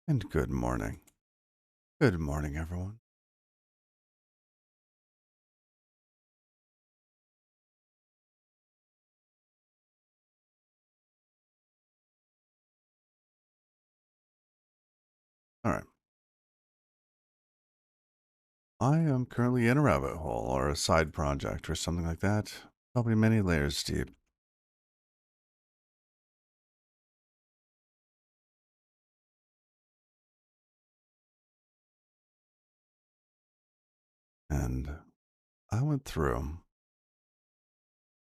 And good morning. Good morning, everyone. All right. I am currently in a rabbit hole or a side project or something like that, probably many layers deep. And I went through.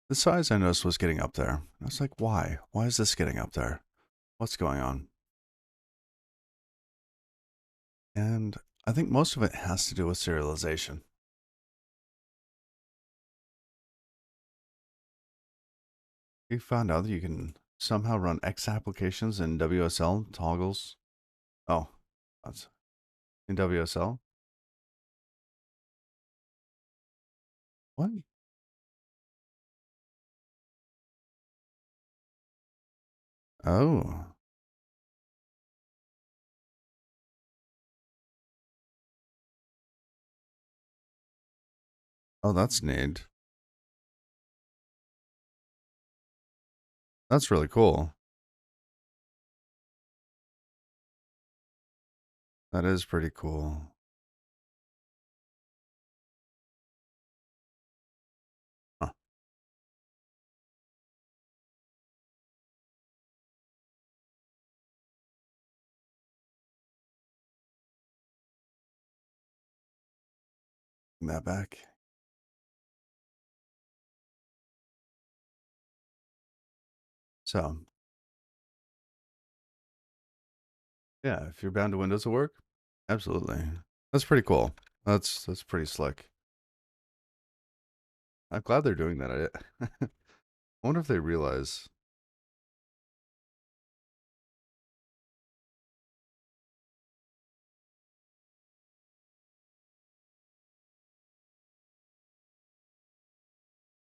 The size I noticed was getting up there. I was like, why? Why is this getting up there? What's going on? And I think most of it has to do with serialization. We found out that you can somehow run X applications in WSL toggles. Oh, that's in WSL? What? Oh. Oh, that's neat. That's really cool. That is pretty cool. Huh. Bring that back. So, yeah, if you're bound to Windows at work, absolutely. That's pretty cool. That's pretty slick. I'm glad they're doing that. I wonder if they realize.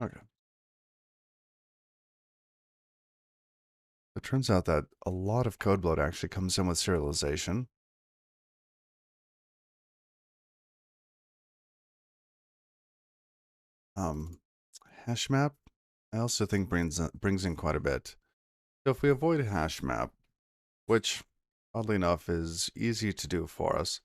Okay. It turns out that a lot of code bloat actually comes in with serialization. Um, Hash map, I also think brings in quite a bit. So if we avoid hash map, which oddly enough is easy to do for us,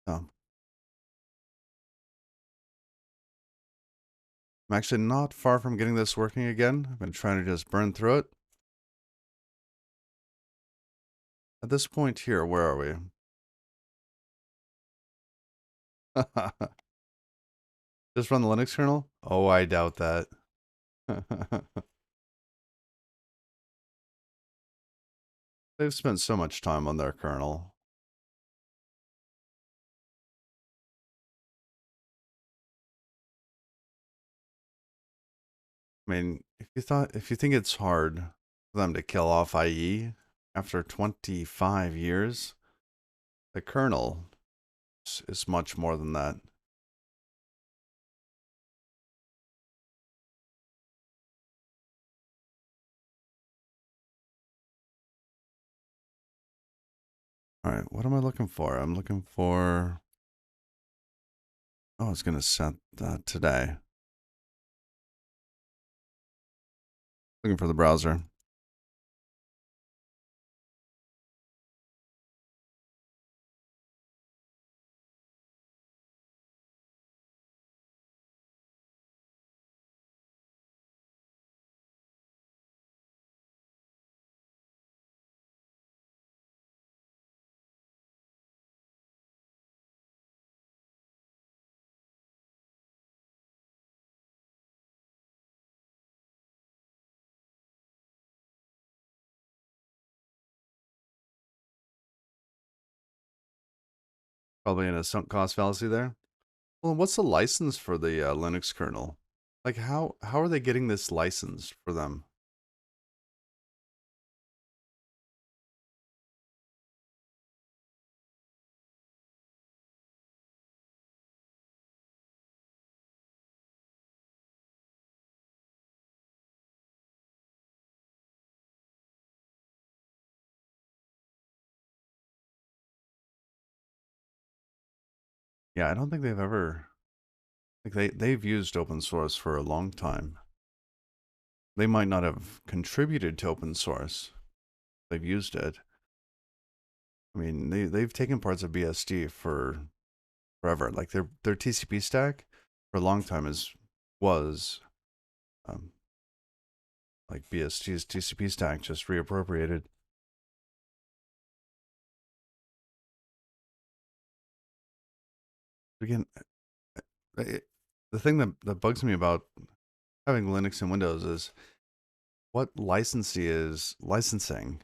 um, I'm actually not far from getting this working again. I've been trying to just burn through it. At this point here, where are we? Just run the Linux kernel? Oh, I doubt that. They've spent so much time on their kernel. I mean, if you think it's hard for them to kill off IE after 25 years, the kernel is much more than that. All right, what am I looking for? I'm looking for. Oh, I was gonna set that today. Looking for the browser. Probably in a sunk cost fallacy there. Well, what's the license for the Linux kernel? Like, how are they getting this license for them? Yeah, I don't think they've ever like they've used open source for a long time. They might not have contributed to open source. They've used it. I mean, they've taken parts of BSD for forever. Like their TCP stack for a long time was um, like BSD's TCP stack just reappropriated. Again, it, the thing that bugs me about having Linux and Windows is what licensing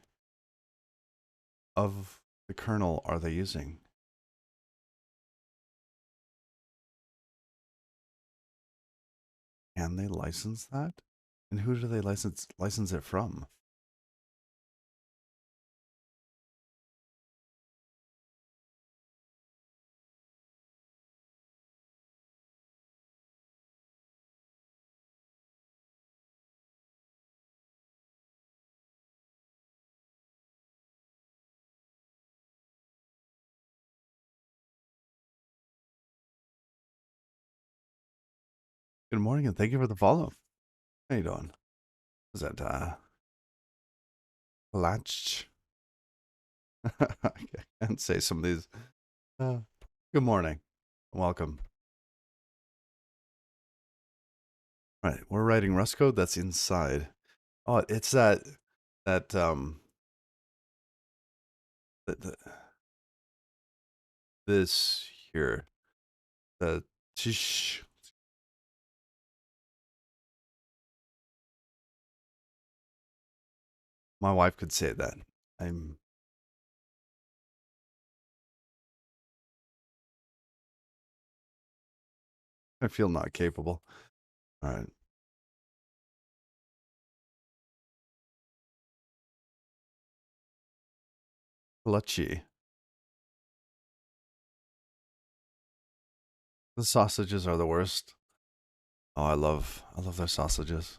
of the kernel are they using? Can they license that? And who do they license it from? Good morning and thank you for the follow. How you doing? Is that Latch? I can't say some of these. Uh, good morning. Welcome. All right, we're writing Rust code that's inside. Oh, it's that the, this here. The shh. My wife could say that. I'm I feel not capable. All right. Clutchy. The sausages are the worst. Oh, I love their sausages.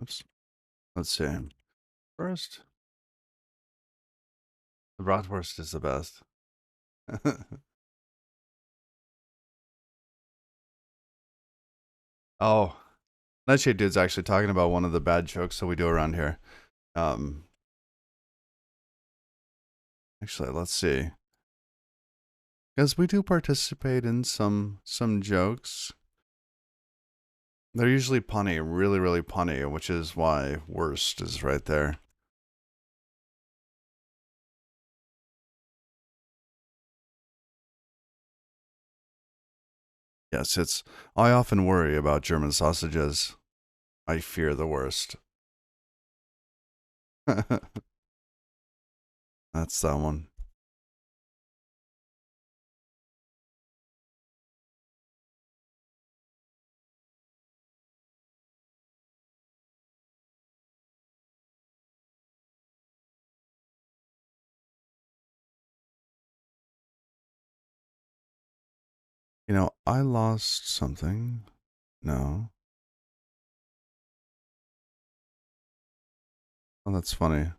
Oops. Let's see. First, the bratwurst is the best. Oh, Nightshade Dude's actually talking about one of the bad jokes that we do around here. Um, actually, let's see. Because we do participate in some jokes. They're usually punny, really, really punny, which is why worst is right there. Yes, it's. I often worry about German sausages. I fear the worst. That's that one. You know, I lost something. No. Oh, that's funny.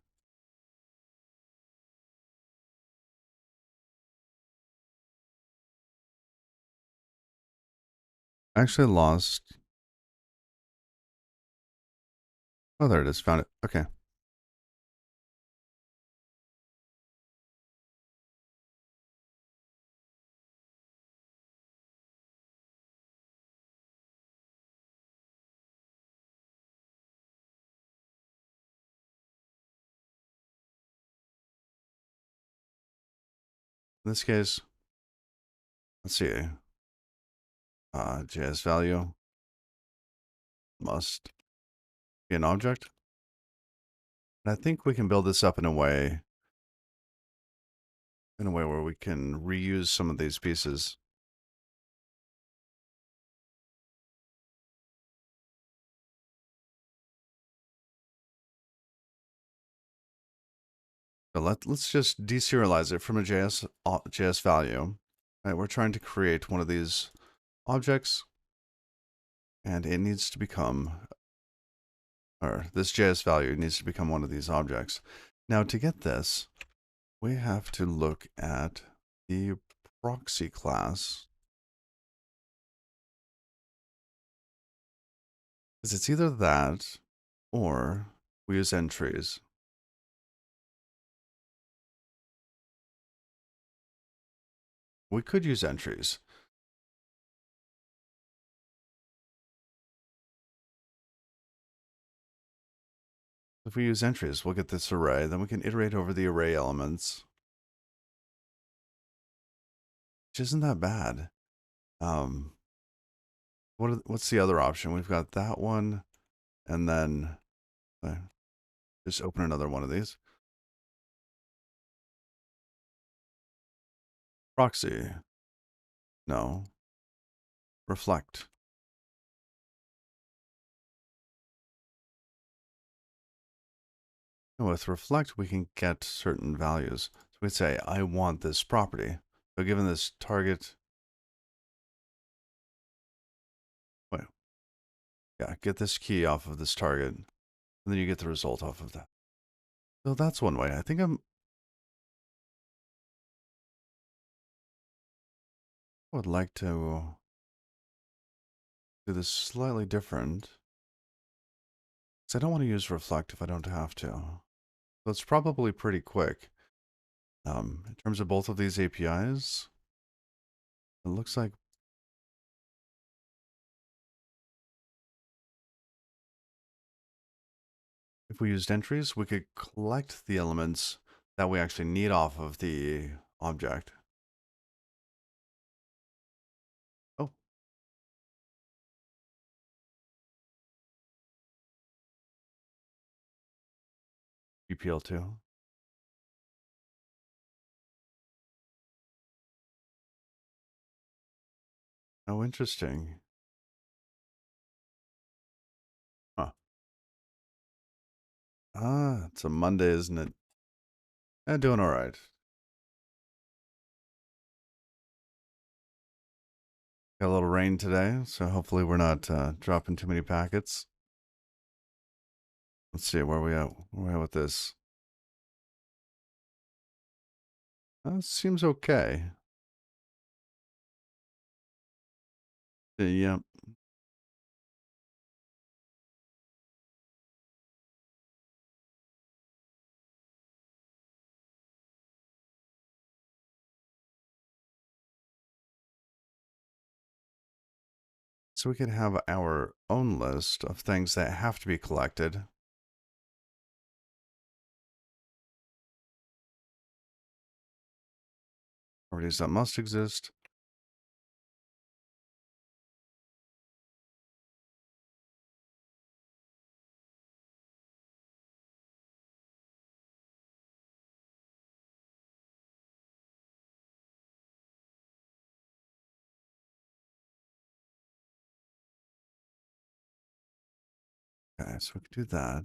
I actually lost. Oh, there it is. Found it. Okay. In this case, let's see. JS value must be an object. And I think we can build this up in a way where we can reuse some of these pieces. So let's just deserialize it from a JS value. All right, we're trying to create one of these objects, and it needs to become, or this JS value needs to become one of these objects. Now to get this, we have to look at the proxy class, because it's either that or we use entries. We could use entries. If we use entries, we'll get this array. Then we can iterate over the array elements, which isn't that bad. What's the other option? We've got that one, and then just open another one of these. Proxy. No. Reflect. And with reflect, we can get certain values. So we'd say, I want this property. So given this target, wait, yeah, get this key off of this target, and then you get the result off of that. So that's one way. I think I would like to do this slightly different. Because I don't want to use reflect if I don't have to. So it's probably pretty quick. In terms of both of these APIs, it looks like if we used entries, we could collect the elements that we actually need off of the object. Oh, UPL2. Oh, interesting. Huh. Ah, it's a Monday, isn't it? Doing all right. Got a little rain today, so hopefully we're not dropping too many packets. Let's see, where are we at? Where are we at with this? Seems okay. Yeah. So we could have our own list of things that have to be collected. Properties that must exist. Okay, so we could do that.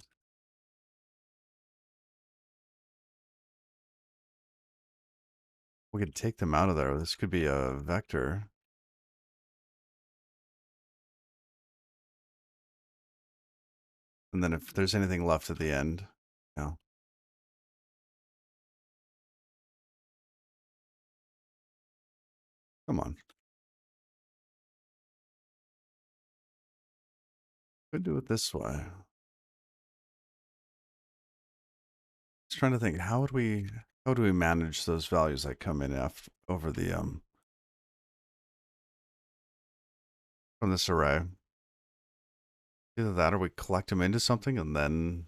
We could take them out of there. This could be a vector. And then if there's anything left at the end, yeah. Come on. Could do it this way. Just trying to think, how do we manage those values that come in over the from this array? Either that or we collect them into something and then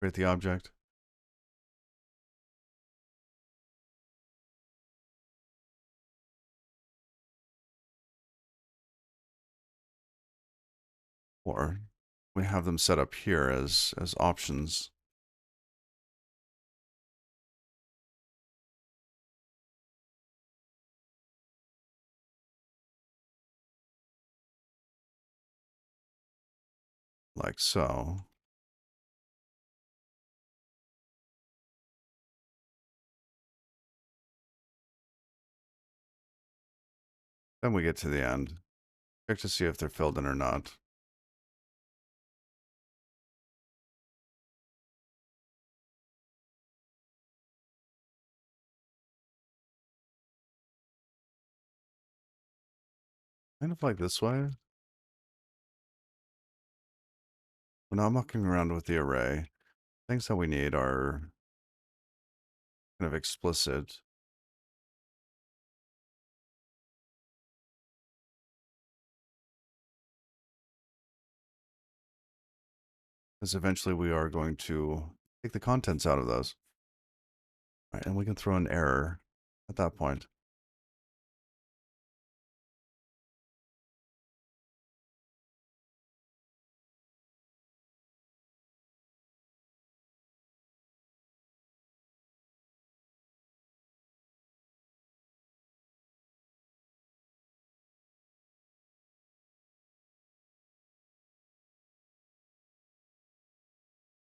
create the object. Or we have them set up here as options. Like so. Then we get to the end. Check to see if they're filled in or not. Kind of like this way. We're not mucking around with the array. Things that we need are kind of explicit. Because eventually we are going to take the contents out of those. All right, and we can throw an error at that point.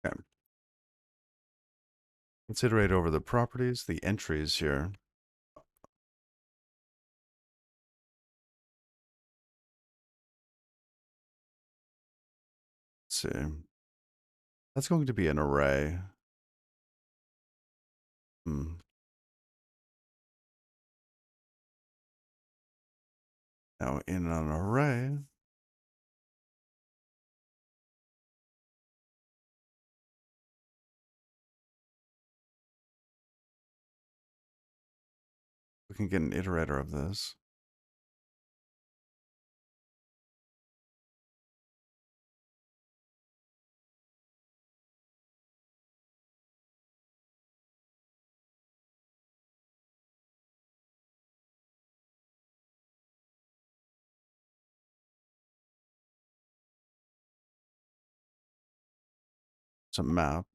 Okay. Let's iterate over the properties, the entries here. Let's see. That's going to be an array. Now in an array, we can get an iterator of this. It's a map.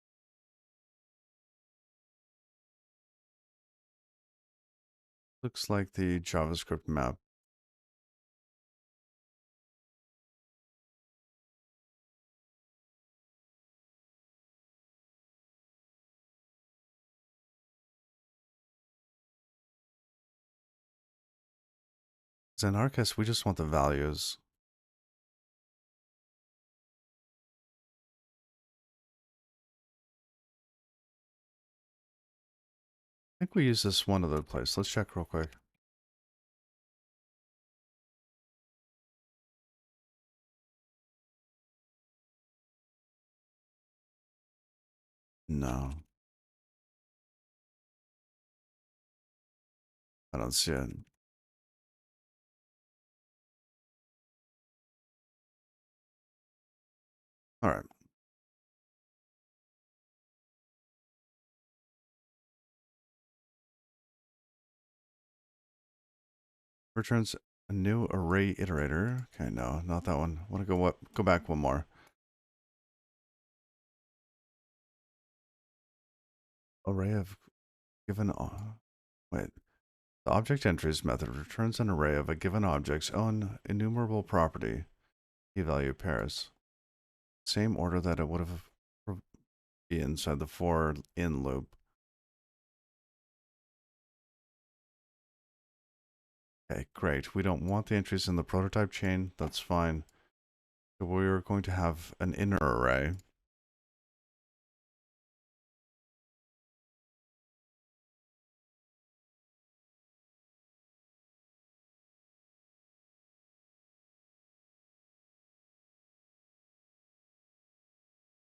Looks like the JavaScript map. So in our case, we just want the values. I think we use this one other place. Let's check real quick. No, I don't see it. All right. Returns a new array iterator. Okay, no, not that one. Want to go back one more. Array of given wait. The object entries method returns an array of a given object's own enumerable property, key value pairs. Same order that it would have be inside the for in loop. Okay, great. We don't want the entries in the prototype chain. That's fine. So we're going to have an inner array.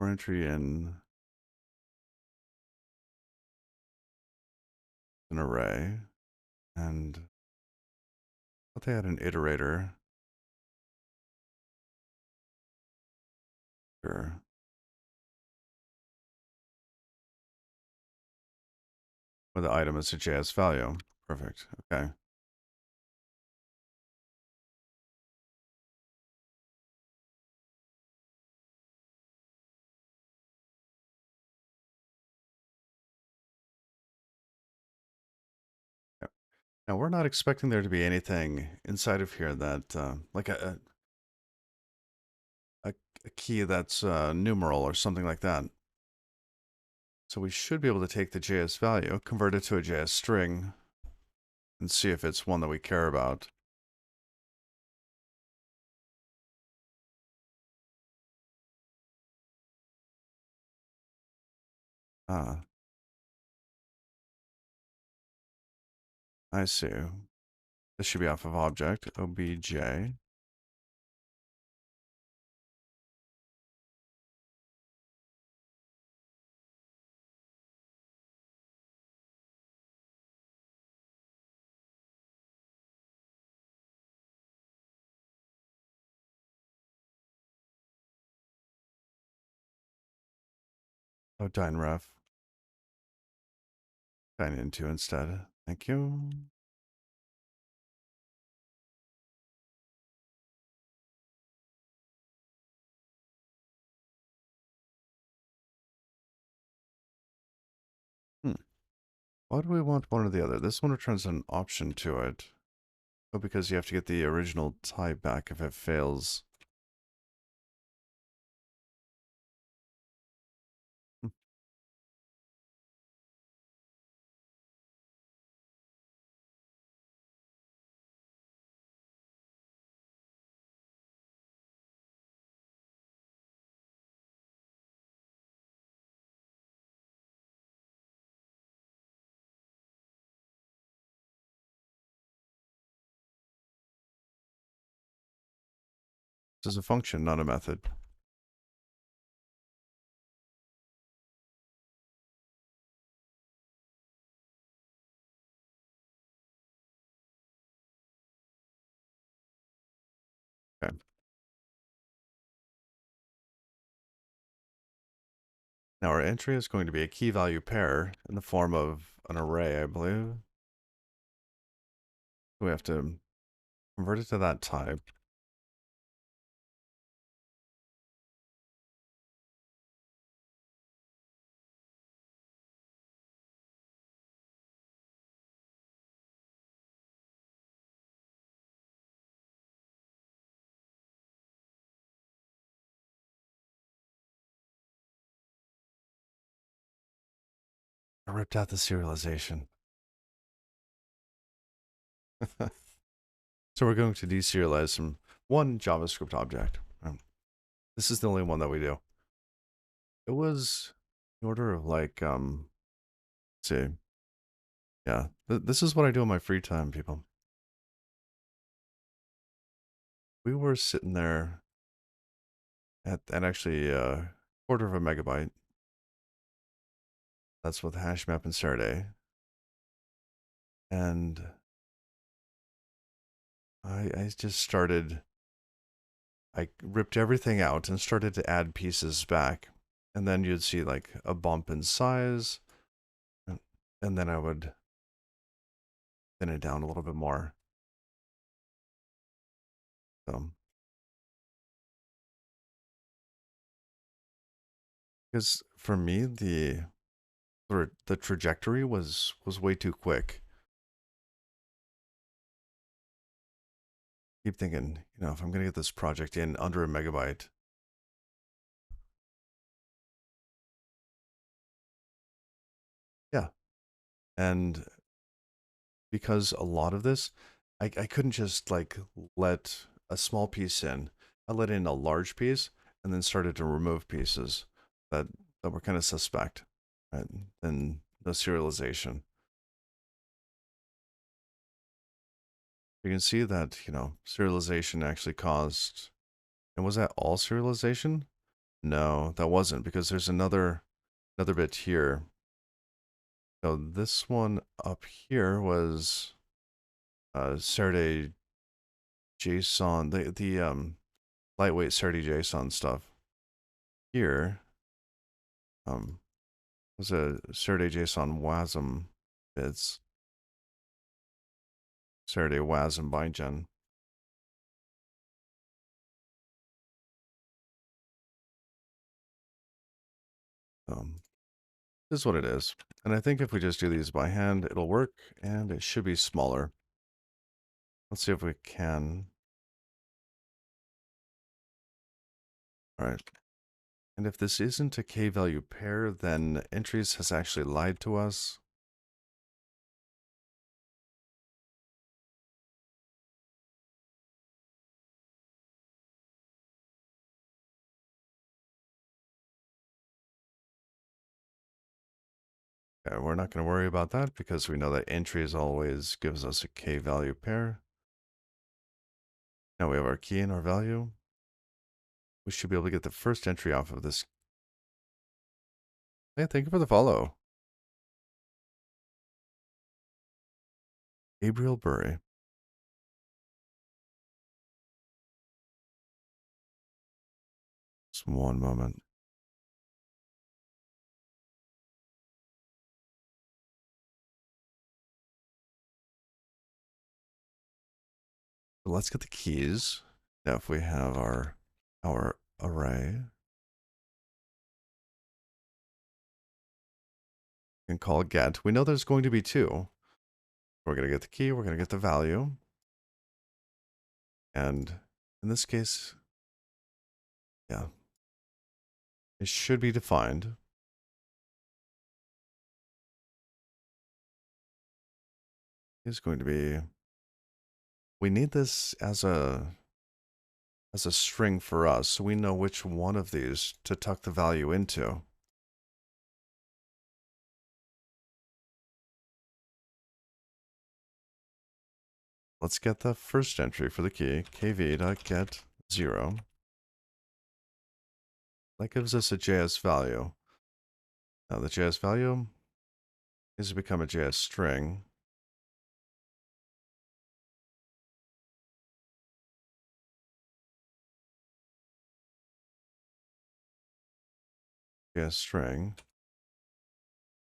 For entry in an array. And I thought they had an iterator. Sure. Where the item is a JS value. Perfect. Okay. Yep. Now we're not expecting there to be anything inside of here that like a key that's numeral or something like that. So we should be able to take the JS value, convert it to a JS string, and see if it's one that we care about. Ah, I see. This should be off of object, obj. Oh, dine ref. Dine into instead. Thank you. Hmm. Why do we want one or the other? This one returns an option to it. Oh, because you have to get the original type back if it fails. Hmm. This is a function, not a method. Okay. Now our entry is going to be a key value pair in the form of an array, I believe. We have to convert it to that type. I ripped out the serialization. So we're going to deserialize from one JavaScript object. This is the only one that we do. It was the order of like, let's see. Yeah, this is what I do in my free time, people. We were sitting there at actually a quarter of a megabyte. That's with hash map and Saturday. And I just started, I ripped everything out and started to add pieces back. And then you'd see like a bump in size. And then I would thin it down a little bit more. So, because for me, the trajectory was way too quick. Keep thinking, if I'm gonna get this project in under a megabyte, yeah. And because a lot of this, I couldn't just like let a small piece in. I let in a large piece and then started to remove pieces that that were kind of suspect, right? And no serialization. You can see that, serialization actually caused, and was that all serialization? No, that wasn't, because there's another bit here. So this one up here was Saturday JSON, the lightweight Saturday JSON stuff. Here was a Saturday JSON WASM bits, Saturday WASM bygen. This is what it is. And I think if we just do these by hand, it'll work, and it should be smaller. Let's see if we can. All right. And if this isn't a k-value pair, then entries has actually lied to us. we're not going to worry about that because we know that entries always gives us a k value pair. Now we have our key and our value. We should be able to get the first entry off of this. Hey, thank you for the follow. Gabriel Burry. Just one moment. So let's get the keys. Now if we have our array, we can call get. We know there's going to be two. We're going to get the key, we're going to get the value. And in this case, yeah, it should be defined. It's going to be, we need this as a string for us, so we know which one of these to tuck the value into. Let's get the first entry for the key, kv.get 0. That gives us a JS value. Now the JS value is to become a JS string. JS string.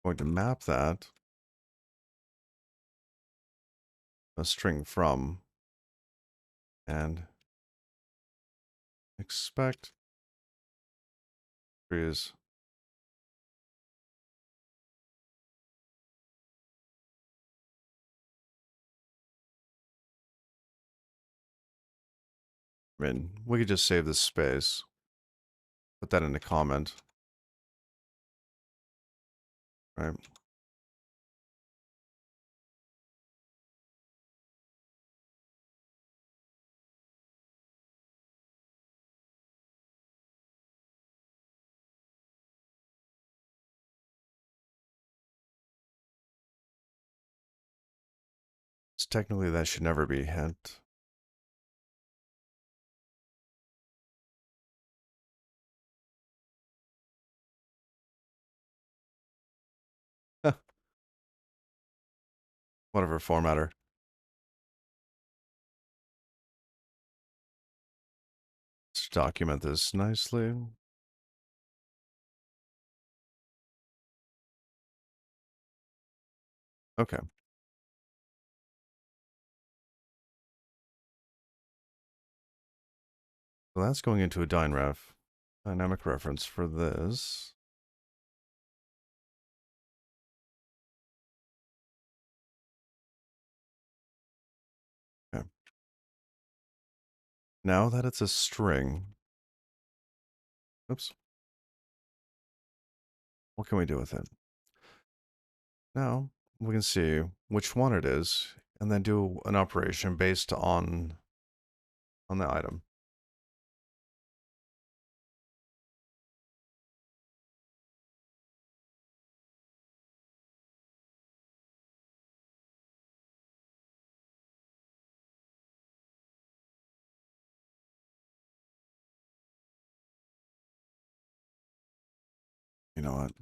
I'm going to map that a string from and expect trees. I mean, we could just save this space, put that in a comment, right? So technically that should never be hit. Whatever formatter. Let's document this nicely. Okay. So that's going into a dynref. Dynamic reference for this. Okay. Now that it's a string, oops, what can we do with it? Now we can see which one it is and then do an operation based on the item. You know what?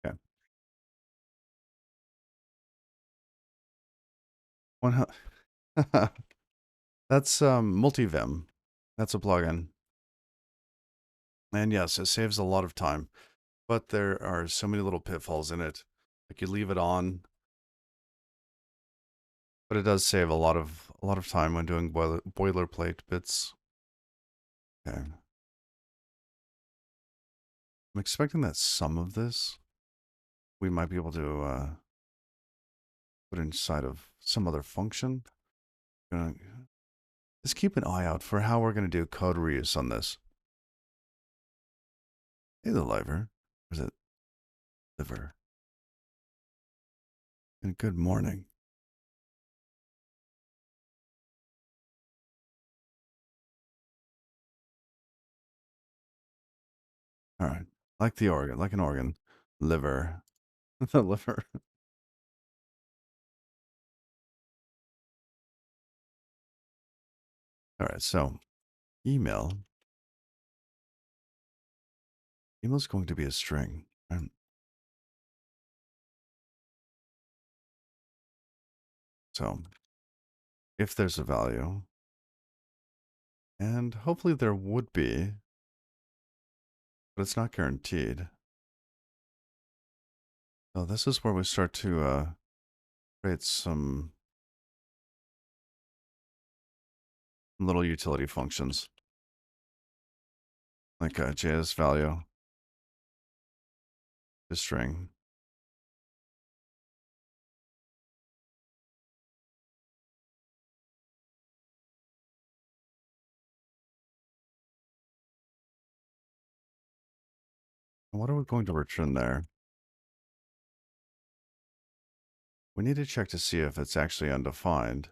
Okay. One. That's multivim. That's a plugin. And yes, it saves a lot of time, but there are so many little pitfalls in it. Like you leave it on But it does save a lot of time when doing boilerplate bits. Okay. I'm expecting that some of this we might be able to put inside of some other function. Gonna just keep an eye out for how we're going to do code reuse on this. Hey, the liver. Or is it liver? And good morning. All right. Like the organ, like an organ. Liver. The liver. All right. So email. Email is going to be a string. And so if there's a value, and hopefully there would be, but it's not guaranteed. So this is where we start to create some little utility functions like a JS value, a string. What are we going to return there? We need to check to see if it's actually undefined.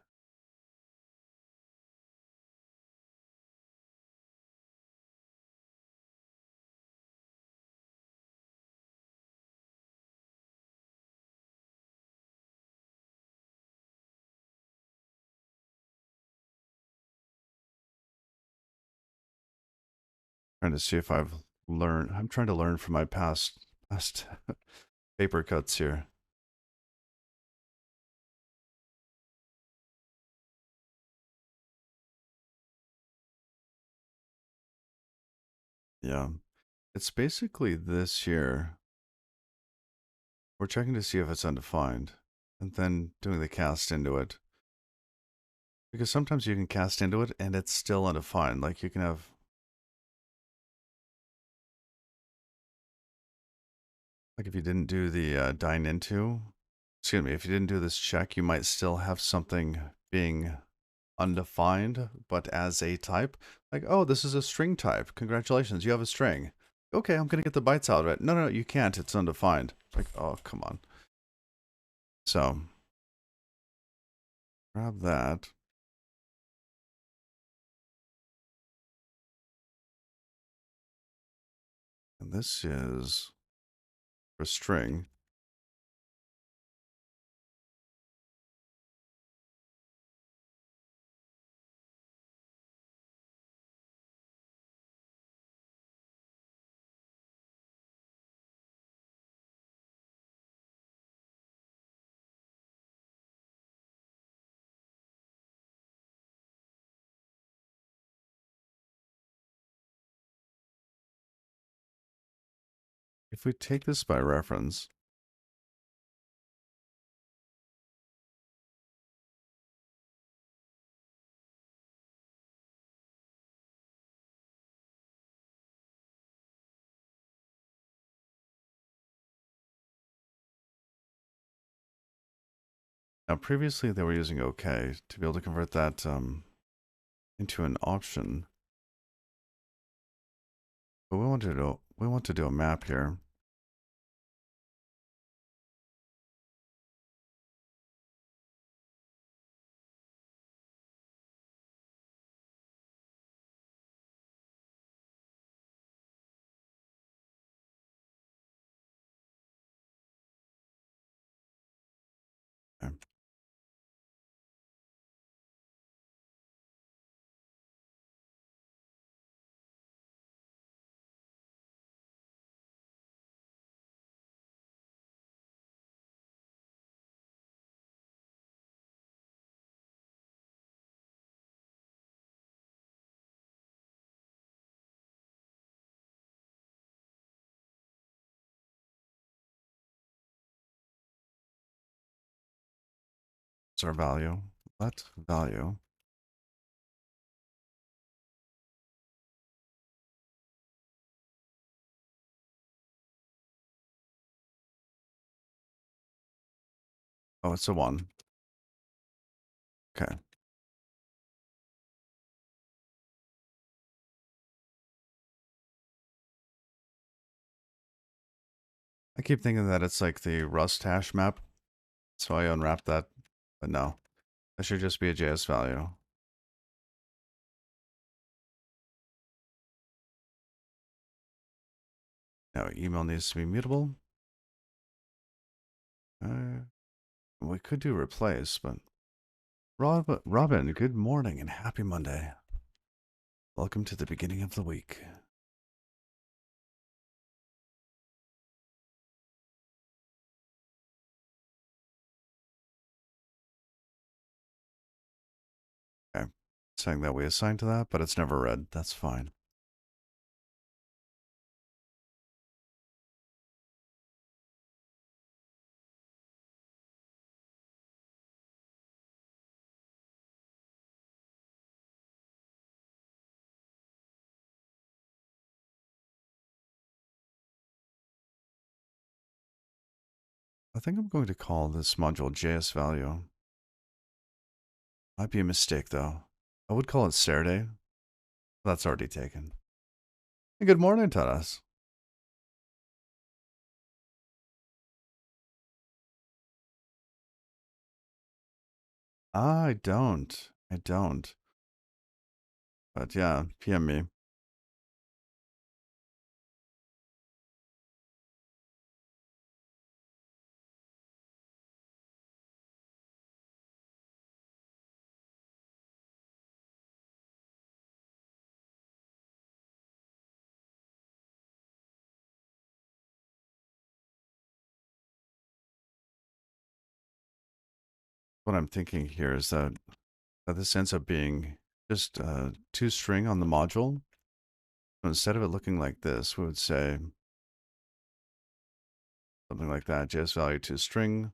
Trying to see if I've learned. I'm trying to learn from my past paper cuts here. Yeah. It's basically this here. We're checking to see if it's undefined and then doing the cast into it. Because sometimes you can cast into it and it's still undefined. Like you can have, like if you didn't do the dine into, excuse me, if you didn't do this check, you might still have something being undefined, but as a type. Like, oh, this is a string type. Congratulations, you have a string. Okay, I'm going to get the bytes out of it. No, no, you can't. It's undefined. It's like, oh, come on. So, grab that. And this is a string. If we take this by reference, now previously they were using OK to be able to convert that into an option. But we want to do a map here. Okay. Is our value? Let value. Oh, it's a 1. Okay. I keep thinking that it's like the Rust hash map, so I unwrap that, but no. That should just be a JS value. Now, email needs to be mutable. We could do replace, but Robin, good morning and happy Monday. Welcome to the beginning of the week. Okay. Saying that we assign to that, but it's never read. That's fine. I think I'm going to call this module JS value. Might be a mistake though. I would call it Saturday. That's already taken. Hey, good morning, Taras. I don't. I don't. But yeah, PM me. What I'm thinking here is that this ends up being just two string on the module. So instead of it looking like this, we would say something like that. JS value to string,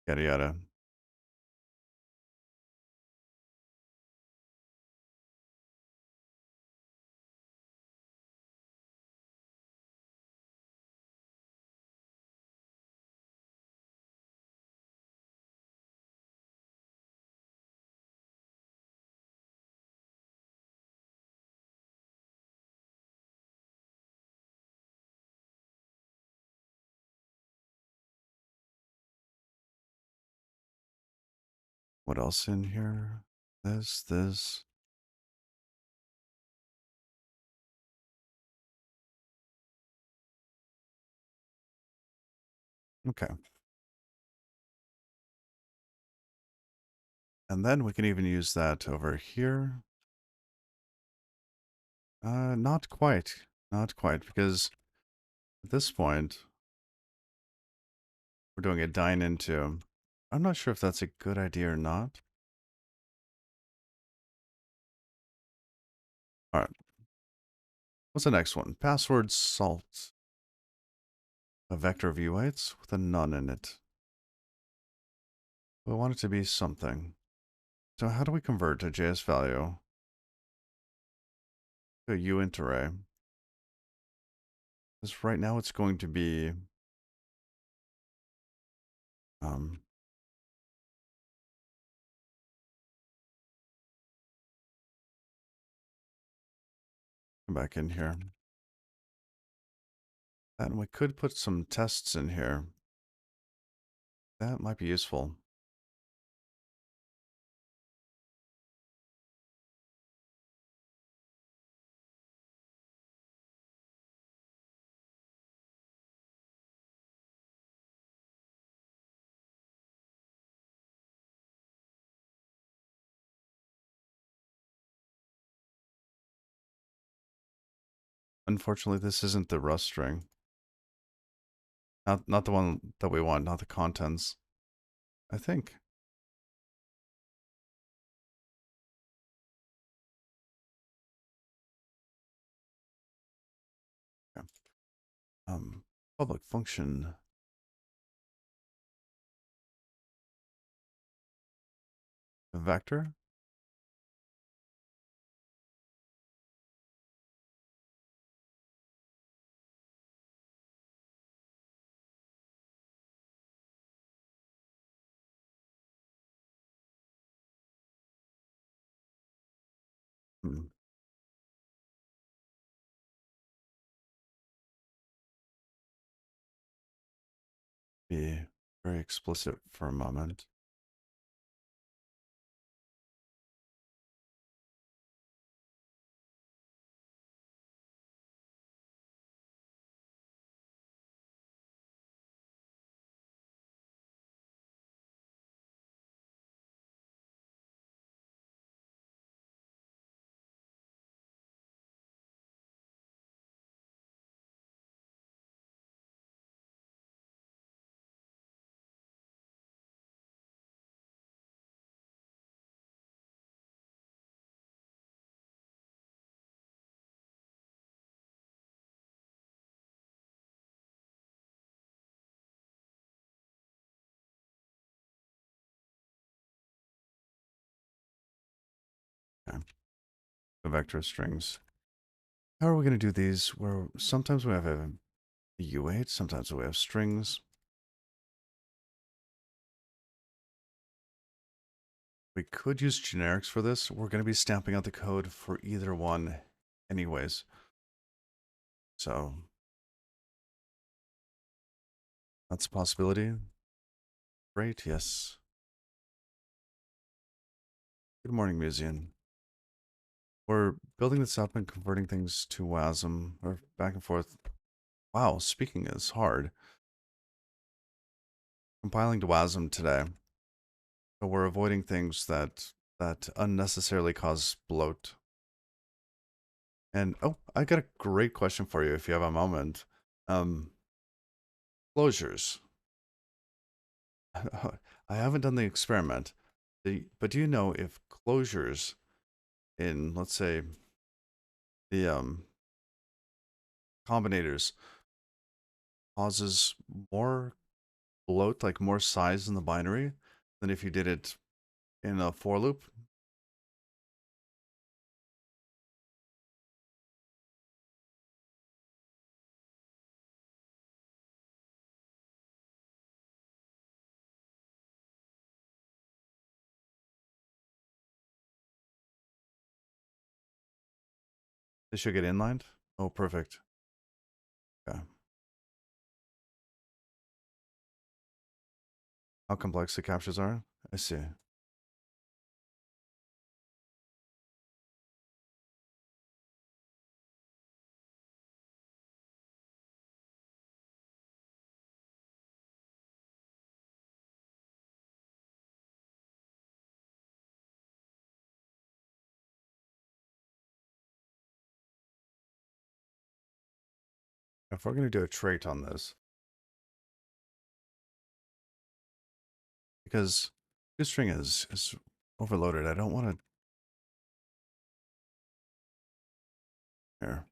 yada yada. What else in here? This. Okay. And then we can even use that over here. Not quite. Not quite, because at this point, we're doing a dine into. I'm not sure if that's a good idea or not. All right. What's the next one? Password salt. A vector of U8s with a none in it. We want it to be something. So how do we convert a JS value to a uint array? Because right now it's going to be come back in here. And we could put some tests in here. That might be useful. Unfortunately, this isn't the Rust string. Not the one that we want, not the contents. I think. Yeah. Public function. A vector? Hmm. Be very explicit for a moment. Okay. The vector strings. How are we going to do these? Where sometimes we have a U8, sometimes we have strings. We could use generics for this. We're going to be stamping out the code for either one anyways. So that's a possibility. Great, yes. Good morning, Museum. We're building this up and converting things to WASM or back and forth. Wow, speaking is hard. Compiling to WASM today. So we're avoiding things that unnecessarily cause bloat. And oh, I got a great question for you if you have a moment. Closures. I haven't done the experiment, but do you know if closures in, let's say, the combinators causes more bloat, like more size in the binary, than if you did it in a for loop? They should get inlined? Oh, perfect. Okay. How complex the captures are? I see. If we're going to do a trait on this, because this string is overloaded, I don't want to. Here,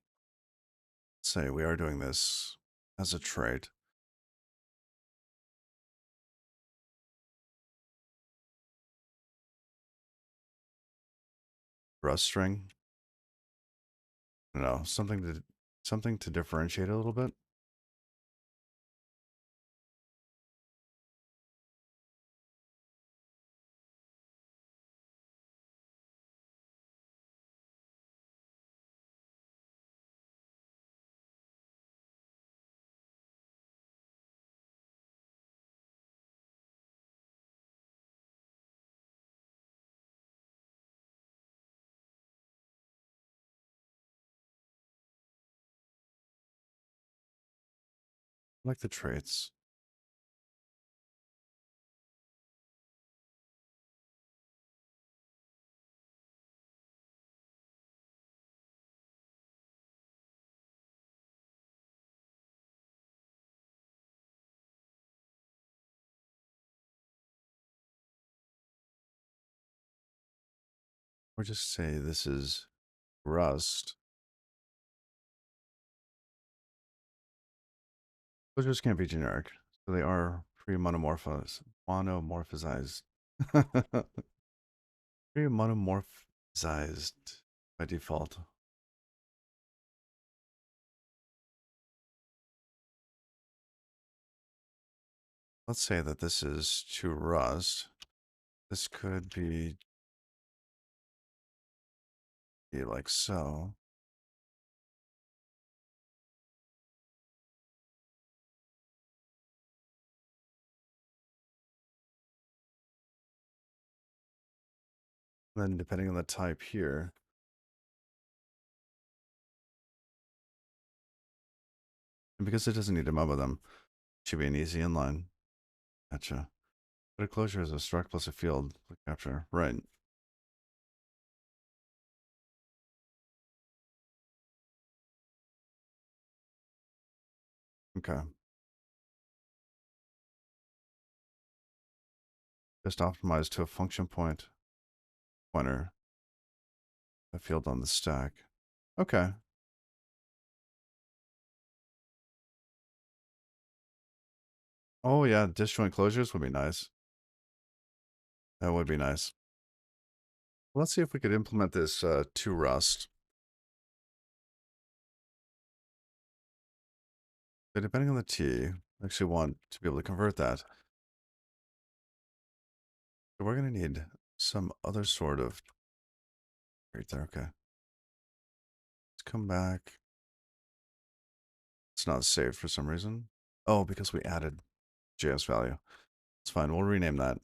say we are doing this as a trait. Rust string. I don't know, something to differentiate a little bit. I like the traits. Or just say this is Rust. Those just can't be generic. So they are pre-monomorphized. Monomorphized. Very monomorphized by default. Let's say that this is to Rust. This could be like so. Then depending on the type here, and because it doesn't need to mub them, it should be an easy inline. Gotcha. But a closure is a struct plus a field capture. Right. Okay. Just optimized to a function pointer, a field on the stack. Okay. Oh yeah, disjoint closures would be nice. That would be nice. Let's see if we could implement this to Rust. So depending on the T, I actually want to be able to convert that. So we're going to need some other sort of right there. Okay. Let's come back. It's not saved for some reason. Oh, because we added JS value. It's fine. We'll rename that.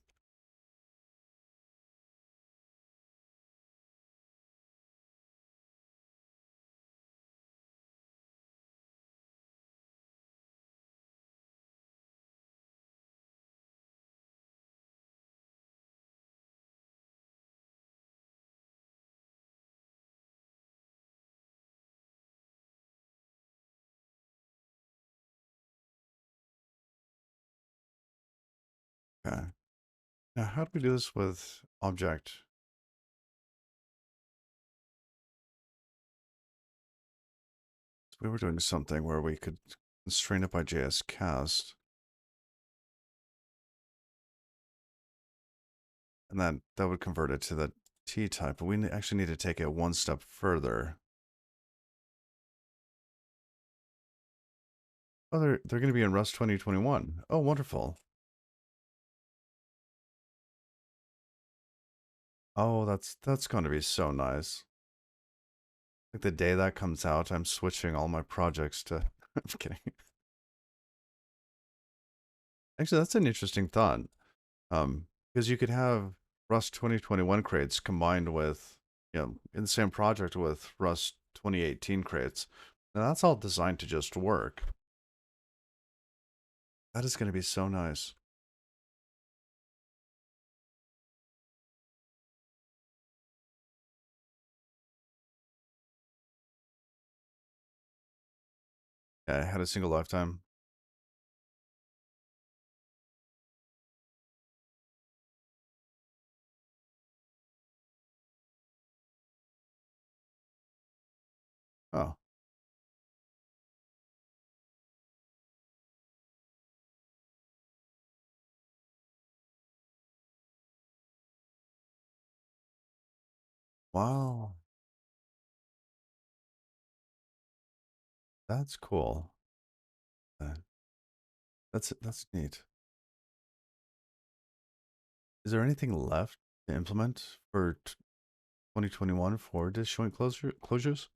Okay. Now, how do we do this with object? So we were doing something where we could constrain it by JS cast. And that would convert it to the T type, but we actually need to take it one step further. Oh, they're going to be in Rust 2021. Oh, wonderful. Oh, that's going to be so nice. Like the day that comes out, I'm switching all my projects to. I'm kidding. Actually, that's an interesting thought. Because you could have Rust 2021 crates combined with, in the same project with Rust 2018 crates. Now that's all designed to just work. That is going to be so nice. Yeah, I had a single lifetime. Oh, wow. That's cool. Uh, that's neat. Is there anything left to implement for 2021 for disjoint closures?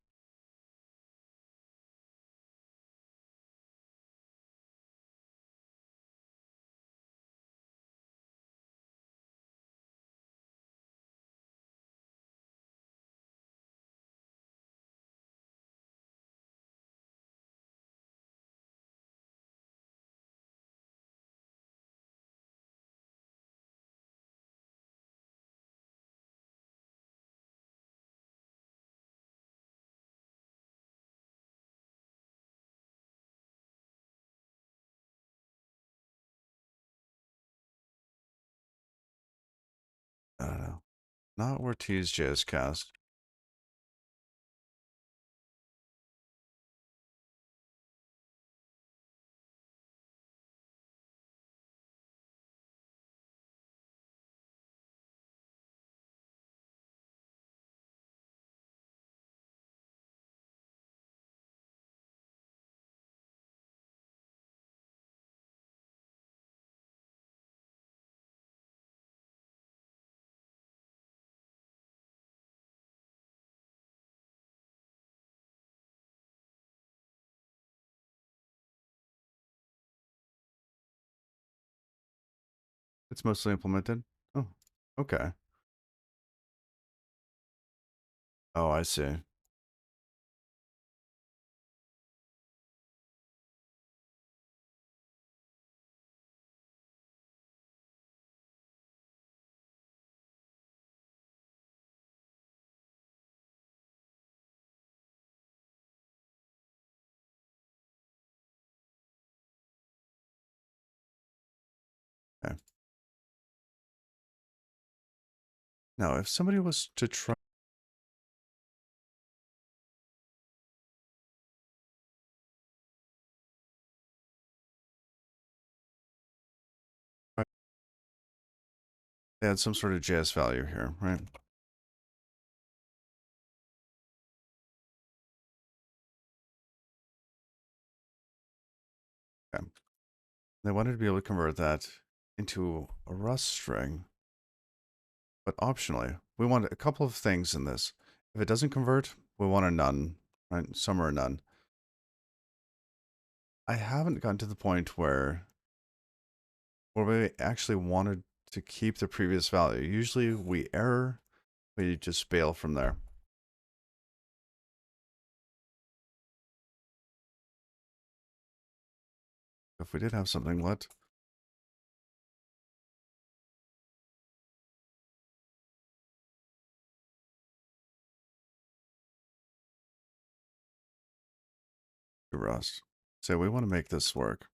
I don't know. Not Ortiz JS cast. It's mostly implemented? Oh, okay. Oh, I see. Okay. Now, if somebody was to try, they had some sort of JS value here, right? Okay. They wanted to be able to convert that into a Rust string, but optionally, we want a couple of things in this. If it doesn't convert, we want a none, right? Some are a none. I haven't gotten to the point where we actually wanted to keep the previous value. Usually we error, we just bail from there. If we did have something, what? Rust. So we want to make this work.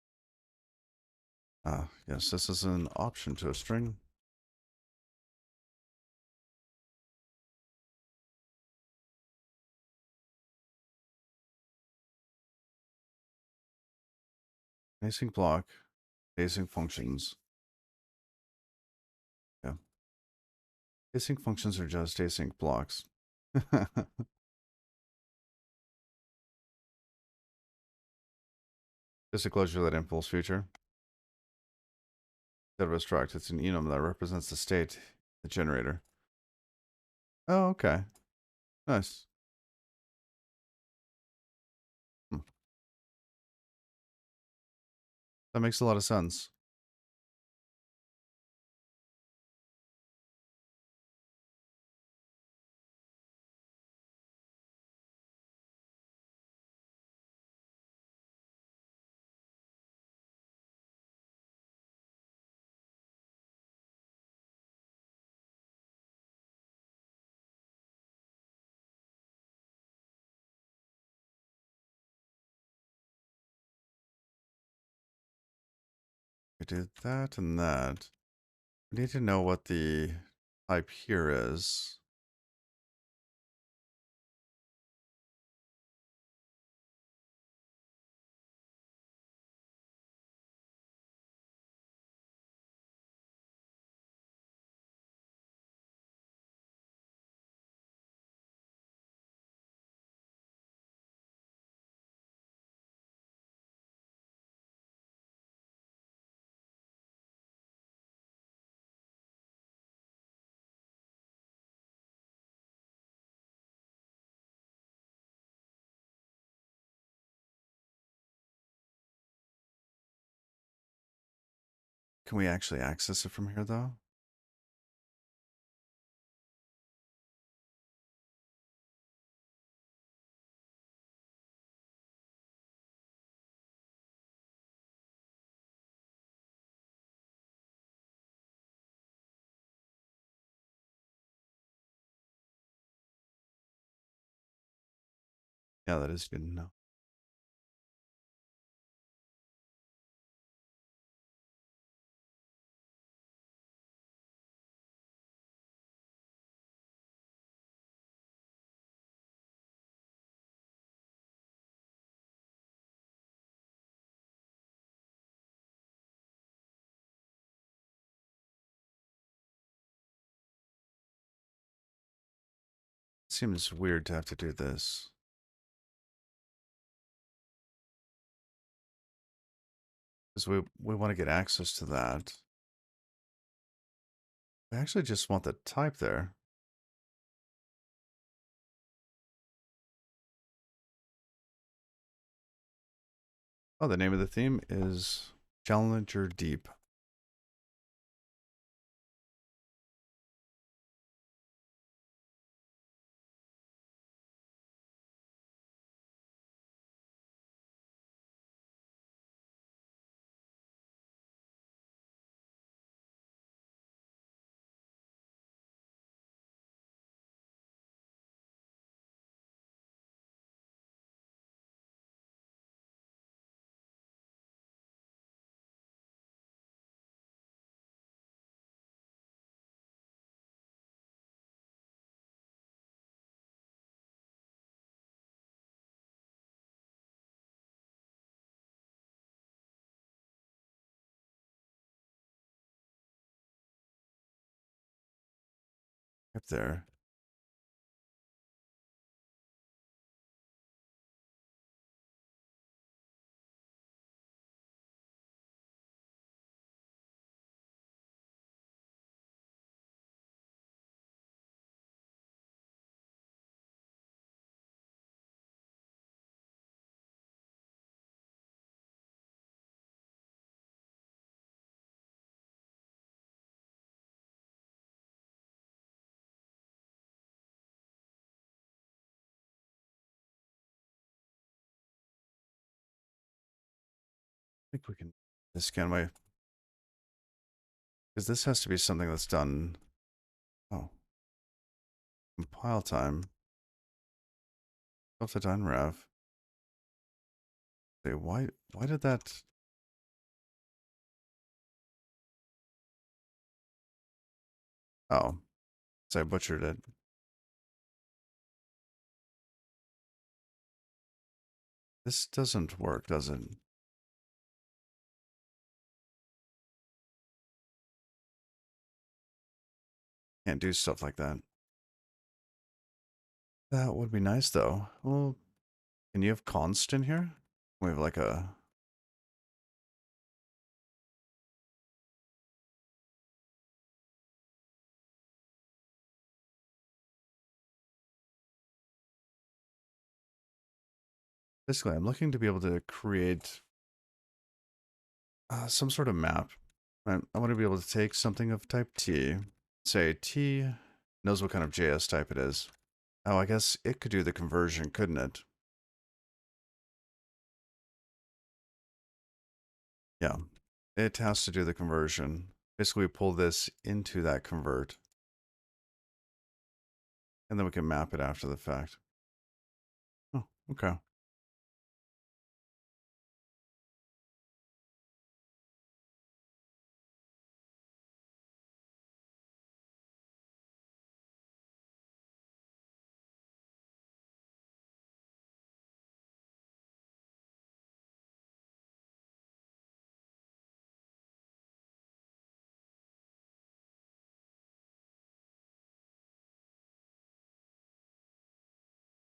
Yes, this is an option to a string. Async block, async functions. Yeah. Async functions are just async blocks. Just a closure that impulse feature. Instead of a struct, it's an enum that represents the state, the generator. Oh, okay. Nice. Hmm. That makes a lot of sense. We did that and that. We need to know what the type here is. Can we actually access it from here, though? Yeah, that is good to know. Seems weird to have to do this. Because we want to get access to that. We actually just want the type there. Oh, the name of the theme is Challenger Deep. Right there. I think we can scan my, because this has to be something that's done. Oh, compile time. Self to unrev. Say, why did that? Oh, so I butchered it. This doesn't work, does it? Can't do stuff like that. That would be nice, though. Well, can you have const in here? We have like a... Basically, I'm looking to be able to create some sort of map. I want to be able to take something of type T, say T knows what kind of JS type it is. Oh, I guess it could do the conversion, couldn't it? Yeah, it has to do the conversion. Basically, we pull this into that convert, and then we can map it after the fact. Oh, okay.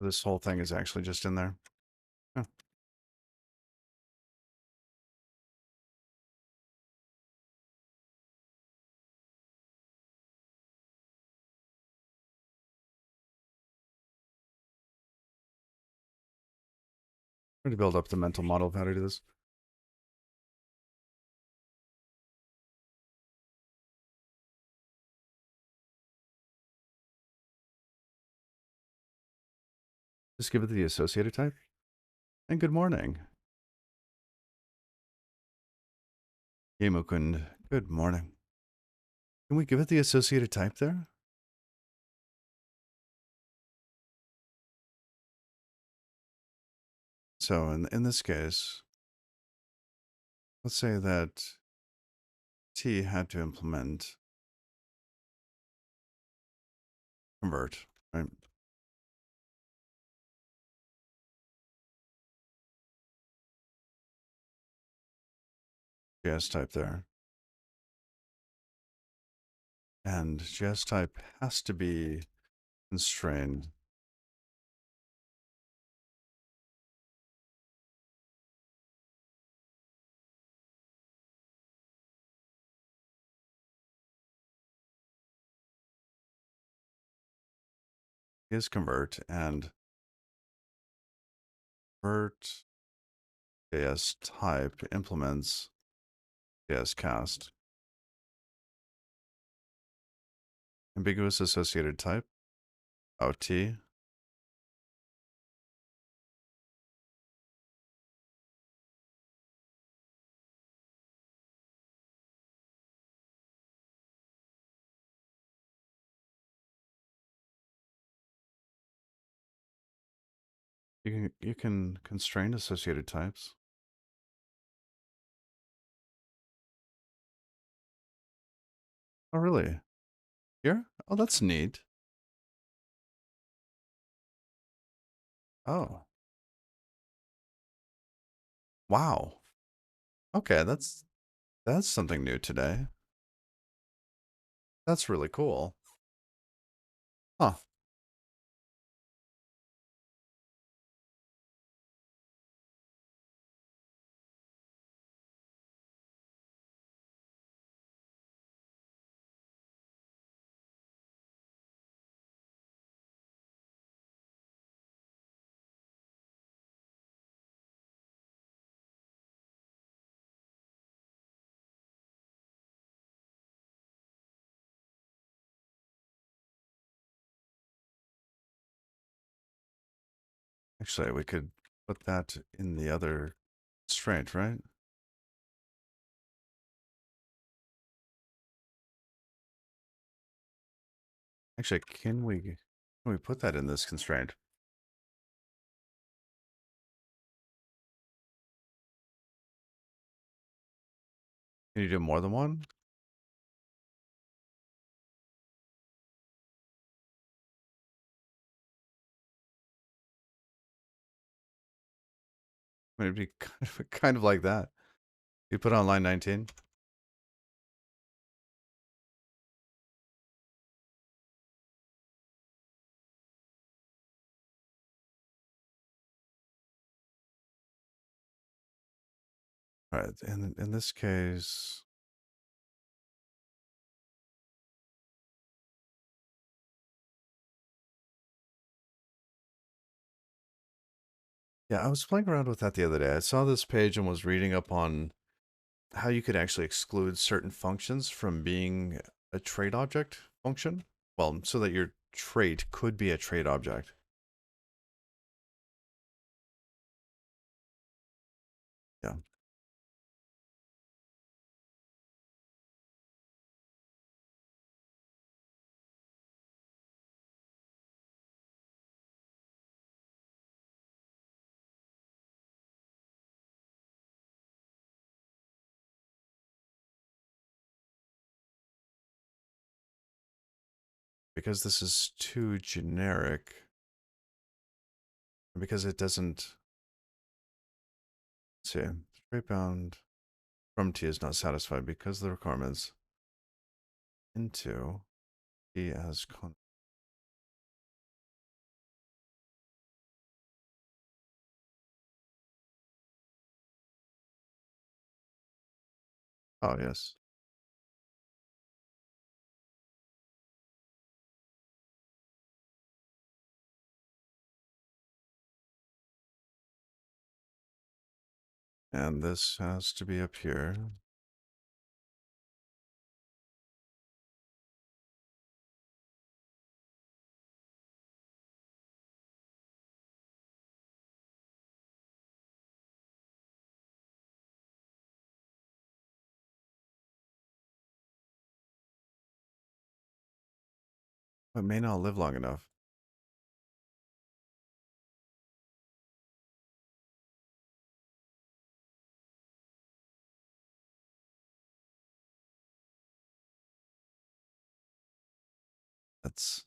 This whole thing is actually just in there. Oh. I'm going to build up the mental model of how to do this. Just give it the associated type. And good morning. Yemokund, good morning. Can we give it the associated type there? So in this case, let's say that T had to implement convert, right? JS type there. And JS type has to be constrained. Is convert and convert JS type implements JS cast. Ambiguous associated type. OT. You can constrain associated types. Oh really? Here? Oh, that's neat. Oh. Wow. Okay, that's something new today. That's really cool. Huh. Actually, we could put that in the other constraint, right? Actually, can we put that in this constraint? Can you do more than one? I mean, it'd be kind of like that. You put on line 19. All right, and in this case, yeah, I was playing around with that the other day. I saw this page and was reading up on how you could actually exclude certain functions from being a trait object function. Well, so that your trait could be a trait object. Yeah. Because this is too generic, because it doesn't, let's see, trait bound from T is not satisfied because the requirements into T as con. Oh, yes. And this has to be up here. But may not live long enough. That's,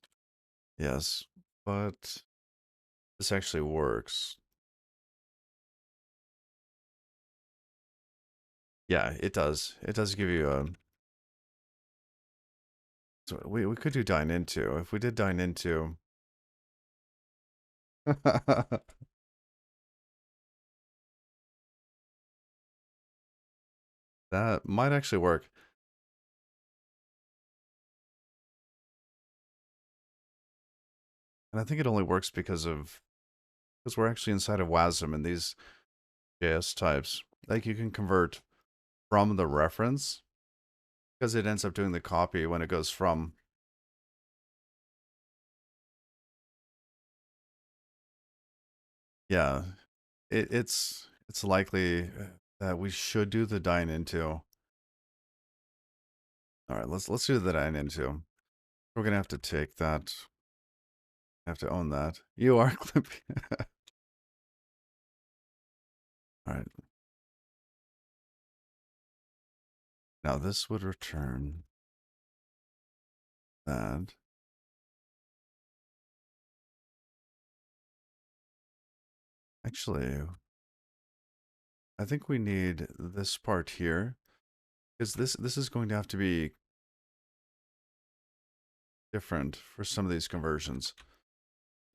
yes. But this actually works. Yeah, it does. It does give you a. So we could do dine into. If we did dine into. That might actually work. And I think it only works because we're actually inside of WASM and these JS types. Like you can convert from the reference because it ends up doing the copy when it goes from. Yeah, it's likely that we should do the dine into. All right, let's do the dine into. We're gonna have to take that. Have to own that. You are clipping. All right. Now this would return that. Actually, I think we need this part here because this is going to have to be different for some of these conversions.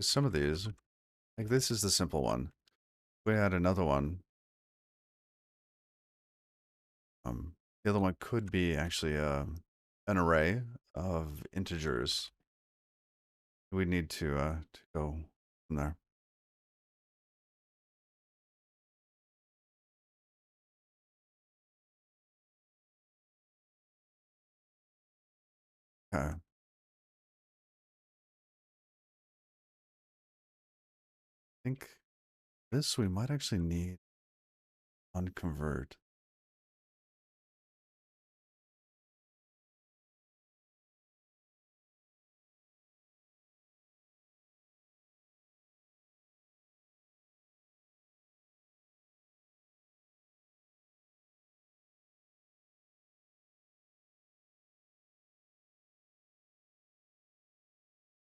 Some of these, like this is the simple one. We had another one. The other one could be actually an array of integers. We need to go from there. Okay. I think this we might actually need unconvert.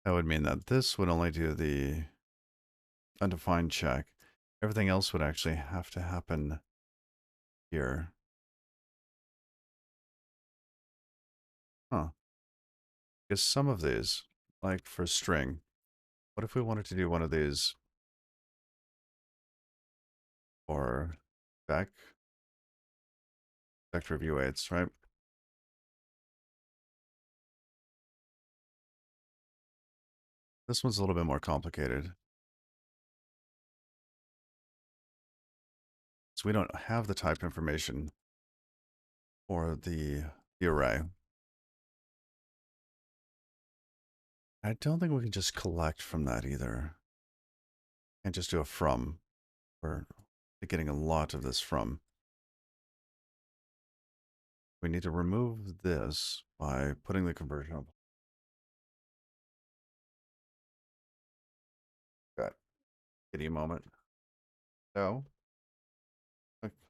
That would mean that this would only do the undefined check. Everything else would actually have to happen here. Huh. Because some of these, like for string, what if we wanted to do one of these for vector view weights, right? This one's a little bit more complicated. So we don't have the type information for the array. I don't think we can just collect from that either. And just do a from. We're getting a lot of this from. We need to remove this by putting the conversion up. Got kitty moment. No.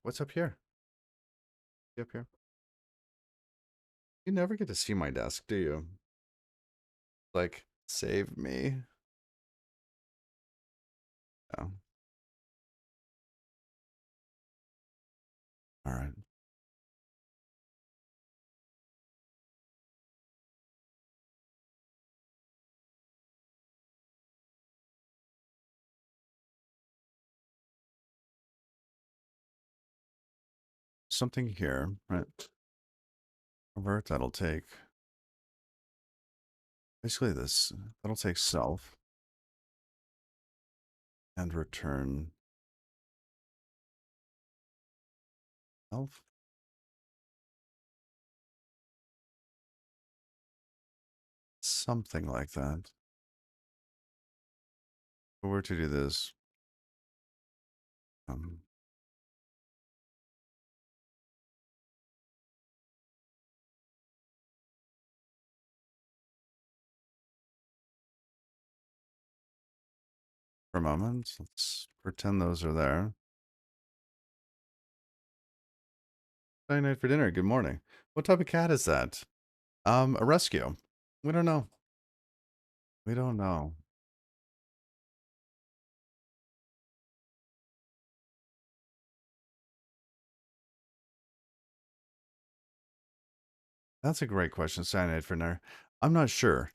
What's up here? Up here. You never get to see my desk, do you? Like, save me. Oh. All right. Something here, right? Convert, that'll take basically this. That'll take self and return self. Something like that. If we were to do this, um, for a moment, let's pretend those are there. Friday night for dinner. Good morning. What type of cat is that? A rescue. We don't know. We don't know. That's a great question, Cyanide for dinner. I'm not sure.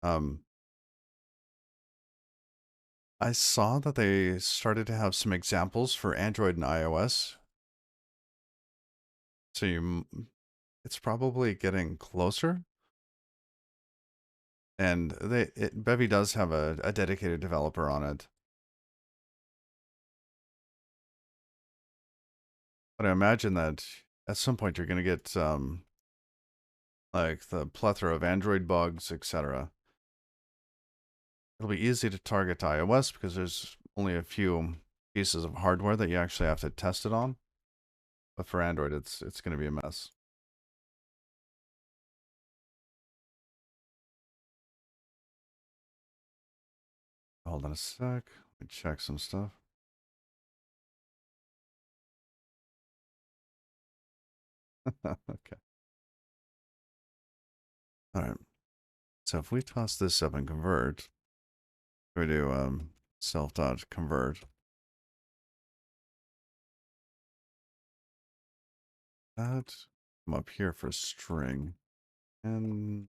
Um, I saw that they started to have some examples for Android and iOS. So it's probably getting closer. And Bevy does have a dedicated developer on it. But I imagine that at some point you're going to get like the plethora of Android bugs, etc. It'll be easy to target to iOS because there's only a few pieces of hardware that you actually have to test it on. But for Android, it's going to be a mess. Hold on a sec. Let me check some stuff. Okay. All right. So if we toss this up and convert, we do self.convert. That come up here for string. And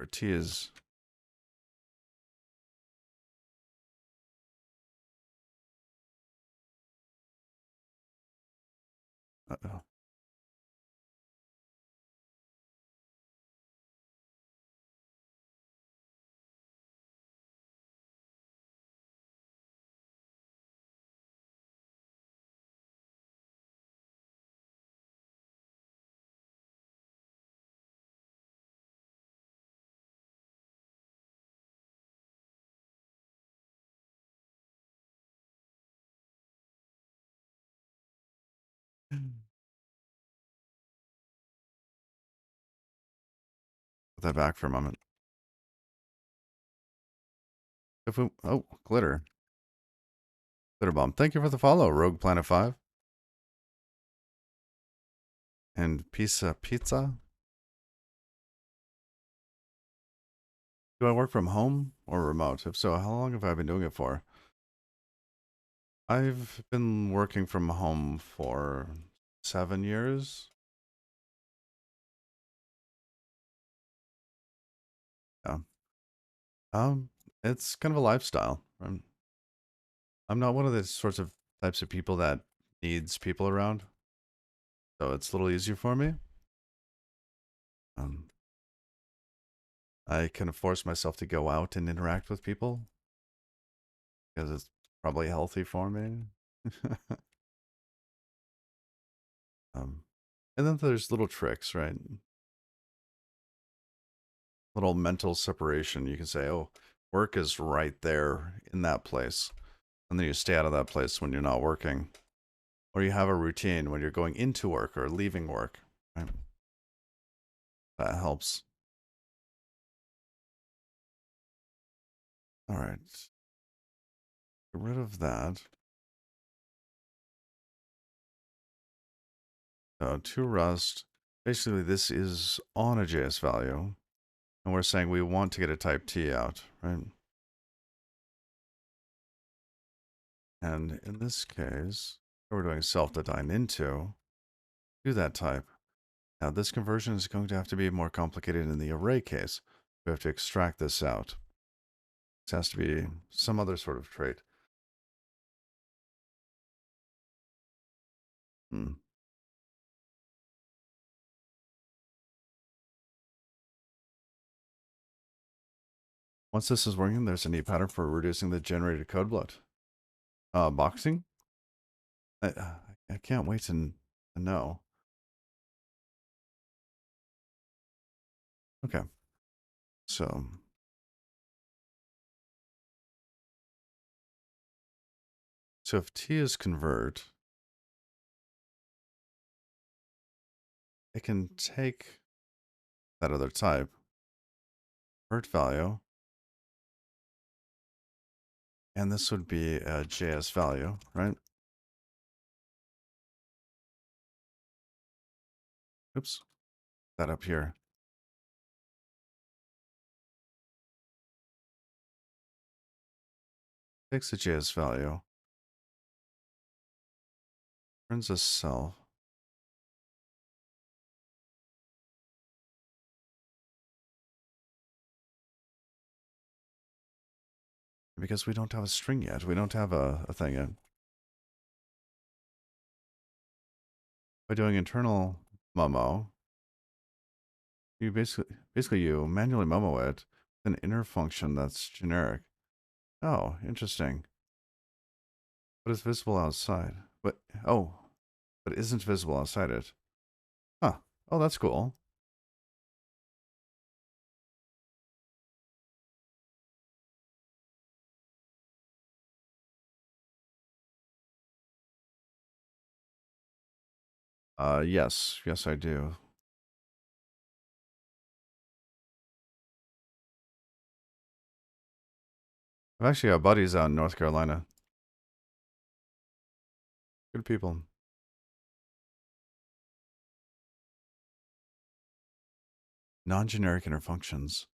Where T is... Uh-oh. Put that back for a moment. If we, oh, glitter. Glitter bomb. Thank you for the follow, Rogue Planet 5. And Pizza. Do I work from home or remote? If so, how long have I been doing it for? I've been working from home for 7 years. Yeah. It's kind of a lifestyle. I'm not one of the sorts of types of people that needs people around, so it's a little easier for me. Um, I can force myself to go out and interact with people because it's probably healthy for me. um, and then there's little tricks, right? Little mental separation. You can say, "Oh, work is right there in that place," and then you stay out of that place when you're not working, or you have a routine when you're going into work or leaving work. Right? That helps. All right, get rid of that. To Rust, basically this is on a JS value, and we're saying we want to get a type T out, right? And in this case, we're doing self-define into, do that type. Now this conversion is going to have to be more complicated in the array case. We have to extract this out. This has to be some other sort of trait. Hmm. Once this is working, there's a neat pattern for reducing the generated code bloat. Boxing? I, I can't wait to know. Okay. So if T is convert, it can take that other type, convert value, and this would be a JS value, right? Oops, that up here. Takes the JS value, turns a self, because we don't have a string yet. We don't have a thing yet. By doing internal momo, you basically you manually momo it with an inner function that's generic. Oh, interesting. But it's visible outside. But oh, but isn't visible outside it. Huh. Oh, that's cool. Yes, I do. I've actually got buddies out in North Carolina. Good people. Non-generic inner functions.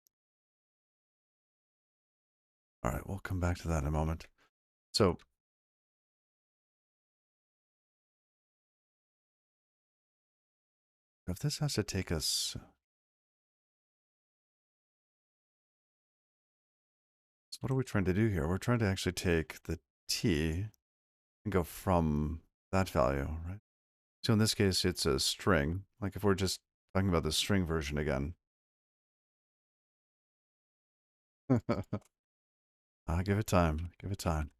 All right, we'll come back to that in a moment. So if this has to take us So what are we trying to do here? We're trying to actually take the t and go from that value, right? So in this case, it's a string. Like if we're just talking about the string version again. Give it time. Give it time.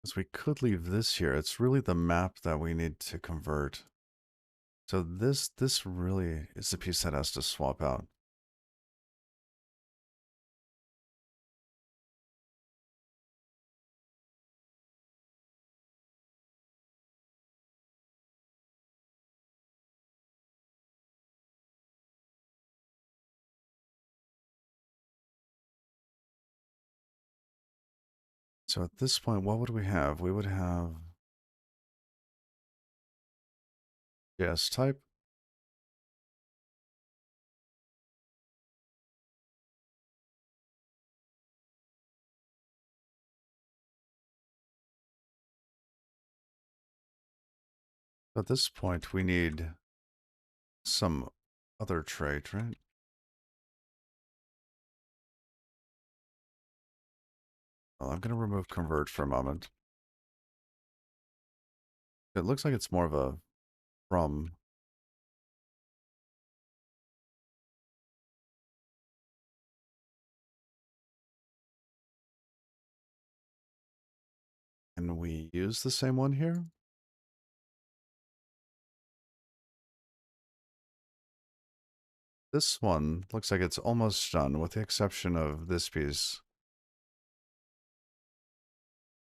Because we could leave this here. It's really the map that we need to convert. So this really is the piece that has to swap out. So at this point, what would we have? We would have yes type. At this point, we need some other trait, right? Well, I'm going to remove convert for a moment. It looks like it's more of a from. Can we use the same one here? This one looks like it's almost done with the exception of this piece.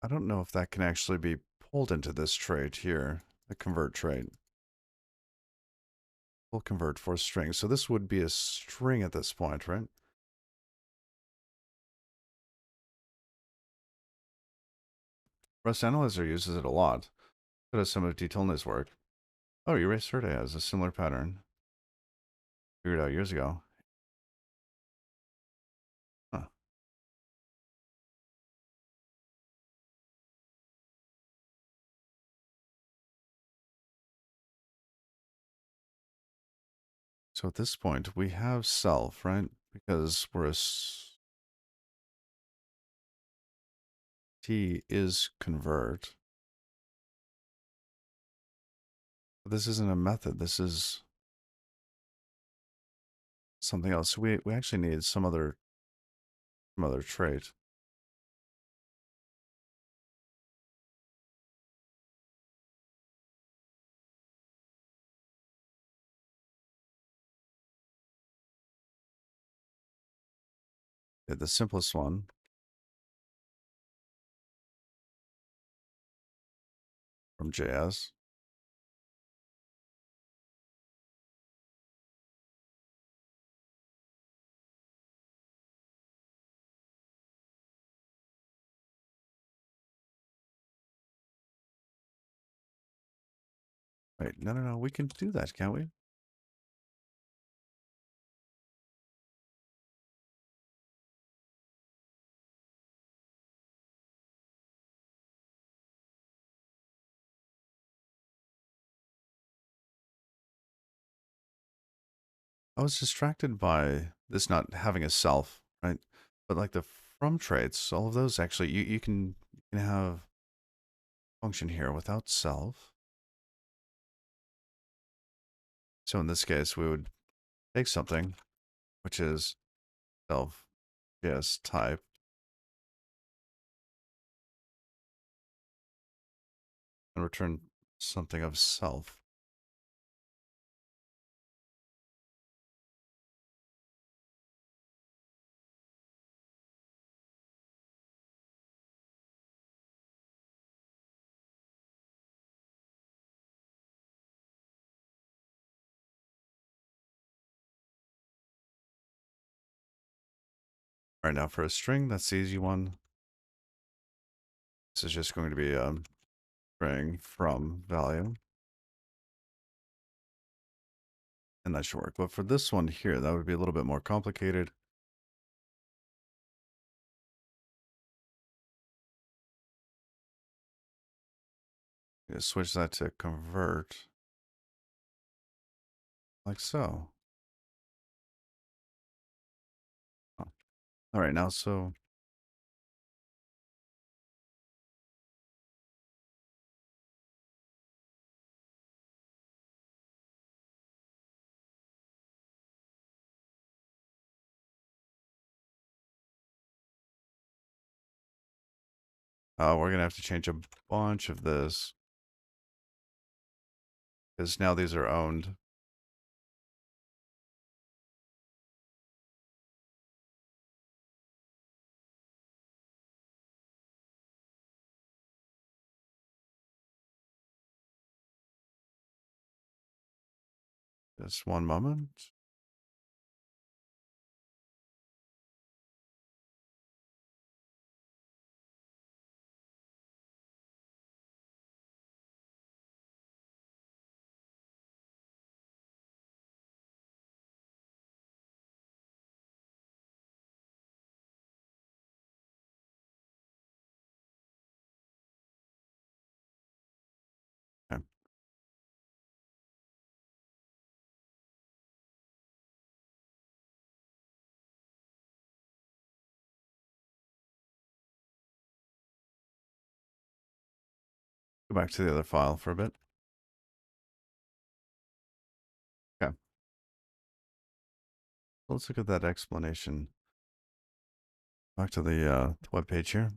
I don't know if that can actually be pulled into this trait here, the convert trait. We'll convert for string. So this would be a string at this point, right? Rust Analyzer uses it a lot. So does some of Dtolna's work. Oh, Erase Verde has a similar pattern. Figured out years ago. Huh. So at this point, we have self, right? Because we're a T is convert. But this isn't a method. This is something else. So we actually need some other trait. The simplest one from JS. Wait, no. We can do that, can't we? I was distracted by this not having a self, right? But like the from traits, all of those actually, you can have function here without self. So in this case, we would take something, which is self JS type, and return something of self. Right now for a string, that's the easy one. This is just going to be a string from value. And that should work. But for this one here, that would be a little bit more complicated. Switch that to convert, like so. All right, now, so we're gonna have to change a bunch of this because now these are owned. Just one moment. Okay, go back to the other file for a bit. Okay, let's look at that explanation. Back to the web page here.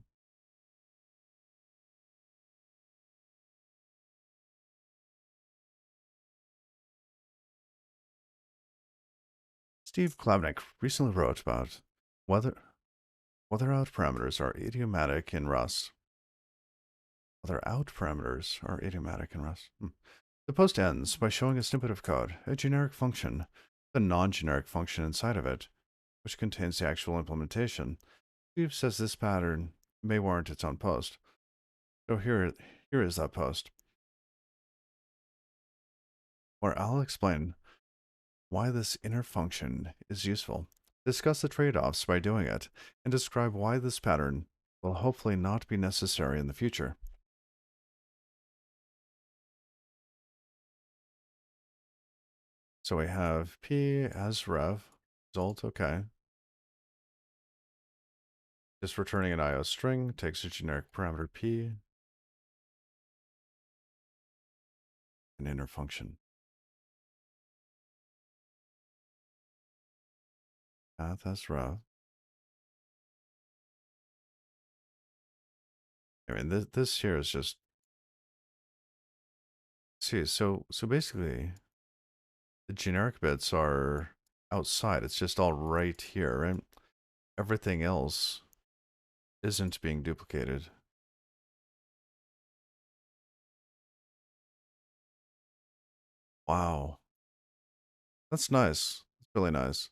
Steve Klavnik recently wrote about whether out parameters are idiomatic in Rust. Whether out parameters are idiomatic in Rust. The post ends by showing a snippet of code, a generic function, the non-generic function inside of it, which contains the actual implementation. Steve says this pattern may warrant its own post. So here is that post, where I'll explain why this inner function is useful, discuss the trade-offs by doing it, and describe why this pattern will hopefully not be necessary in the future. So we have p as rev, result, okay. Just returning an IO string, takes a generic parameter p, an inner function. Path as rev. I mean, this here is just, see, so basically the generic bits are outside. It's just all right here, right? Everything else isn't being duplicated. Wow. That's nice. It's really nice.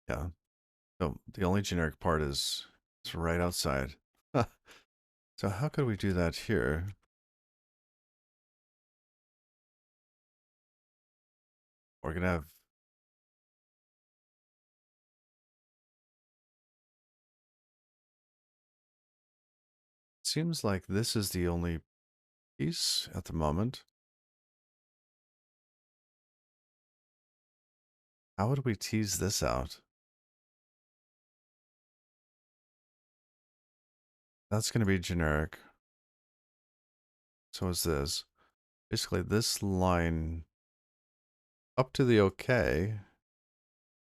Yeah. So the only generic part is it's right outside. So how could we do that here? We're gonna have, seems like this is the only piece at the moment. How would we tease this out? That's gonna be generic. So is this. Basically this line up to the okay.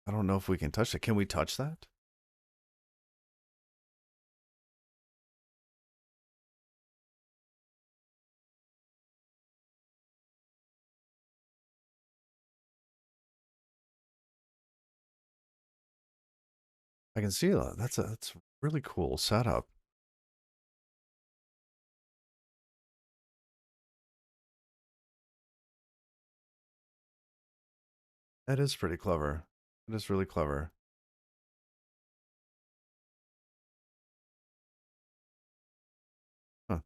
I don't know if we can touch it. Can we touch that? I can see that. That's a really cool setup. That is pretty clever. It is really clever. Huh.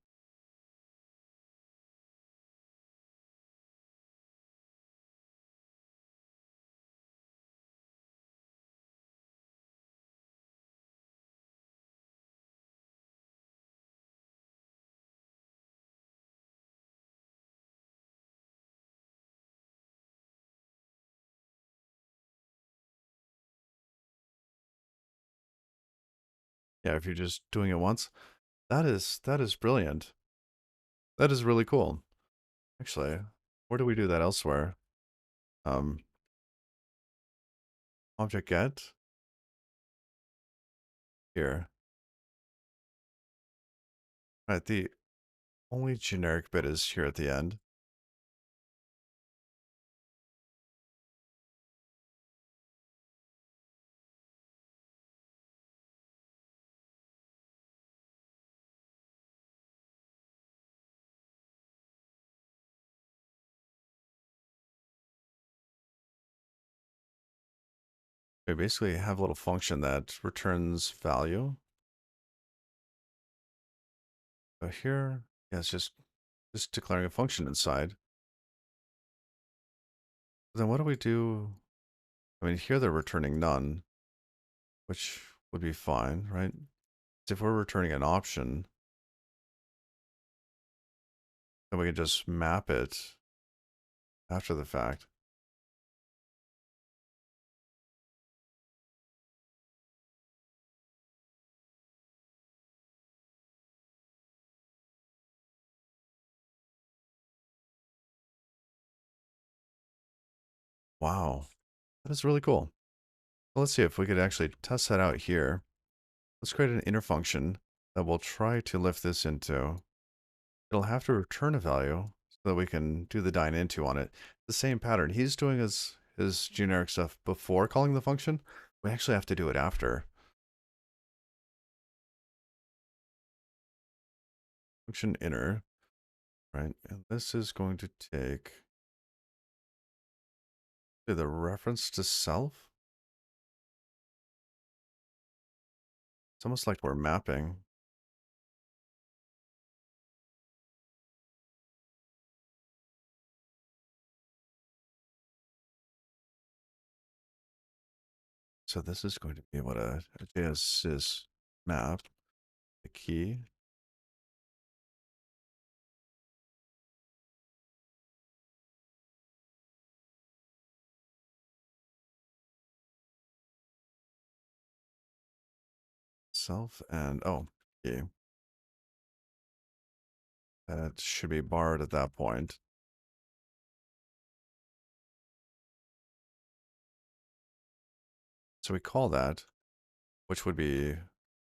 Yeah, if you're just doing it once, that is brilliant. That is really cool. Actually, where do we do that elsewhere? Um, object get here. Right, the only generic bit is here at the end. We basically have a little function that returns value. But here, yeah, it's just declaring a function inside. Then what do we do? I mean, here they're returning none, which would be fine, right? If we're returning an option, then we can just map it after the fact. Wow, that is really cool. Well, let's see if we could actually test that out here. Let's create an inner function that will try to lift this into. It'll have to return a value so that we can do the dine into on it. The same pattern. He's doing his generic stuff before calling the function. We actually have to do it after. Function inner, right? And this is going to take the reference to self. It's almost like we're mapping. So this is going to be what a JS map, the key. Self and oh, key. That should be barred at that point. So we call that, which would be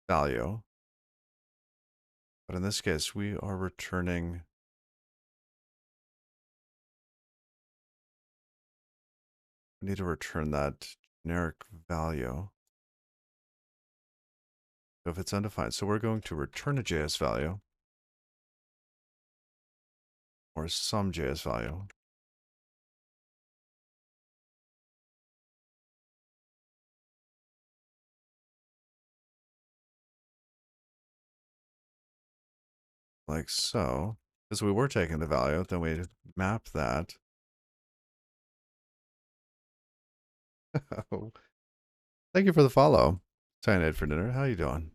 value. But in this case, we are returning. We need to return that generic value. So if it's undefined, so we're going to return a JS value or some JS value. Like so. Because we were taking the value, then we map that. Thank you for the follow. Cyanide for dinner. How you doing?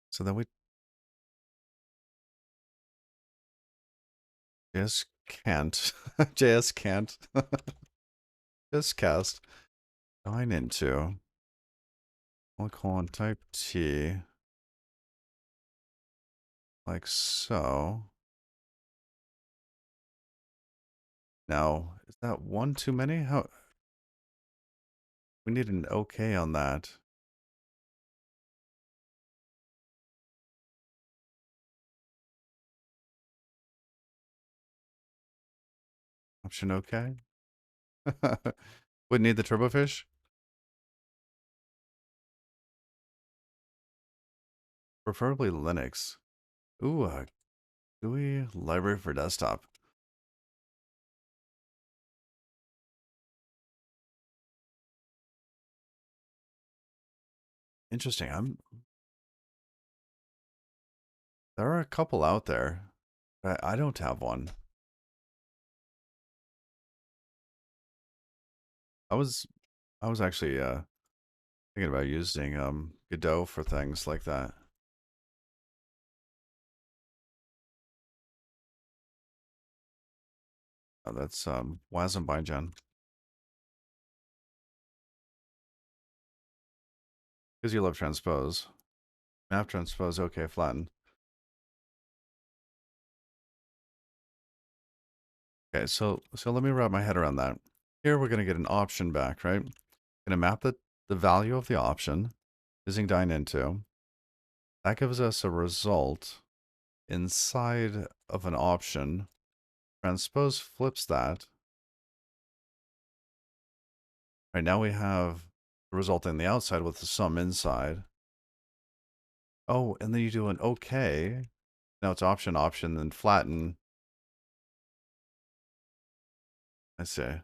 So then we JS can't. JS can't. Just cast. Dine into. Colon type T. Like so. Now, is that one too many? How we need an OK on that. Option OK. Would need the turbofish. Preferably Linux. Ooh, GUI library for desktop. Interesting. There are a couple out there. I don't have one. I was I was actually thinking about using Godot for things like that. Oh, that's WASM by Gen. Because you love transpose. Map transpose, okay, flatten. Okay, so let me wrap my head around that. Here we're gonna get an option back, right? Gonna map the value of the option, using dine into. That gives us a result inside of an option. Transpose flips that. Right now we have the result in the outside with the sum inside. Oh, and then you do an okay. Now it's option, option, then flatten. I see.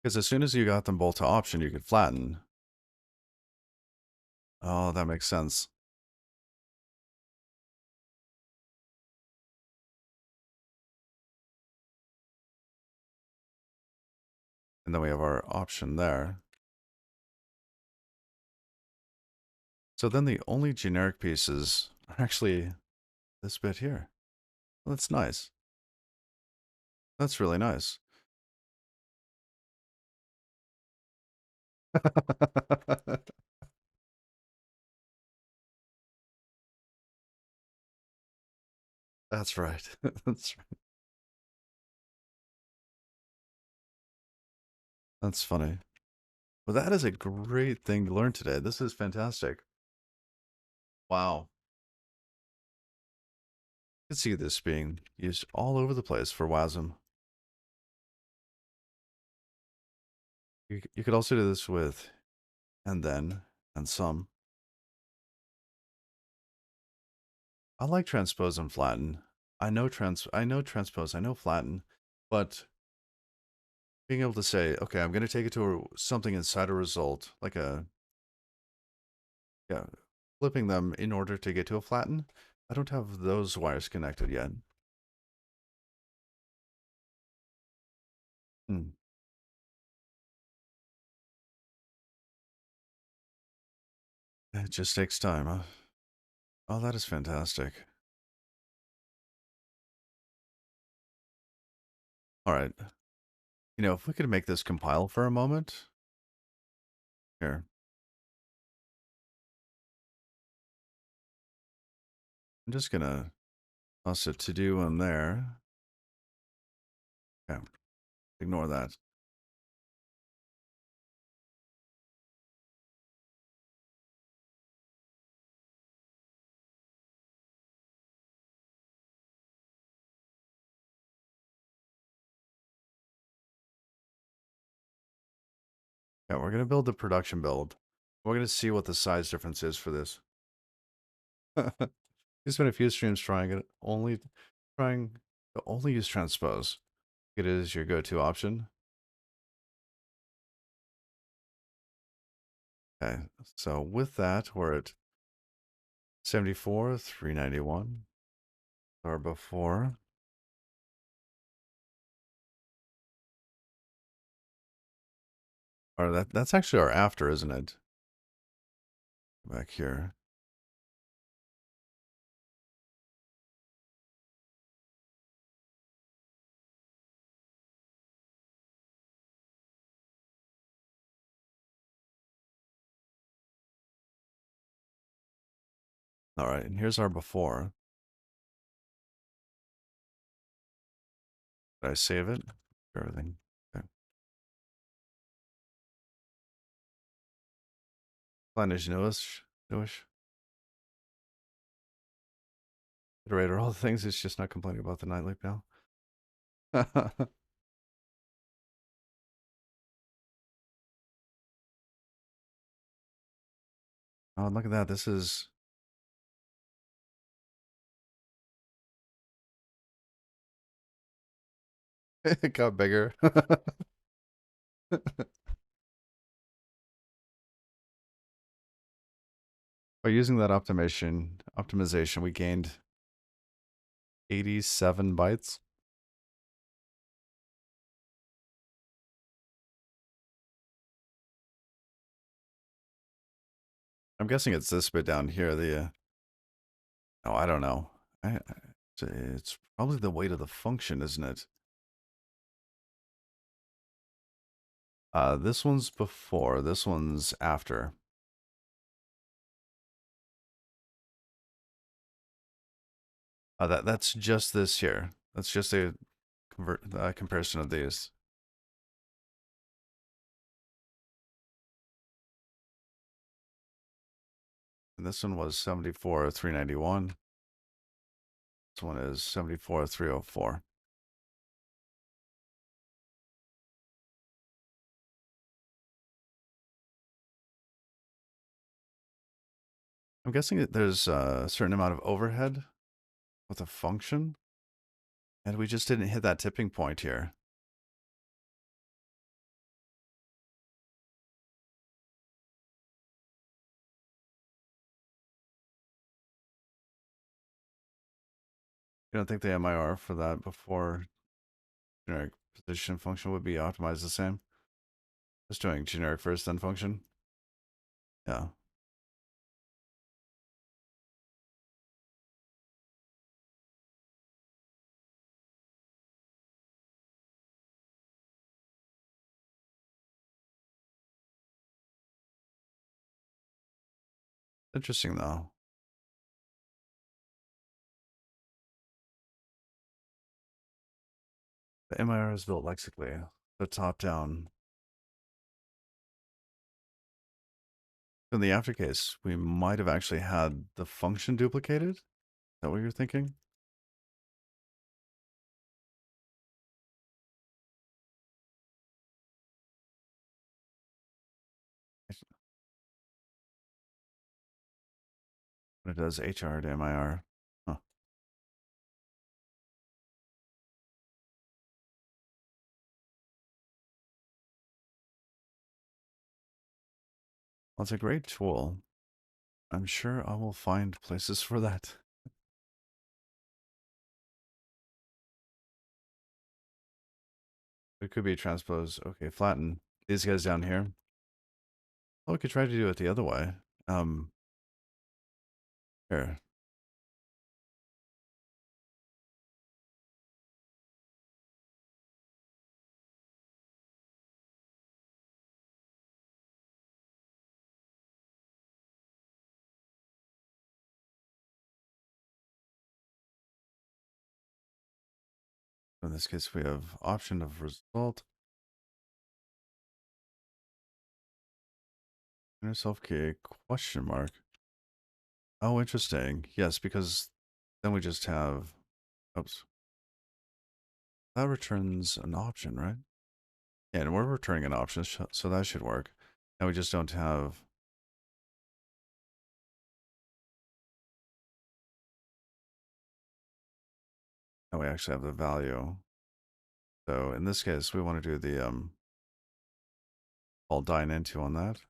Because as soon as you got them both to option, you could flatten. Oh, that makes sense. And then we have our option there. So then the only generic pieces are actually this bit here. Well, that's nice. That's really nice. That's right. That's right. That's funny. Well, that is a great thing to learn today. This is fantastic. Wow. I can see this being used all over the place for WASM. You could also do this with and then and some. I like transpose and flatten. I know transpose, I know flatten, but being able to say, okay, I'm going to take it to something inside a result, like a, yeah, flipping them in order to get to a flatten. I don't have those wires connected yet. Hmm. It just takes time, huh? Oh, that is fantastic. All right. You know, if we could make this compile for a moment. Here. I'm just going to toss a to-do in there. Okay. Ignore that. Yeah, we're going to build the production build. We're going to see what the size difference is for this. You spent a few streams trying to only use transpose. It is your go-to option. Okay, so with that, we're at 74, 391. Our before. Or that's actually our after, isn't it? Back here. All right, and here's our before. Did I save it? Everything. Okay. Plan is newish. Newish. Iterator, all the things. It's just not complaining about the night leap now. Oh, look at that. This is. It got bigger. By using that optimization, we gained 87 bytes. I'm guessing it's this bit down here. Oh, I don't know. It's probably the weight of the function, isn't it? This one's before. This one's after. That's just this here. That's just a comparison of these. And this one was 74,391. This one is 74,304. I'm guessing that there's a certain amount of overhead with a function, and we just didn't hit that tipping point here. You don't think the MIR for that before generic position function would be optimized the same? Just doing generic first, then function? Yeah. Interesting, though. The MIR is built lexically, the top down. In the after case, we might have actually had the function duplicated. Is that what you're thinking? When it does HR to MIR. Huh. Well, it's a great tool. I'm sure I will find places for that. It could be transpose. Okay, flatten these guys down here. Oh, we could try to do it the other way. Here. In this case, we have option of result. Inner self key question mark. Oh, interesting. Yes, because then we just have, oops. That returns an option, right? Yeah, and we're returning an option, so that should work. And we just don't have. And we actually have the value. So in this case, we want to do the all dine into on that.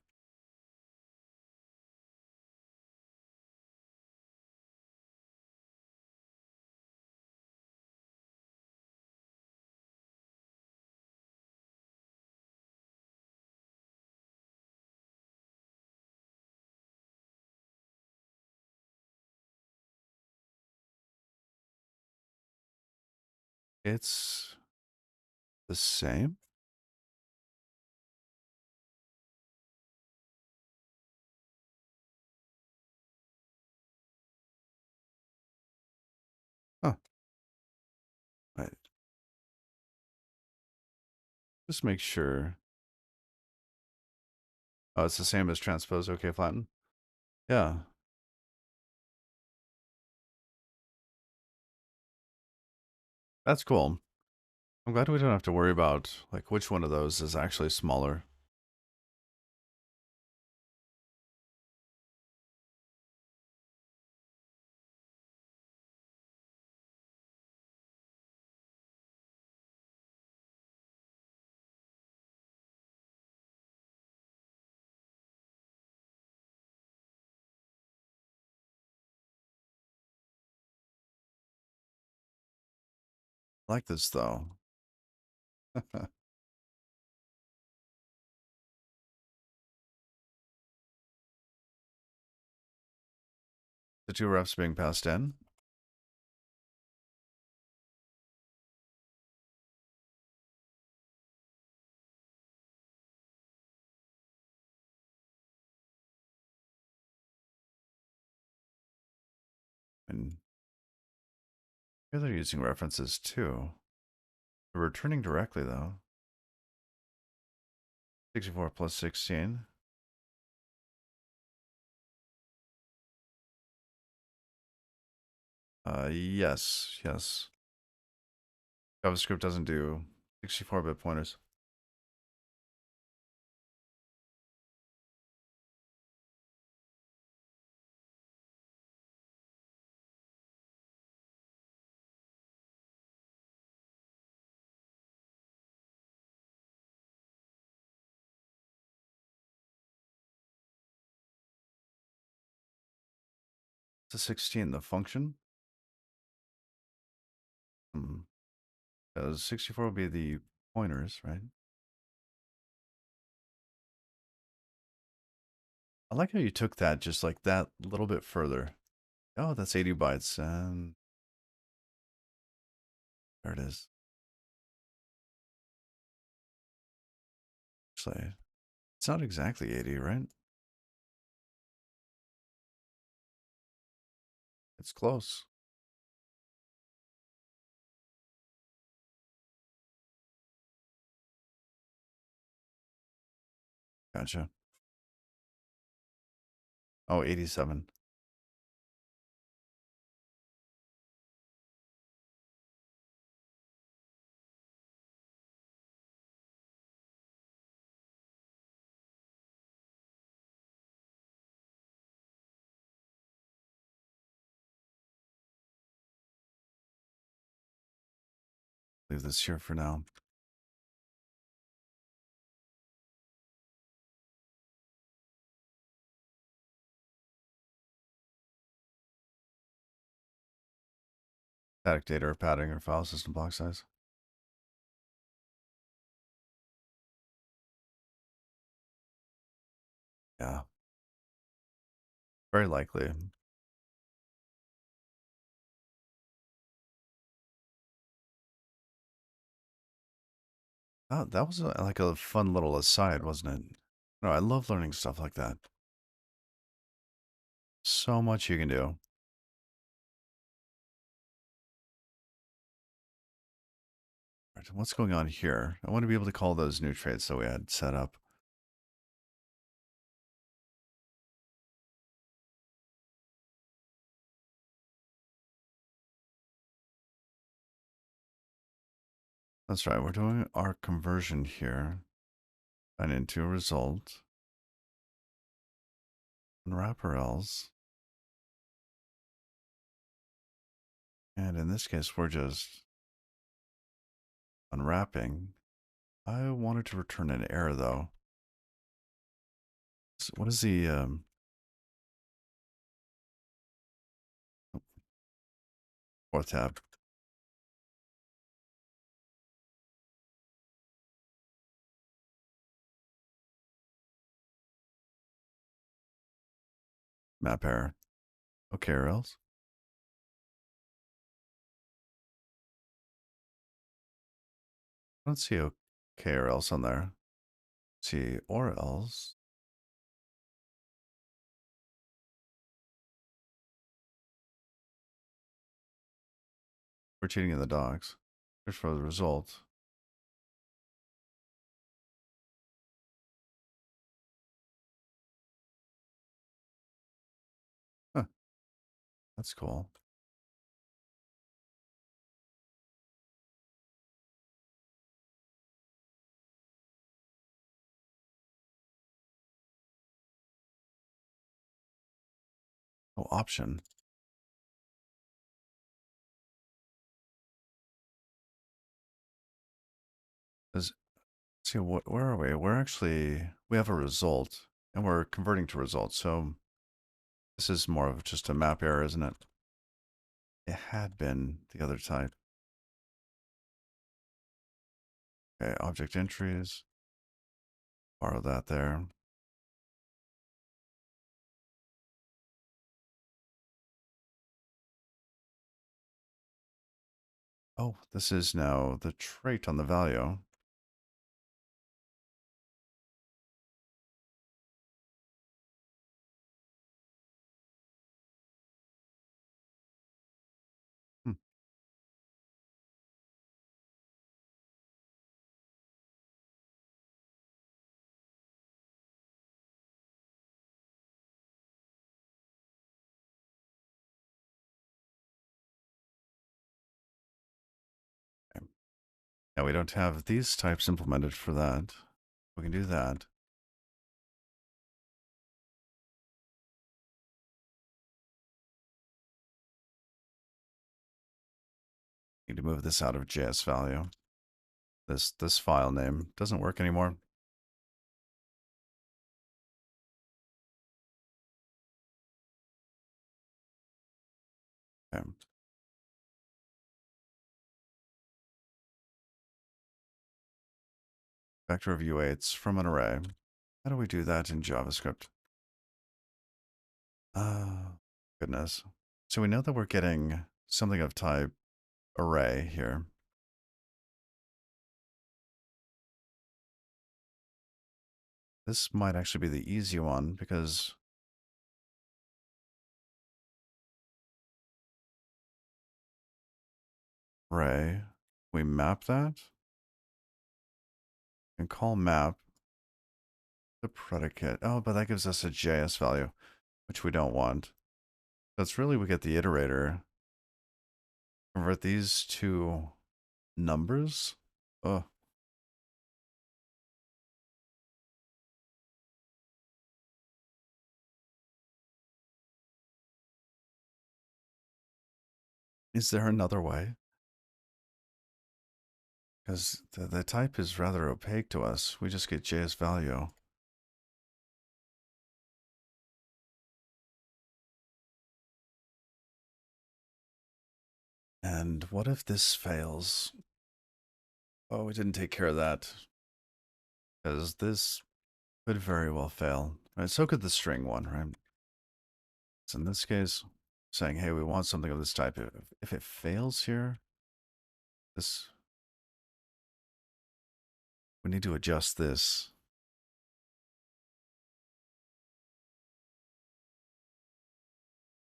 It's the same. Huh. Right. Just make sure. Oh, it's the same as transpose. Okay, flatten. Yeah. That's cool. I'm glad we don't have to worry about like which one of those is actually smaller. I like this though. The 2 refs being passed in. Here they're using references too. They're returning directly though. 64 plus 16. Yes. JavaScript doesn't do 64-bit pointers. It's a 16, the function. Because 64 will be the pointers, right? I like how you took that just like that little bit further. Oh, that's 80 bytes. And there it is. Actually, it's not exactly 80, right? It's close. Gotcha. Oh, 87. Leave this here for now. Static data or padding or file system block size. Yeah, very likely. Oh, that was like a fun little aside, wasn't it? No, I love learning stuff like that. So much you can do. Right, what's going on here? I want to be able to call those new traits that we had set up. That's right. We're doing our conversion here and into a result. Unwrapper else. And in this case, we're just unwrapping. I wanted to return an error though. So what is the fourth tab? Map error. Okay, or else. I don't see okay or else on there. See or else. We're cheating in the docs. Search for the result. Huh, that's cool. Oh, option. Is see what? Where are we? We have a result and we're converting to results. So this is more of just a map error, isn't it? It had been the other type. Okay, object entries. Borrow that there. Oh, this is now the trait on the value. Hmm. Now we don't have these types implemented for that. We can do that. Need to move this out of JS value. This file name doesn't work anymore. Okay. Vector of U8s from an array. How do we do that in JavaScript? Goodness. So we know that we're getting something of type array here. This might actually be the easy one because array, we map that and call map the predicate. Oh, but that gives us a JS value, which we don't want. That's really, we get the iterator. Convert these to numbers. Oh, is there another way? Because the type is rather opaque to us. We just get JS value. And what if this fails? Oh, we didn't take care of that. Because this could very well fail. Right, so could the string one, right? So in this case, saying, hey, we want something of this type. If it fails here, this, we need to adjust this.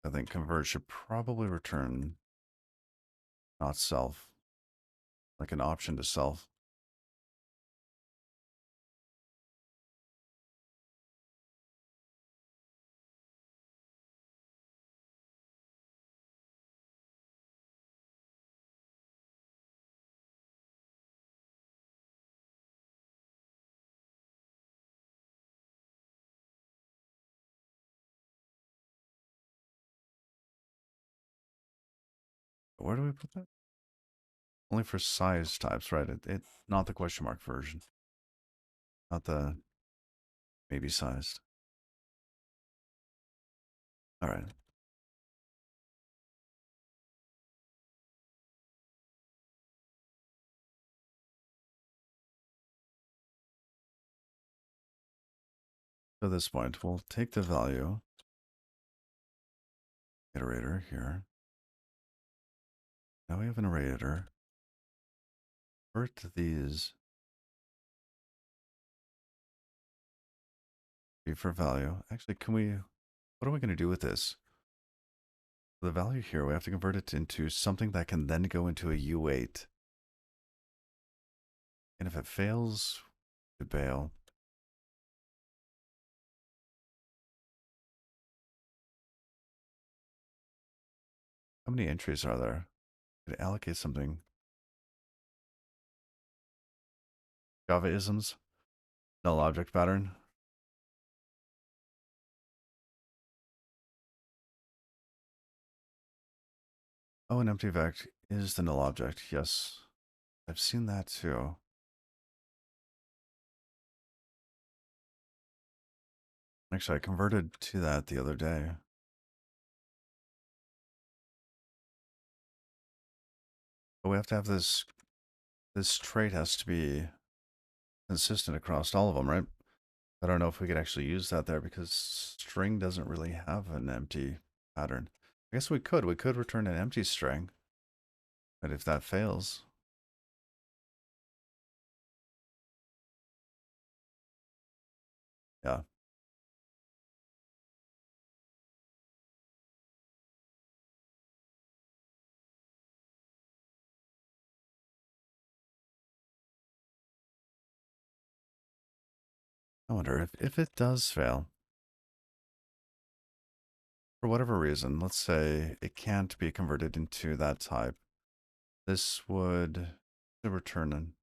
I think convert should probably return not self, like an option to self. Where do we put that? Only for size types, right? Not the question mark version, not the maybe sized. All right. So at this point, we'll take the value iterator here. Now we have an array iterator. Convert these for value. Actually, what are we going to do with this? The value here, we have to convert it into something that can then go into a U8. And if it fails, we bail. How many entries are there? Could allocate something. Java isms, null object pattern. Oh, an empty vect is the null object. Yes, I've seen that too. Actually, I converted to that the other day. But we have to have this trait has to be consistent across all of them, right? I don't know if we could actually use that there because string doesn't really have an empty pattern. I guess we could. We could return an empty string. But if that fails, yeah. I wonder if it does fail, for whatever reason, let's say it can't be converted into that type. This would The return and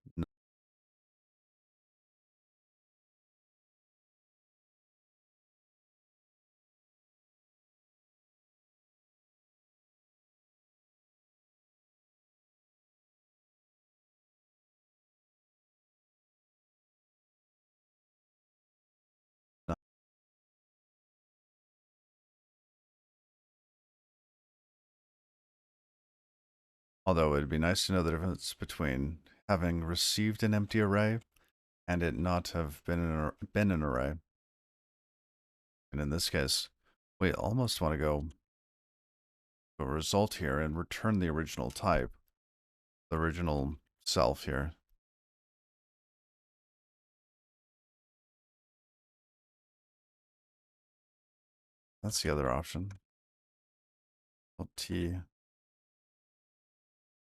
although it'd be nice to know the difference between having received an empty array and it not have been an array. And in this case, we almost want to go to a result here and return the original type, the original self here. That's the other option. T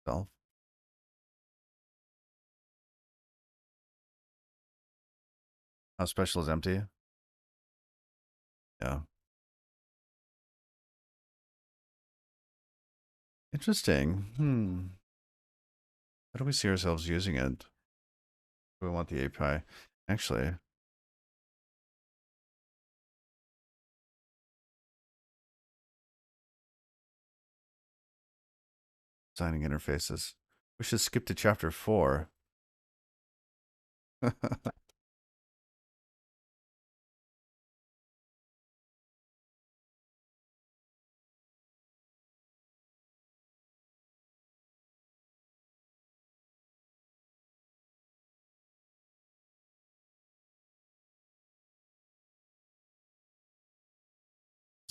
self. How special is empty? Yeah. Interesting. How do we see ourselves using it? We want the API. Actually, designing interfaces. We should skip to chapter 4.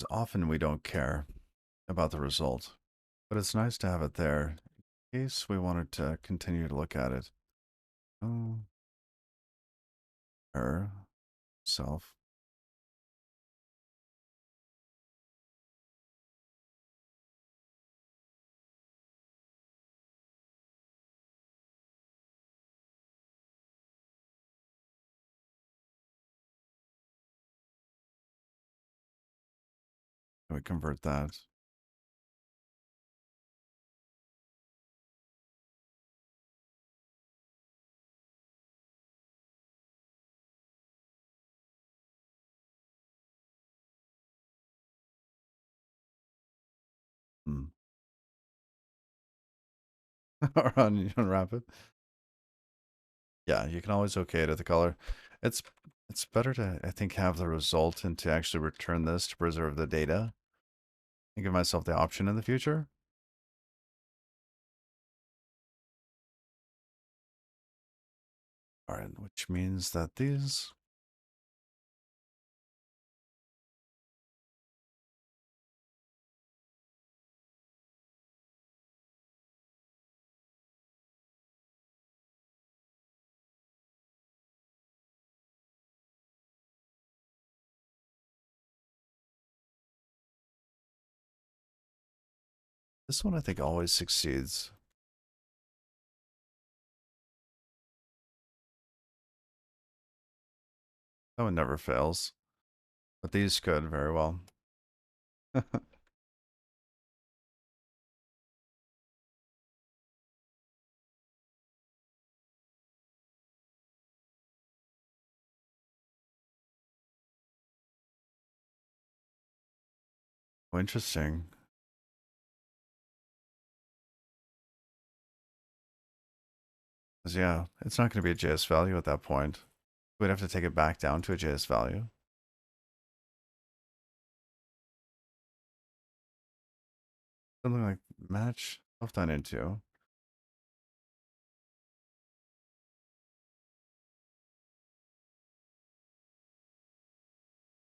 Often we don't care about the result, but it's nice to have it there in case we wanted to continue to look at it. Oh, her, self. Can we convert that? Hmm. Or unwrap it. Yeah, you can always okay it at the color. It's it's better to, I think, have the result and to actually return this to preserve the data and give myself the option in the future. All right, which means that these this one I think always succeeds. That one never fails, but these could very well. Oh, interesting. Because yeah, it's not going to be a JS value at that point. We'd have to take it back down to a JS value. Something like match self-done into.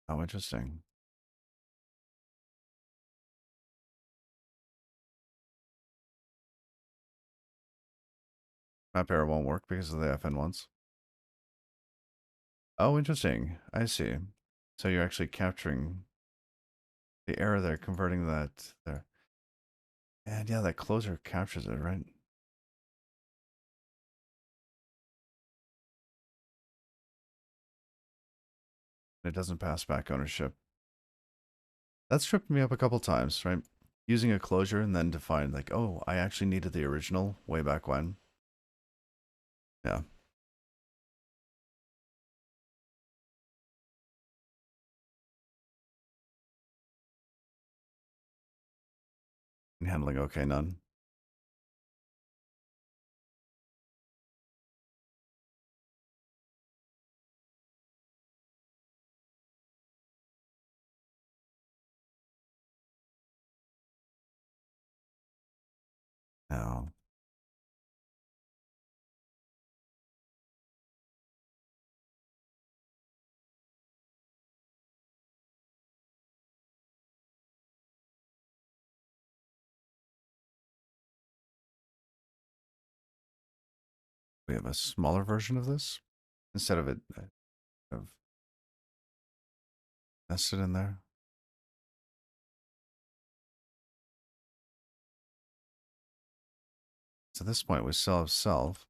How interesting. Map error won't work because of the FN ones. Oh, interesting. I see. So you're actually capturing the error there, converting that there. And yeah, that closer captures it, right? It doesn't pass back ownership. That's tripped me up a couple times, right? Using a closure and then to find like, oh, I actually needed the original way back when. Yeah. Handling okay, none. No. We have a smaller version of this instead of it of nested in there. So at this point, we still have self.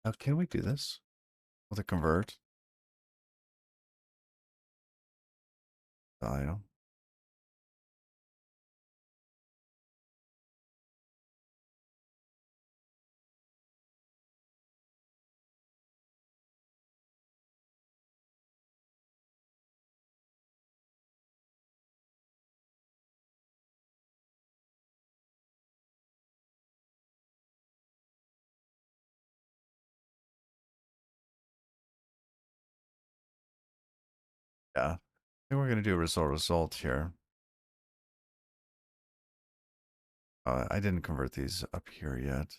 Now, can we do this with a convert value? Yeah. I think we're going to do result here. I didn't convert these up here yet.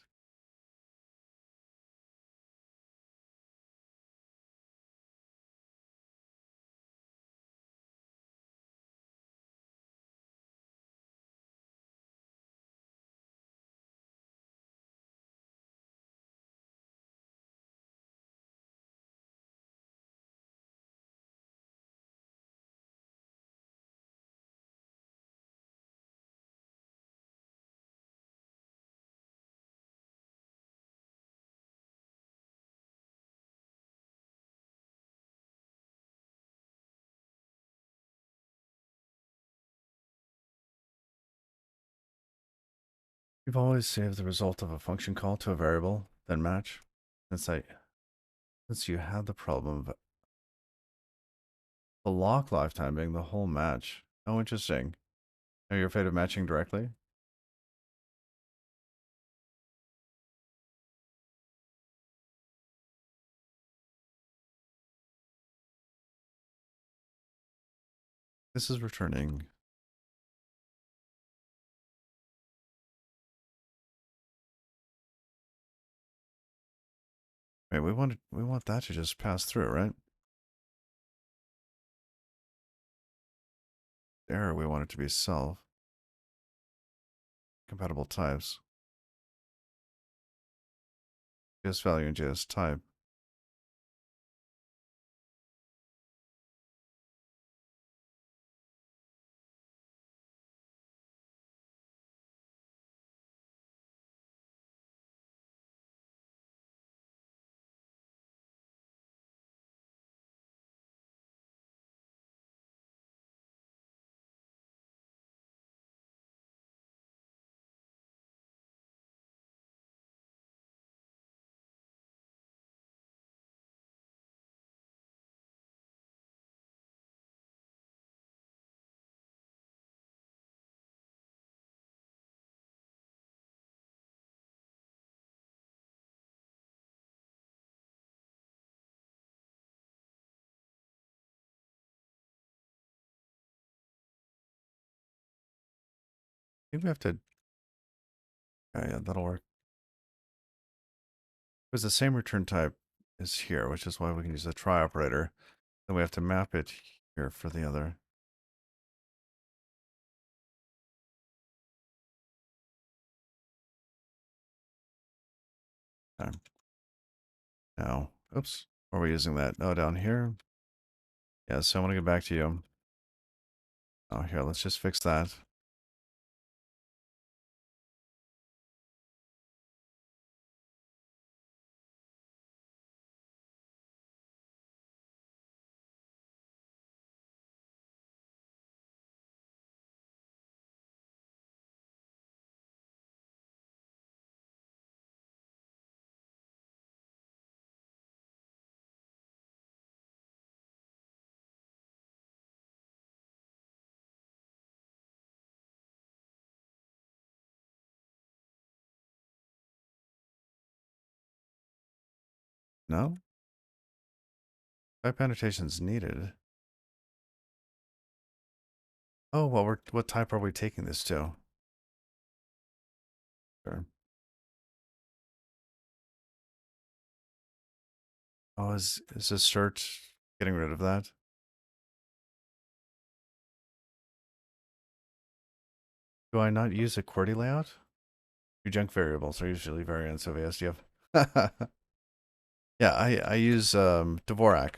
You've always saved the result of a function call to a variable, then match. Since you had the problem of the lock lifetime being the whole match. Oh, interesting. Are you afraid of matching directly? This is returning. Wait, we want that to just pass through, right? Error, we want it to be self. Compatible types. JS value and JS type. I think we have to. Yeah, that'll work. Because the same return type is here, which is why we can use the try operator. Then we have to map it here for the other. Time. Now, oops. Are we using that? Oh, down here. Yeah, so I want to get back to you. Oh, here, let's just fix that. No? Type annotations needed. Oh, well, what type are we taking this to? Sure. Oh, is this search getting rid of that? Do I not use a QWERTY layout? Your junk variables are usually variants of ASDF. Yeah, I use Dvorak.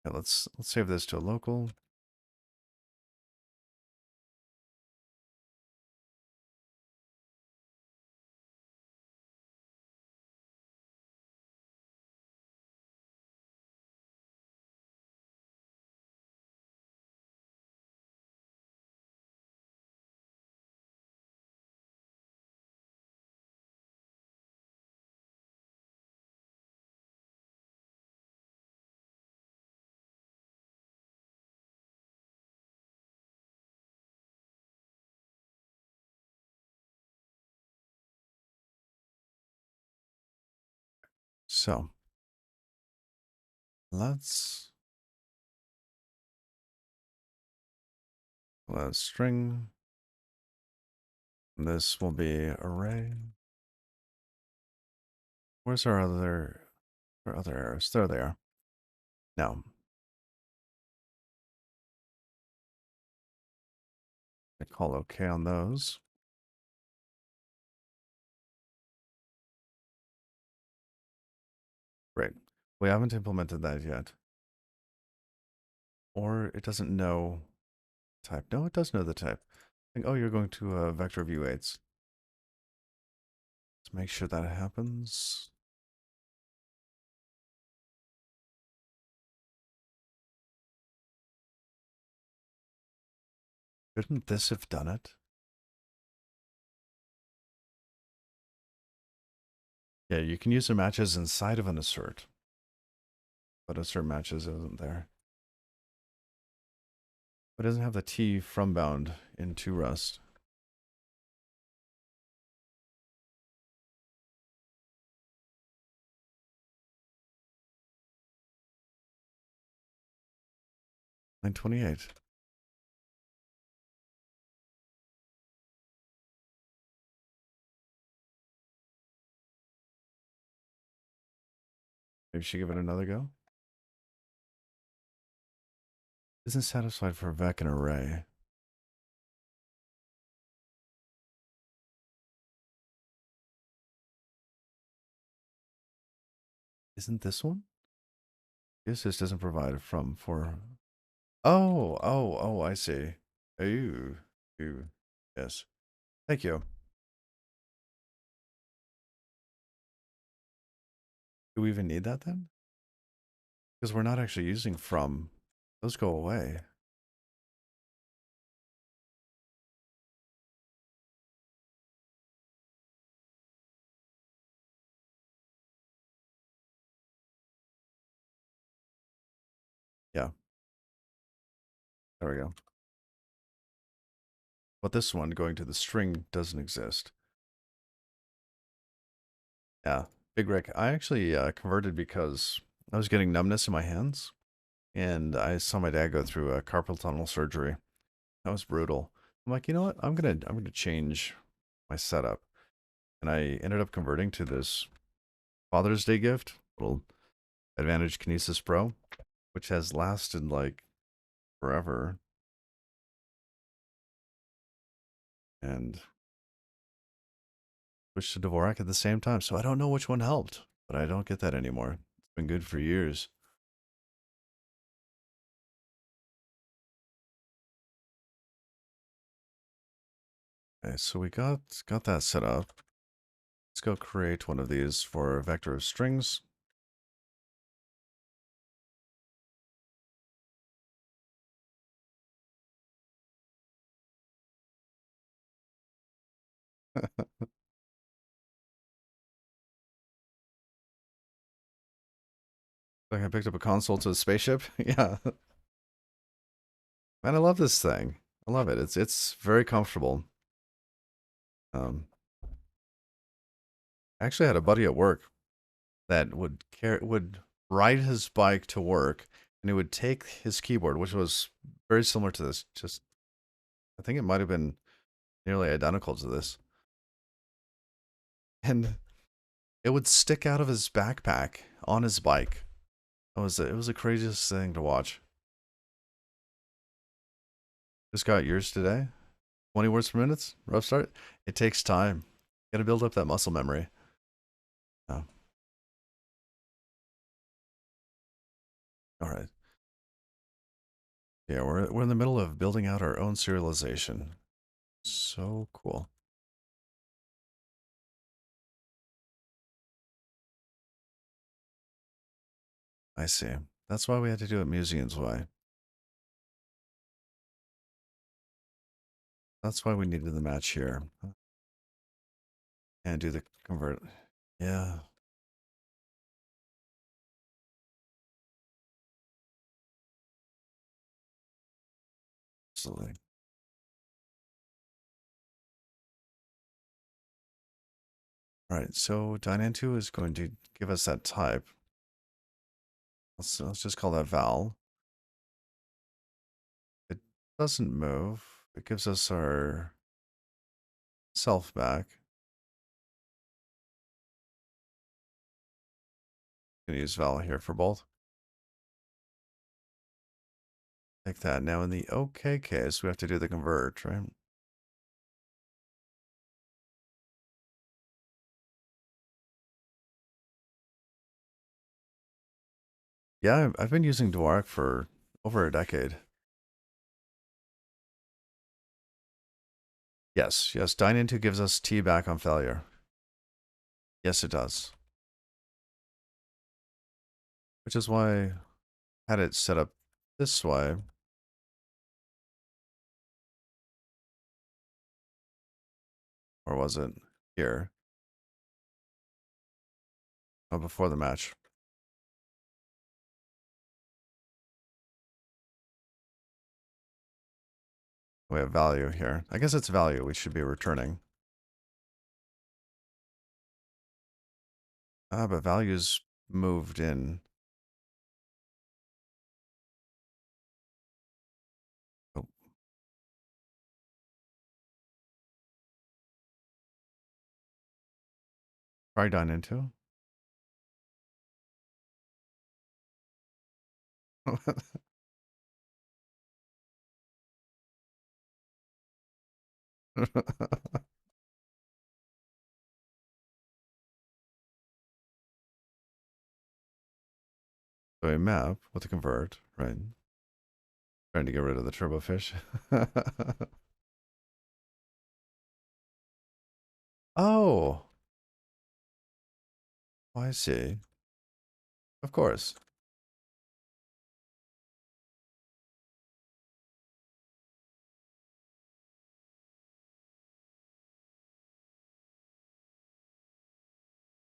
Yeah, let's save this to a local. So let's string. This will be array. Where's our other arrows? There they are. Now, I call OK on those. Great. We haven't implemented that yet. Or it doesn't know type. No, it does know the type. Like, oh, you're going to vector view 8s. Let's make sure that happens. Shouldn't this have done it? Yeah, you can use the matches inside of an assert. But assert matches isn't there. It doesn't have the T from bound into Rust. Line 28. Maybe we should give it another go. Isn't satisfied for vec and array. Isn't this one? Yes, this doesn't provide from for. Oh, I see. Ooh, ooh. Yes. Thank you. Do we even need that then? Because we're not actually using from. Those go away. Yeah. There we go. But this one going to the string doesn't exist. Yeah. Big Rick, I actually converted because I was getting numbness in my hands. And I saw my dad go through a carpal tunnel surgery. That was brutal. I'm like, you know what? I'm gonna change my setup. And I ended up converting to this Father's Day gift, little Advantage Kinesis Pro, which has lasted like forever. And switched to Dvorak at the same time. So I don't know which one helped, but I don't get that anymore. It's been good for years. Okay, so we got that set up. Let's go create one of these for a vector of strings. Like I picked up a console to a spaceship. Yeah. Man, I love this thing. I love it. It's very comfortable. Um, I actually had a buddy at work that would ride his bike to work, and he would take his keyboard, which was very similar to this. Just I think it might have been nearly identical to this, and it would stick out of his backpack on his bike. It was the craziest thing to watch. Just got yours today. 20 words per minute. Rough start. It takes time. Got to build up that muscle memory. Oh, all right. Yeah, we're in the middle of building out our own serialization. So cool. I see. That's why we had to do it Museum's way. That's why we needed the match here. And do the convert. Yeah, absolutely. All right, so Dynantu is going to give us that type. Let's just call that val. It doesn't move. It gives us our self back. Gonna use val here for both. Like that. Now in the OK case, we have to do the convert, right? Yeah, I've been using Dwark for over a decade. Yes, Dynantu gives us T back on failure. Yes, it does. Which is why I had it set up this way. Or was it here? Oh, before the match. We have value here. I guess it's value we should be returning. Ah, but value's moved in. Oh, try Dynantu. So a map with a convert, right? Trying to get rid of the turbo fish. Oh, I see. Of course.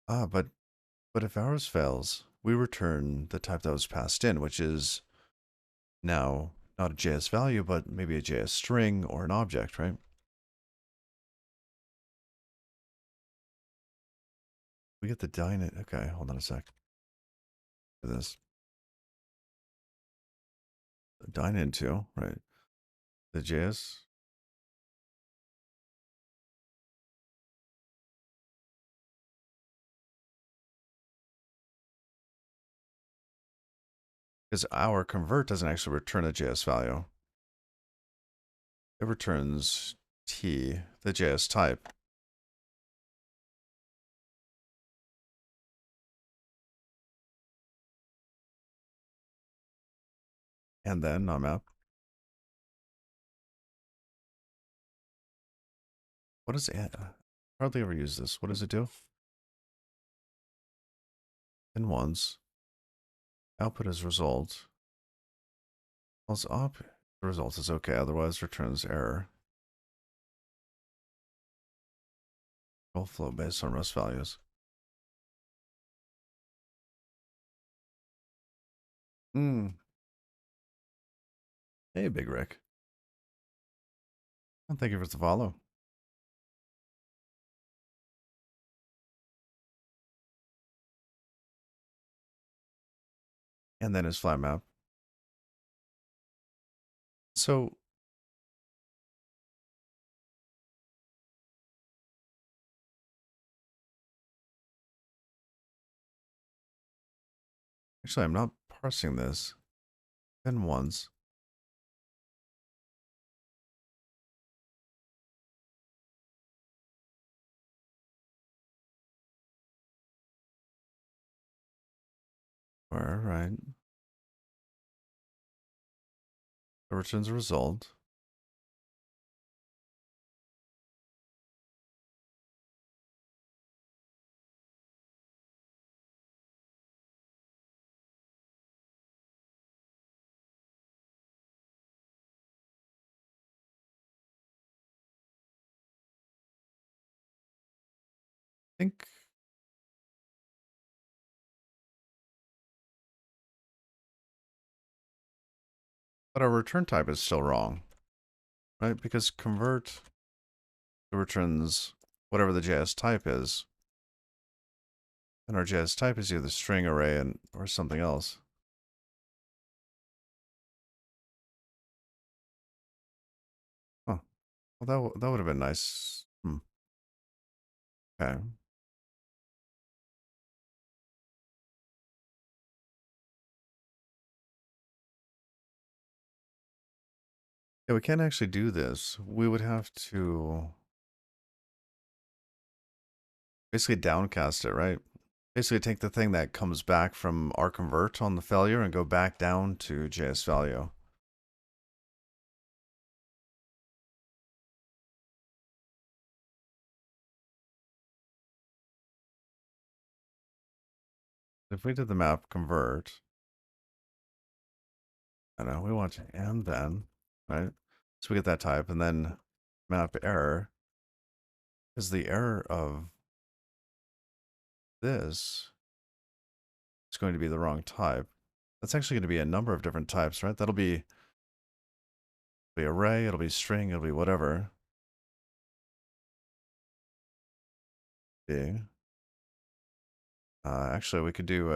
Ah, but if ours fails, we return the type that was passed in, which is now not a JS value, but maybe a JS string or an object, right? We get the dynit. Okay, hold on a sec. This dynit right? The JS. Because our convert doesn't actually return a JS value. It returns T, the JS type. And then on map. What is it? Hardly ever use this. What does it do? In ones. Output is result. Also up. The result is okay. Otherwise returns error. Control flow based on rest values. Mm. Hey, Big Rick. And thank you for the follow. And then his flat map. So, actually, I'm not parsing this. Then once. All right. It returns a result. I think, but our return type is still wrong, right? Because convert returns whatever the JS type is. And our JS type is either string array and or something else. Huh. Well, that would have been nice. Okay. Yeah, we can't actually do this. We would have to basically downcast it, right? Basically take the thing that comes back from our convert on the failure and go back down to JS value. If we did the map convert, I know we want and then, right? So we get that type and then map error is the error of this is going to be the wrong type. That's actually going to be a number of different types, right? That'll be array, it'll be string, it'll be whatever. Big. Actually, we could do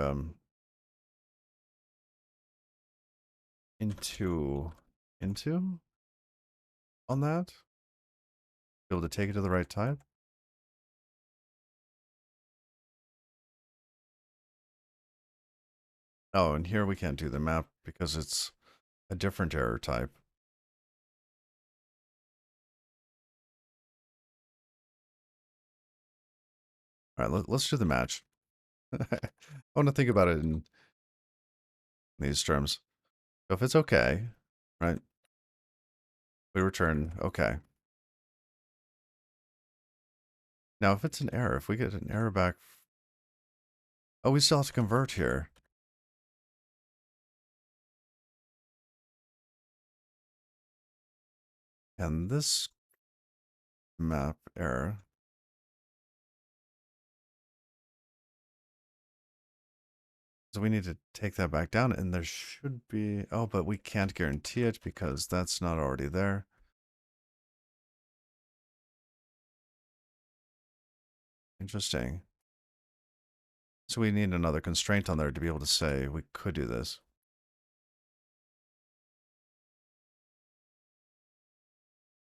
into on that. Be able to take it to the right type. Oh, and here we can't do the map because it's a different error type. All right, let's do the match. I want to think about it in these terms. So if it's okay, right, we return okay. Now, if it's an error, if we get an error back, oh, we still have to convert here. And this map error, so we need to take that back down, and there should be, oh, but we can't guarantee it because that's not already there. Interesting. So we need another constraint on there to be able to say we could do this.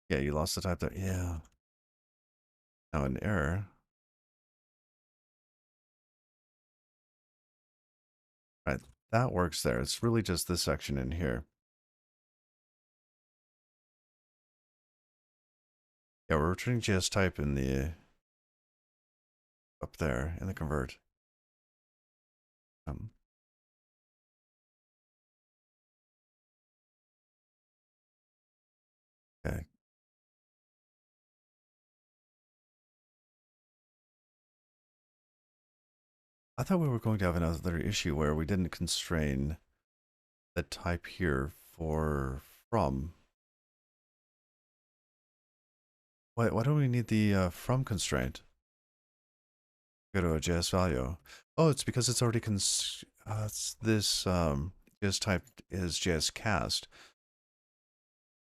Yeah, you lost the type there. Yeah. Now an error. Right. That works there. It's really just this section in here. Yeah, we're returning JS type in the up there in the convert. Um, okay. I thought we were going to have another issue where we didn't constrain the type here for from. Why don't we need the from constraint? Go to a JS value. Oh, it's because it's already it's this JS type is JS cast.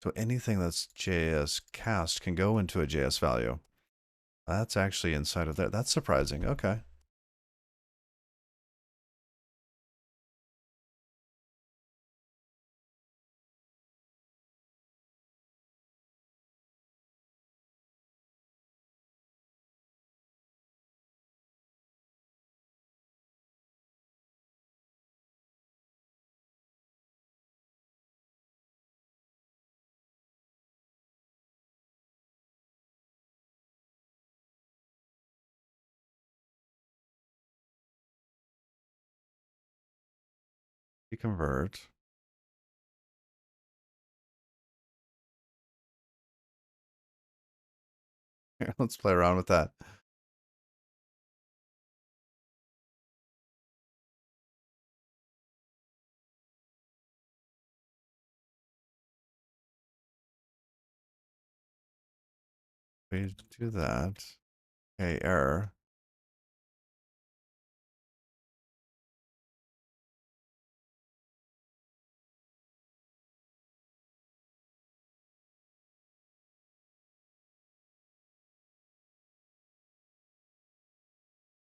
So anything that's JS cast can go into a JS value. That's actually inside of there. That's surprising. Okay. We convert. Here, let's play around with that. We do that. Okay, error.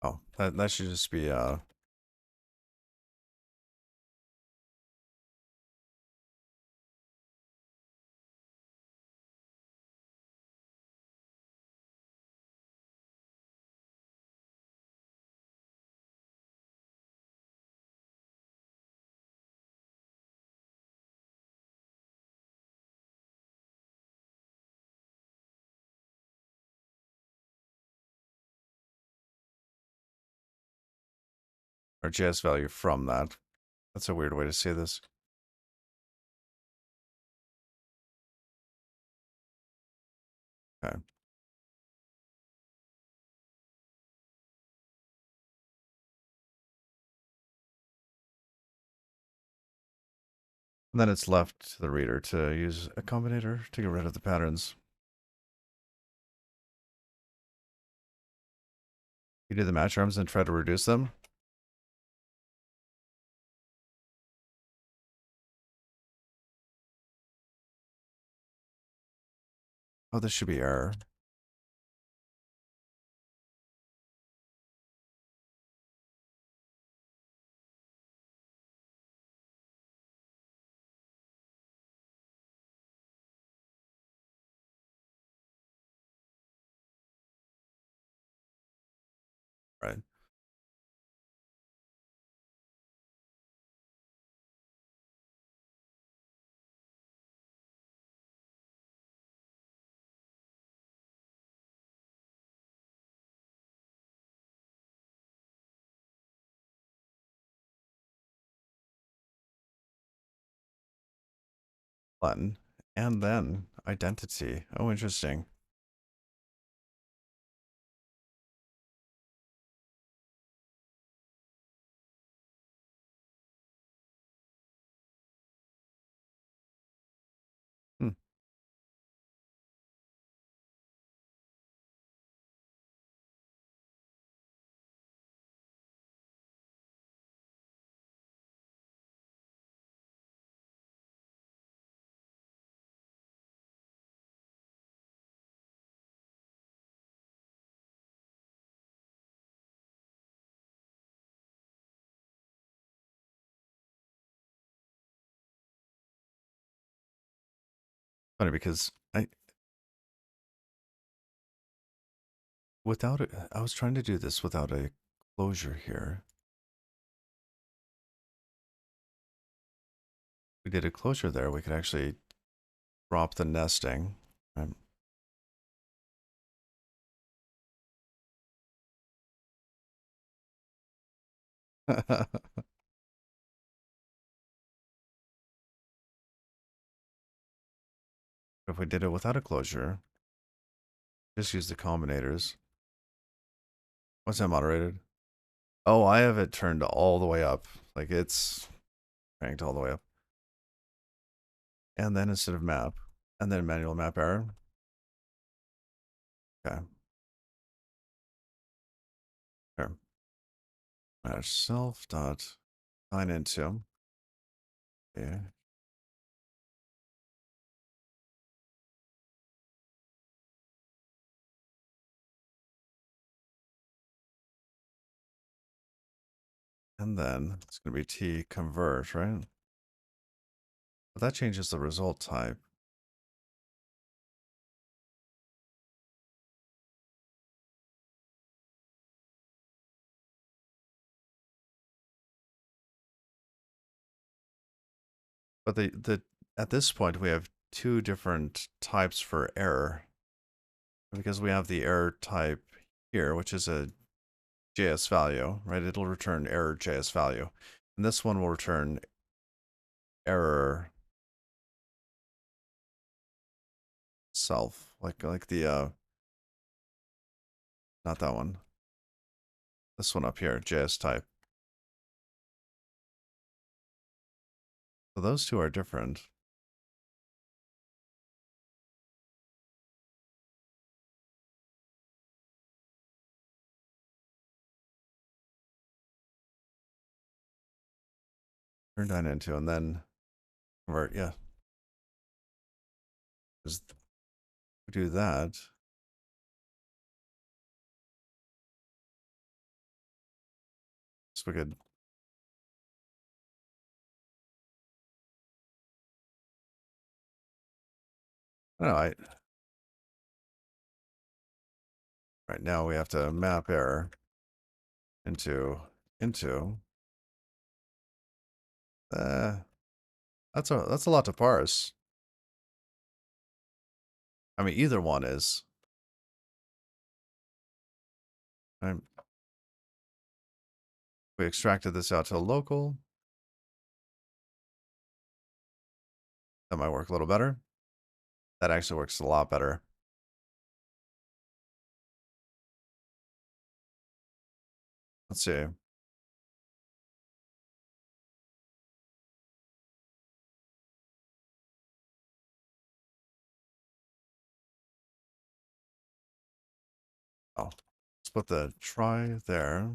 Oh, that should just be our JS value from that. That's a weird way to say this. Okay. And then it's left to the reader to use a combinator to get rid of the patterns. You do the match arms and try to reduce them. Oh, this should be error. Right. Button. And then identity. Oh, interesting. Hmm. Funny because without it, I was trying to do this without a closure here. If we did a closure there, we could actually drop the nesting. If we did it without a closure, just use the combinators. What's that moderated? Oh, I have it turned all the way up. Like it's ranked all the way up. And then instead of map, and then manual map error. Okay. Here. Match self dot sign into. Yeah. And then it's going to be T convert, right? But that changes the result type. But the at this point we have two different types for error because we have the error type here, which is a JS value, right? It'll return error JS value. And this one will return error self, like the not that one. This one up here, JS type. So those two are different. Turn that into and then convert, yeah. Just do that. So we could I don't know, right now we have to map error into uh that's a lot to parse. I mean either one is. We extracted this out to a local. That might work a little better. That actually works a lot better. Let's see. Oh, let's put the try there.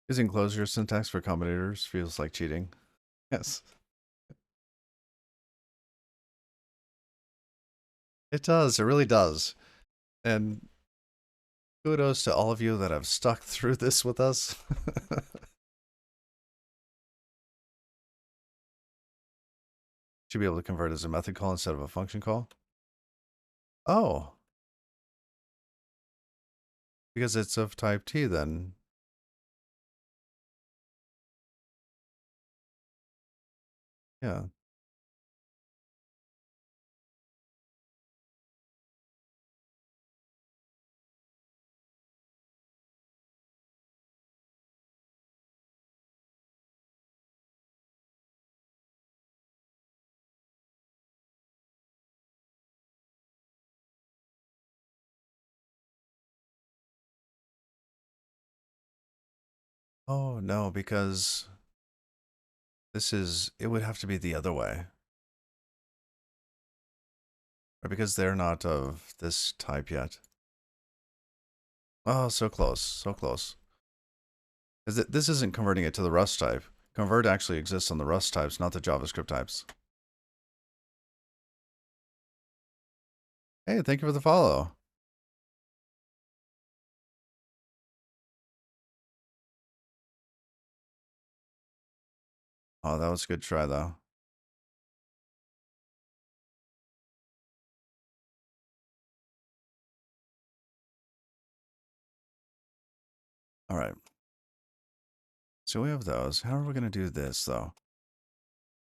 Using closure syntax for combinators feels like cheating. Yes, it does. It really does. And kudos to all of you that have stuck through this with us. Should be able to convert as a method call instead of a function call. Oh, because it's of type T then. Yeah. Oh, no, because it would have to be the other way. Or because they're not of this type yet. Oh, so close, so close. This isn't converting it to the Rust type. Convert actually exists on the Rust types, not the JavaScript types. Hey, thank you for the follow. Oh, that was a good try, though. All right. So we have those. How are we going to do this, though?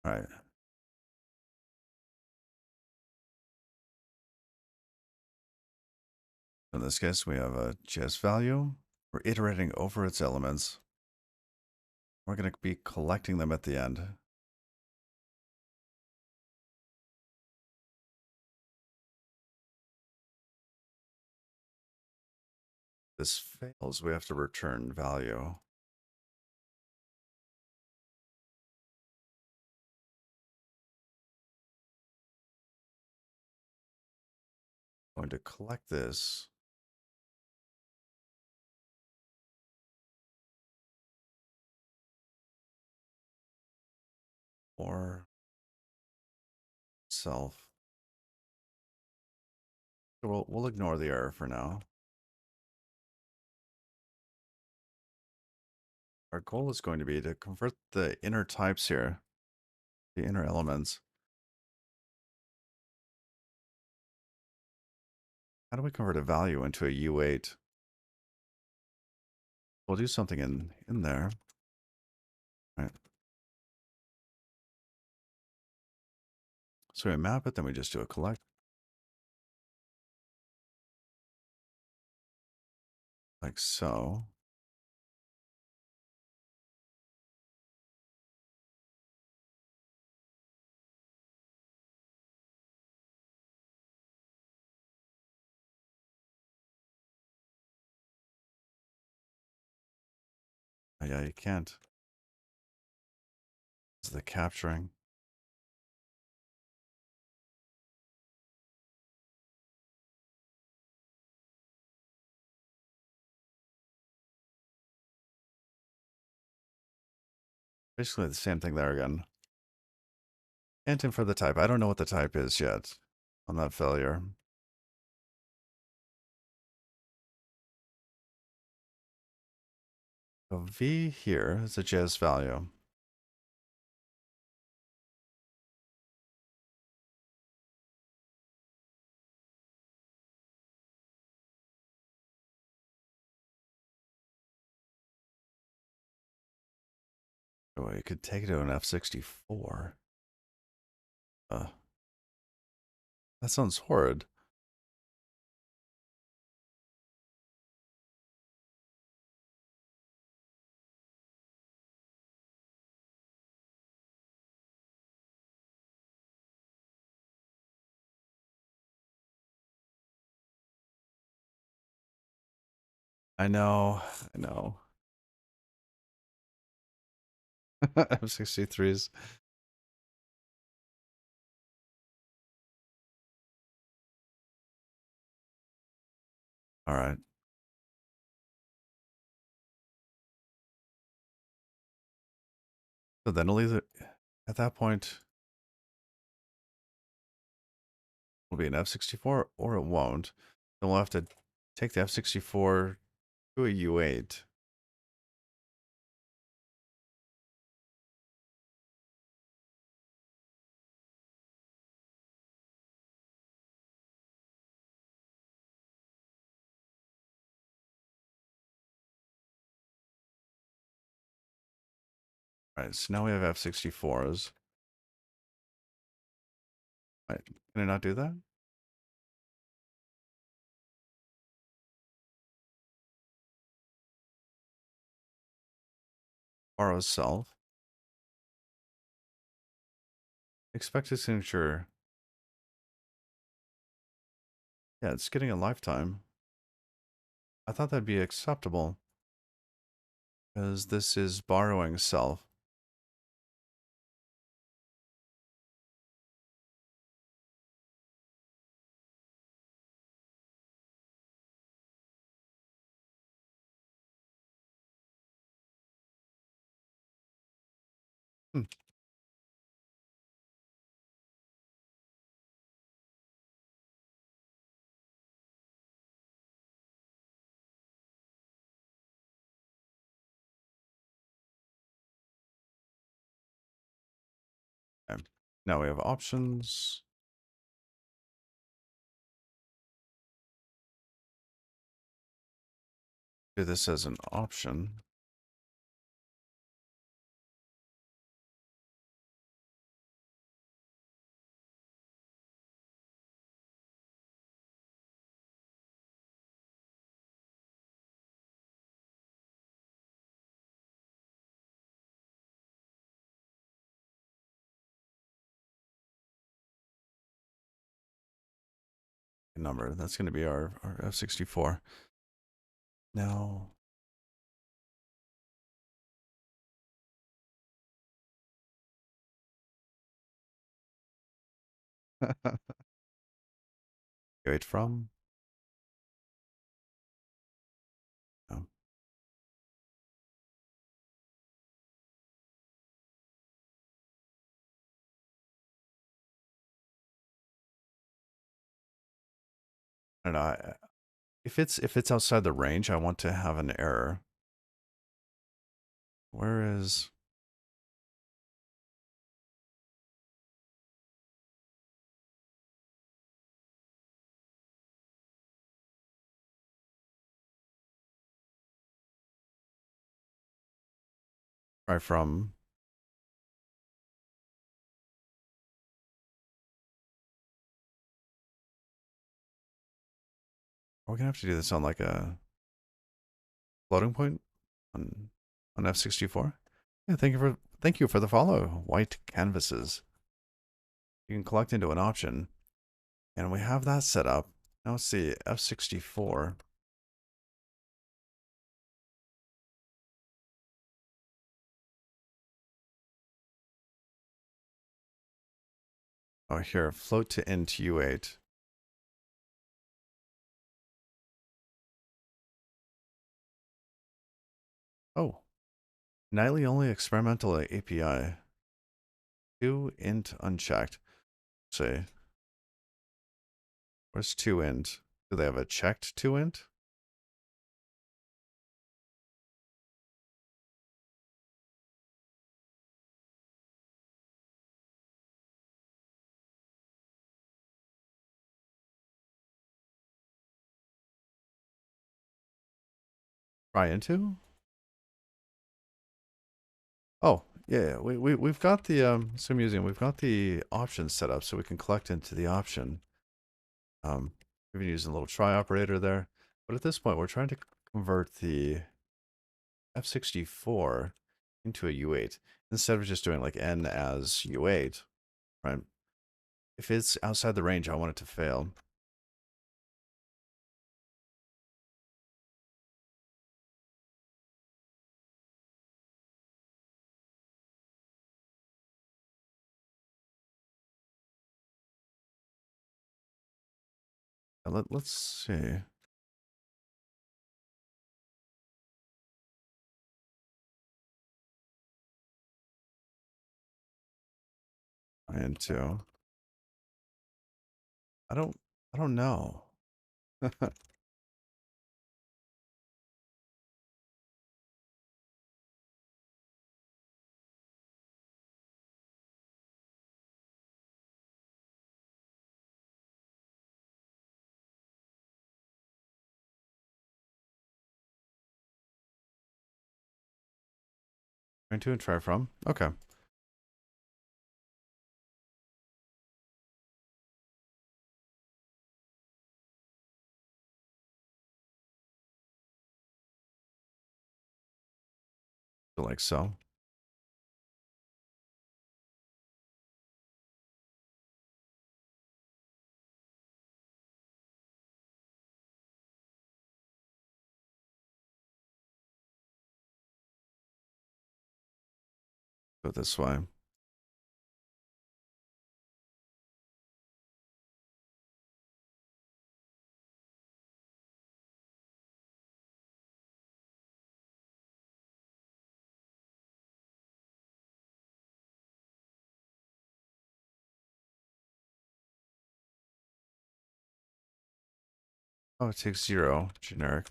All right. In this case, we have a JS value. We're iterating over its elements. We're going to be collecting them at the end. This fails, we have to return value. I'm going to collect this. or self. So we'll ignore the error for now. Our goal is going to be to convert the inner types here, the inner elements. How do we convert a value into a U8? We'll do something in there. Right. So we map it, then we just do a collect. Like so. Oh, yeah, you can't. It's the capturing. Basically the same thing there again. And in for the type. I don't know what the type is yet on that failure. So V here is a JS value. Oh, you could take it to an F64. That sounds horrid. I know. I know. F63s. All right. So then it'll either, at that point, will be an F64 or it won't. Then we'll have to take the F64 to a U8. All right, so now we have F64s. Right. Can I not do that? Borrow self. Expected signature. Yeah, it's getting a lifetime. I thought that'd be acceptable. Because this is borrowing self. Hmm. Okay. Now we have options. Do this as an option. Number. That's going to be our F64. Now, wait from. No. I don't know. If it's outside the range, I want to have an error. Where is right from? We're gonna have to do this on like a floating point on F64. Yeah, thank you for the follow. White canvases. You can collect into an option, and we have that set up. Now let's see F64. Oh, here, float to int U8. Oh, nightly only experimental API. To int unchecked. Say, where's to int? Do they have a checked to int? Try into? Oh, yeah, we've got the sim using we've got the options set up so we can collect into the option. We've been using a little try operator there, but at this point we're trying to convert the F64 into a U8 instead of just doing like N as U8, right? If it's outside the range, I want it to fail. Let's see. Into. I don't know. Into and try from. Okay. So like so. Go this way. Oh, it takes 0. Generic.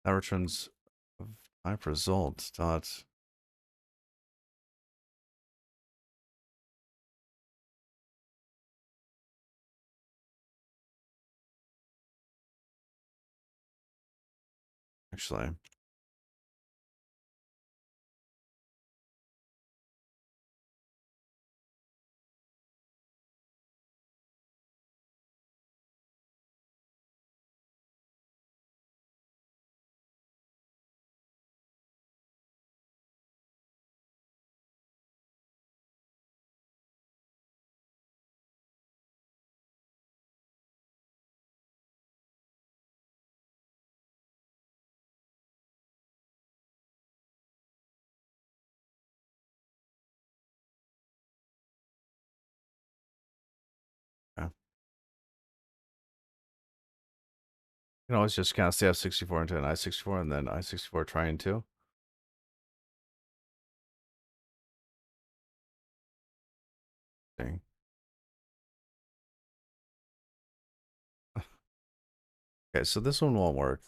That returns type result dot. Actually, yeah. You can always just cast the F64 into an I64 and then I64 try into. Dang. Okay, so this one won't work.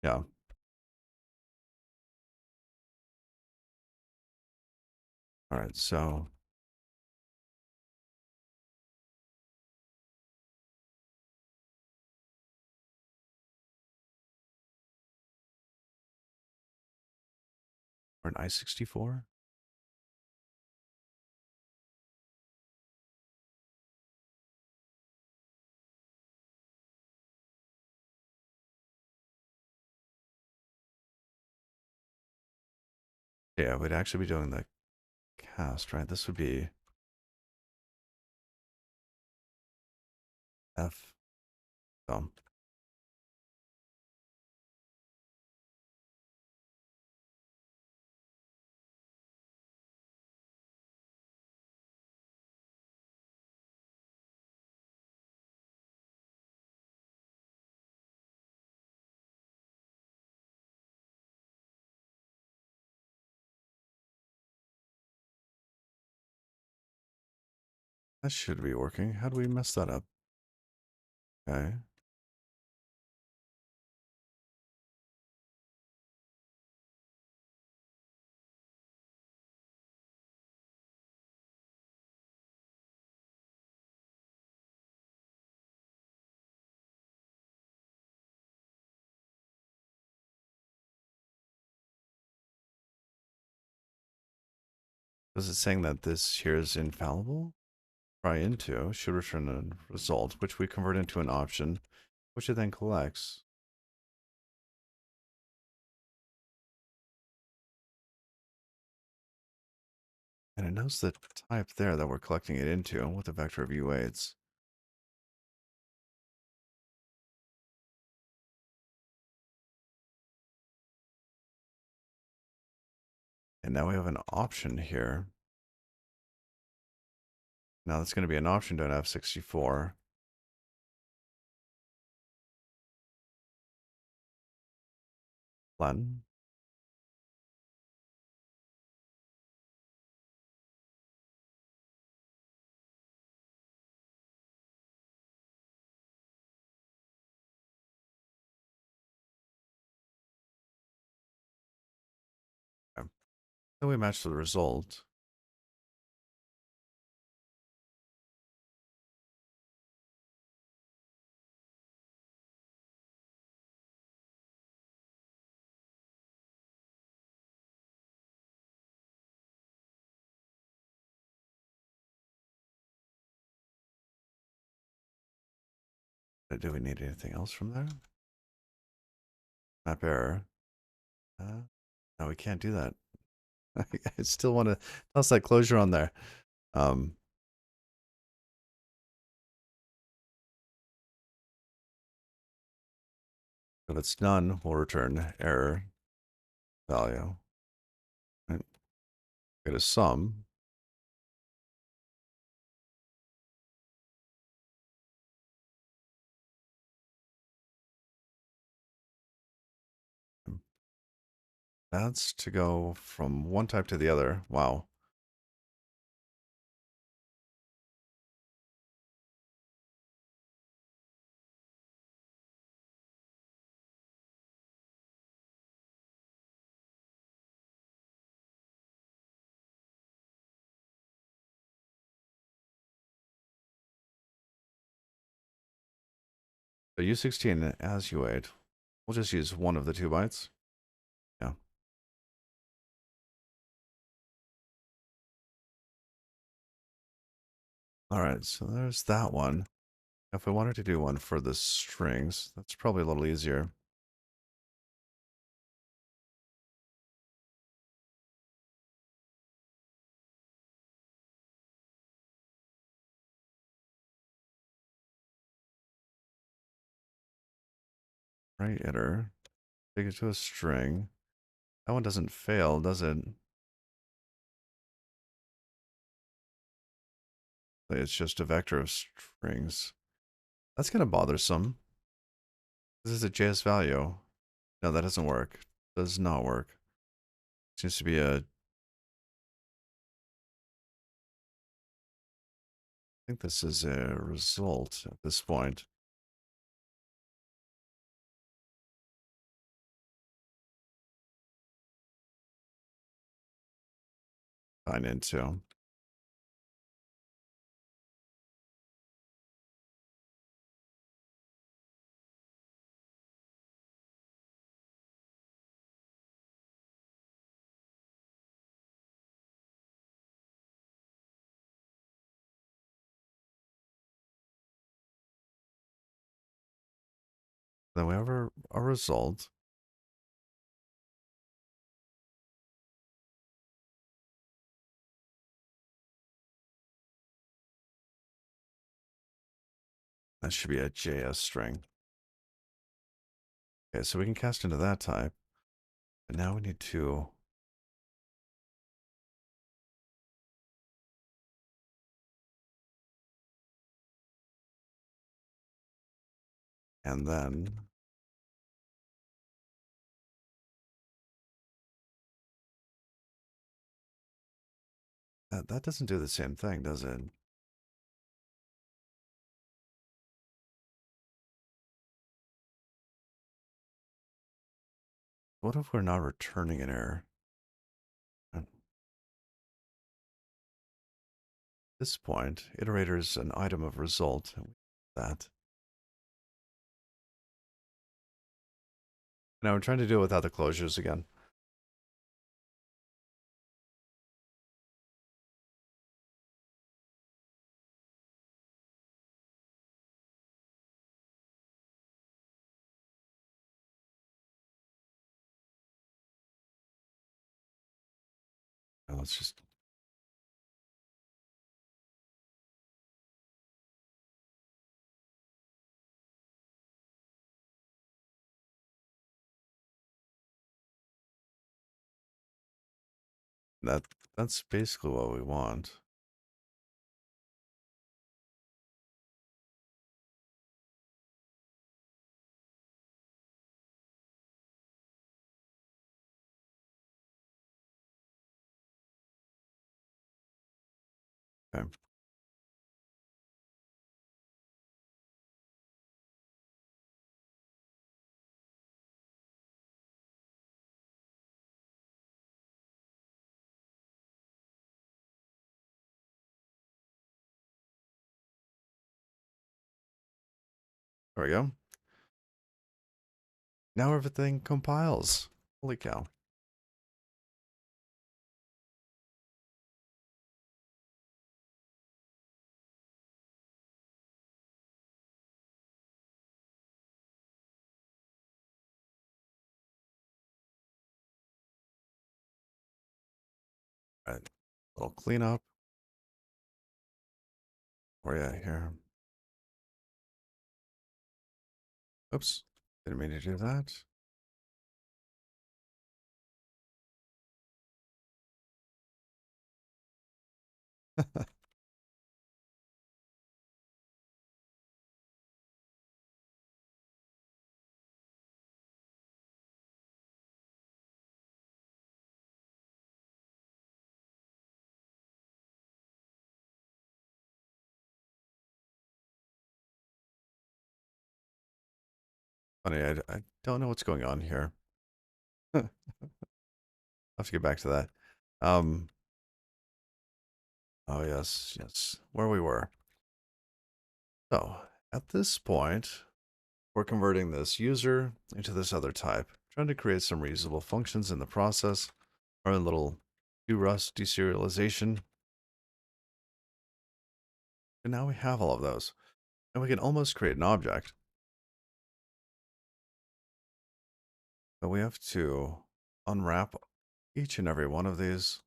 Yeah. All right, so we're an I-64. Yeah, we'd actually be doing the cast, right? This would be F. So that should be working. How do we mess that up? Okay. Is it saying that this here is infallible? Try into should return a result, which we convert into an option, which it then collects. And it knows the type there that we're collecting it into with a vector of U8s. And now we have an option here. Now that's going to be an option to an F64. Flatten. Okay. Then we match the result. Do we need anything else from there? Map error. No, we can't do that. I still want to toss that closure on there. Um, if it's none, we'll return error value. Right. Get a sum. That's to go from one type to the other. Wow. So U16 as U8. We'll just use one of the 2 bytes. Yeah. All right, so there's that one. If we wanted to do one for the strings, that's probably a little easier. Right, iter. Take it to a string. That one doesn't fail, does it? It's just a vector of strings. That's kind of bothersome. This is a JS value. No, that doesn't work. Does not work. Seems to be a think this is a result at this point. Sign into. Then we have our result. That should be a JS string. Okay, so we can cast into that type. And now we need to and then that doesn't do the same thing, does it? What if we're not returning an error? At this point, iterator is an item of result. That. Now we're trying to do it without the closures again. Now let's just that's basically what we want. Okay. There we go. Now everything compiles. Holy cow. All right. Little cleanup. Where you at here? Oops. Didn't mean to do that. Funny, I don't know what's going on here. I'll have to get back to that. Oh yes, yes. Where we were. So at this point, we're converting this user into this other type, trying to create some reusable functions in the process, or a little do Rust deserialization. And now we have all of those. And we can almost create an object. But we have to unwrap each and every one of these.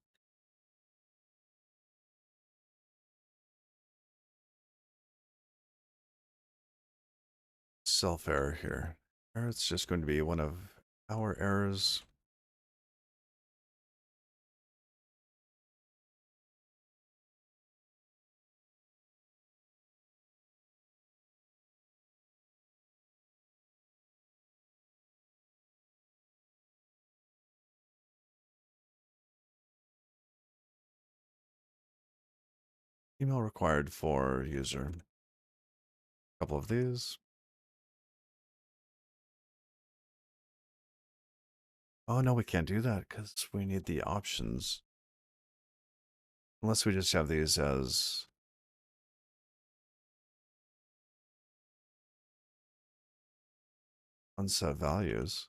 Self error here. Or it's just going to be one of our errors. Email required for user. A couple of these. Oh, no, we can't do that because we need the options. Unless we just have these as unset values.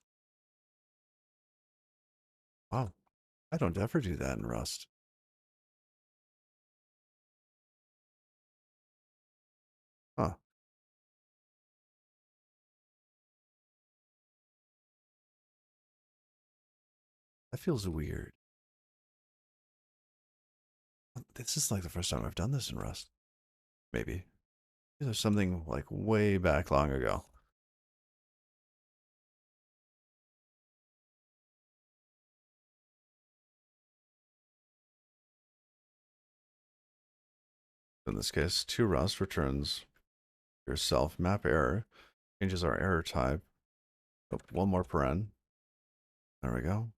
Wow, I don't ever do that in Rust. Huh, that feels weird. This is like the first time I've done this in Rust. Maybe. There's something like way back long ago. In this case, to Rust returns yourself map error, changes our error type. Oh, one more paren. There we go.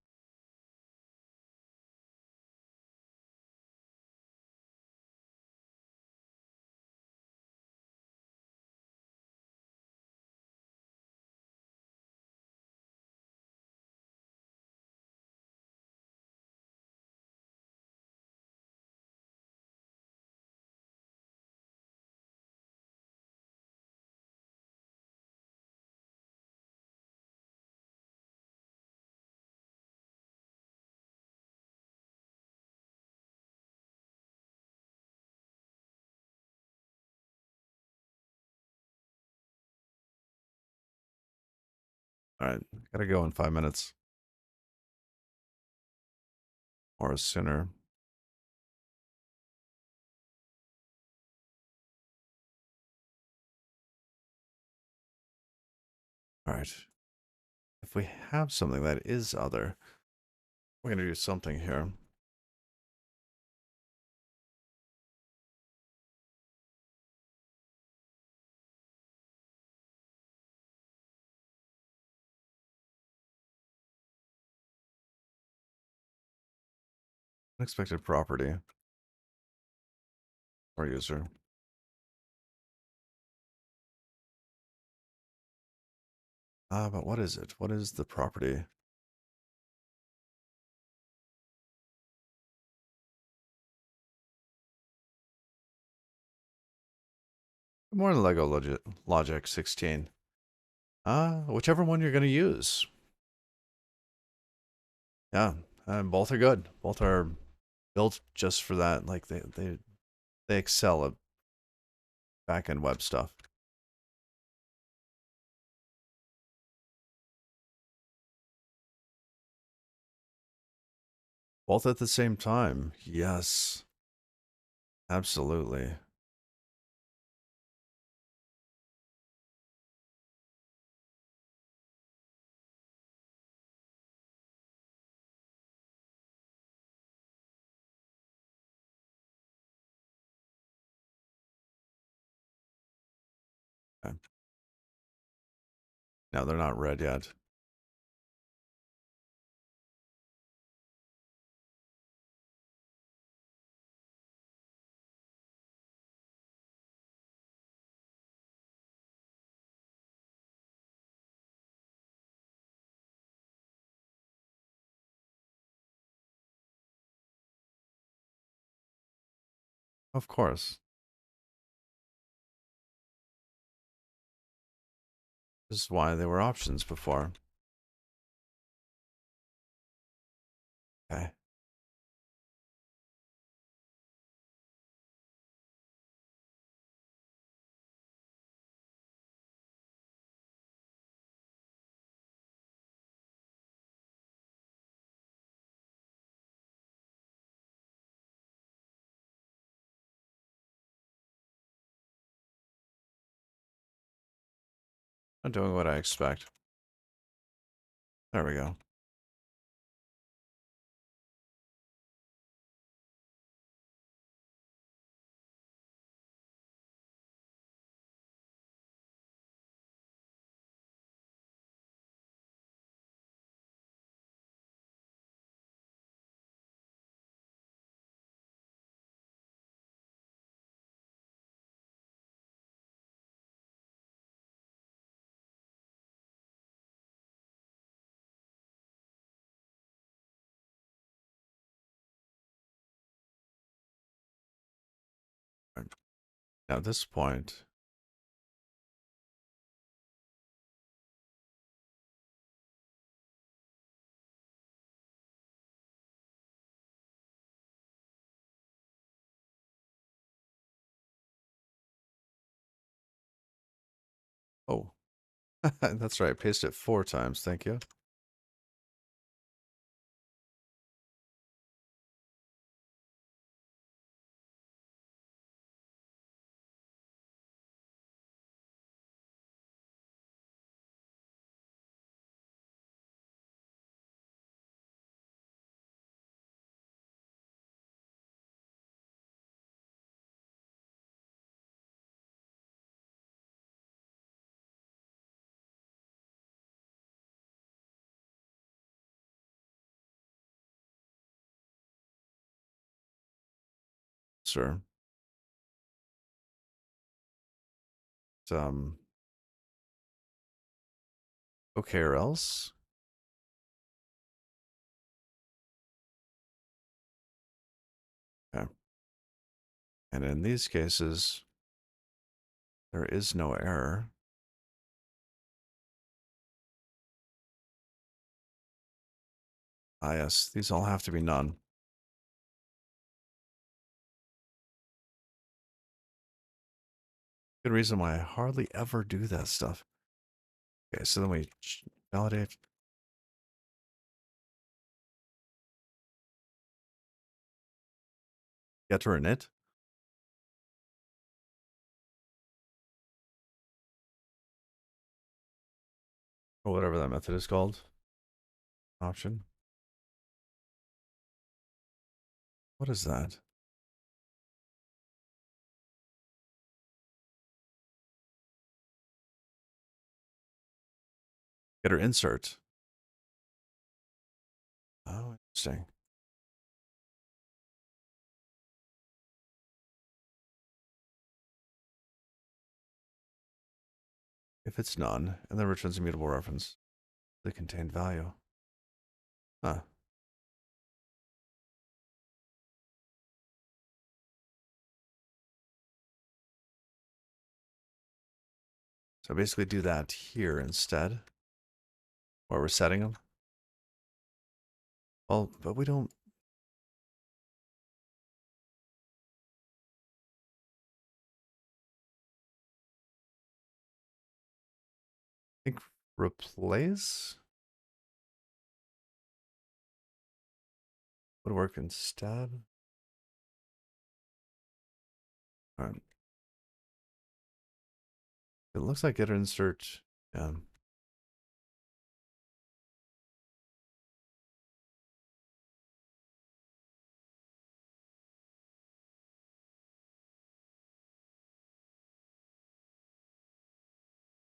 All right, gotta go in 5 minutes or sooner. All right. If we have something that is other, we're gonna do something here. Unexpected property or user. But what is it? What is the property? More than Lego Logic 16. Whichever one you're gonna use. Yeah, both are good. Both are built just for that. Like they excel at backend web stuff. Both at the same time. Yes, absolutely. Okay. No, they're not red yet. Of course. This is why they were options before. Okay. Not doing what I expect. There we go. Right. Now at this point, oh, that's right. Paste it 4 times. Thank you. Sir. Um, okay, or else. Okay. And in these cases, there is no error. Ah, yes, these all have to be none. Good reason why I hardly ever do that stuff. Okay, so then we validate. Getter init, or whatever that method is called. Option. What is that? Getter insert. Oh, interesting. If it's none, and then returns a mutable reference, the contained value. Huh. So basically do that here instead, while we're setting them. Well, but we don't think replace would work instead. All right. It looks like getter insert. Yeah.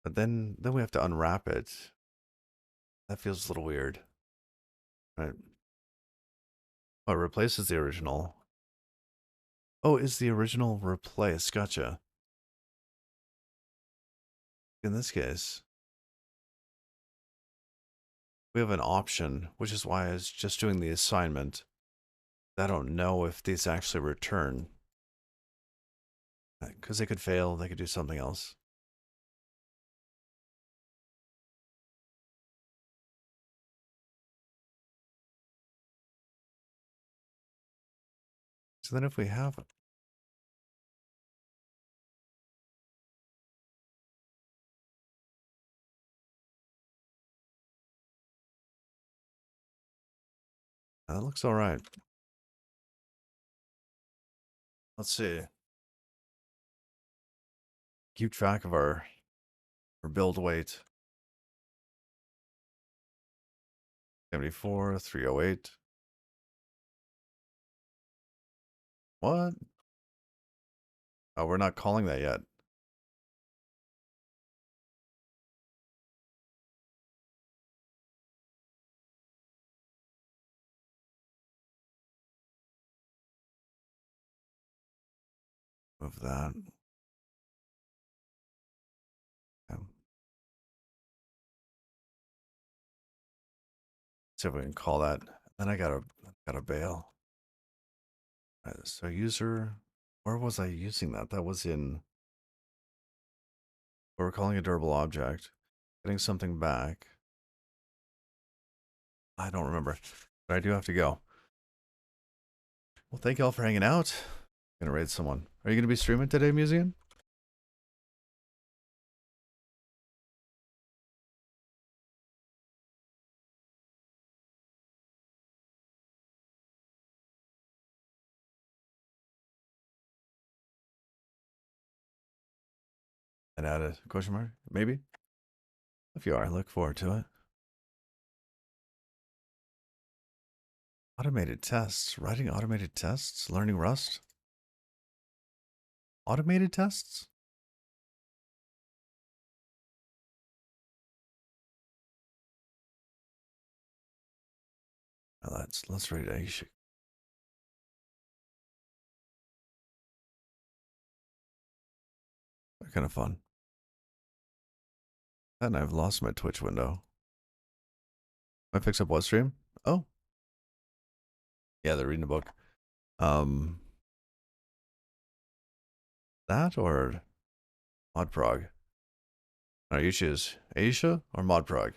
But then we have to unwrap it. That feels a little weird. Right. Oh, it replaces the original. Oh, is the original replaced? Gotcha. In this case, we have an option, which is why I was just doing the assignment. I don't know if these actually return. Because they could fail, they could do something else. So then if we have that looks all right. Let's see. Keep track of our build weight. 74, 308. What? Oh, we're not calling that yet. Move that. See if we can call that. Then I gotta bail. All right, so user Where was I using that? That was in what we're calling a durable object. Getting something back. I don't remember, but I do have to go. Well, thank y'all for hanging out. I'm gonna raid someone. Are you gonna be streaming today, Museum? And add a question mark? Maybe? If you are, I look forward to it. Automated tests. Writing automated tests? Learning Rust? Automated tests? Oh, let's read Aisha. They're kind of fun. And I've lost my Twitch window. I fix up what stream? Oh. Yeah, they're reading a book. That or Modprog? No, you choose Aisha or Modprog.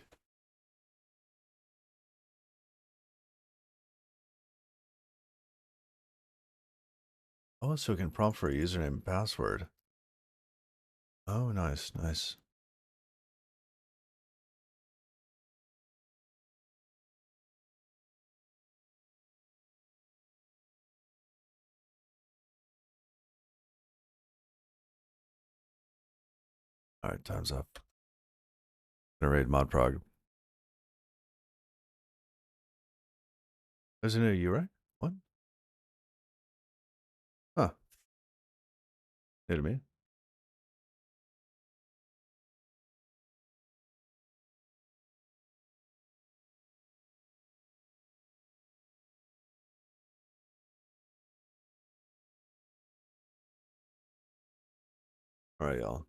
Oh, so we can prompt for a username and password. Oh, nice, nice. All right, time's up. Gonna raid Modprog. There's a new U, right? What? Huh. New to me. All right, y'all.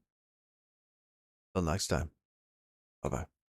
Till next time. Bye bye.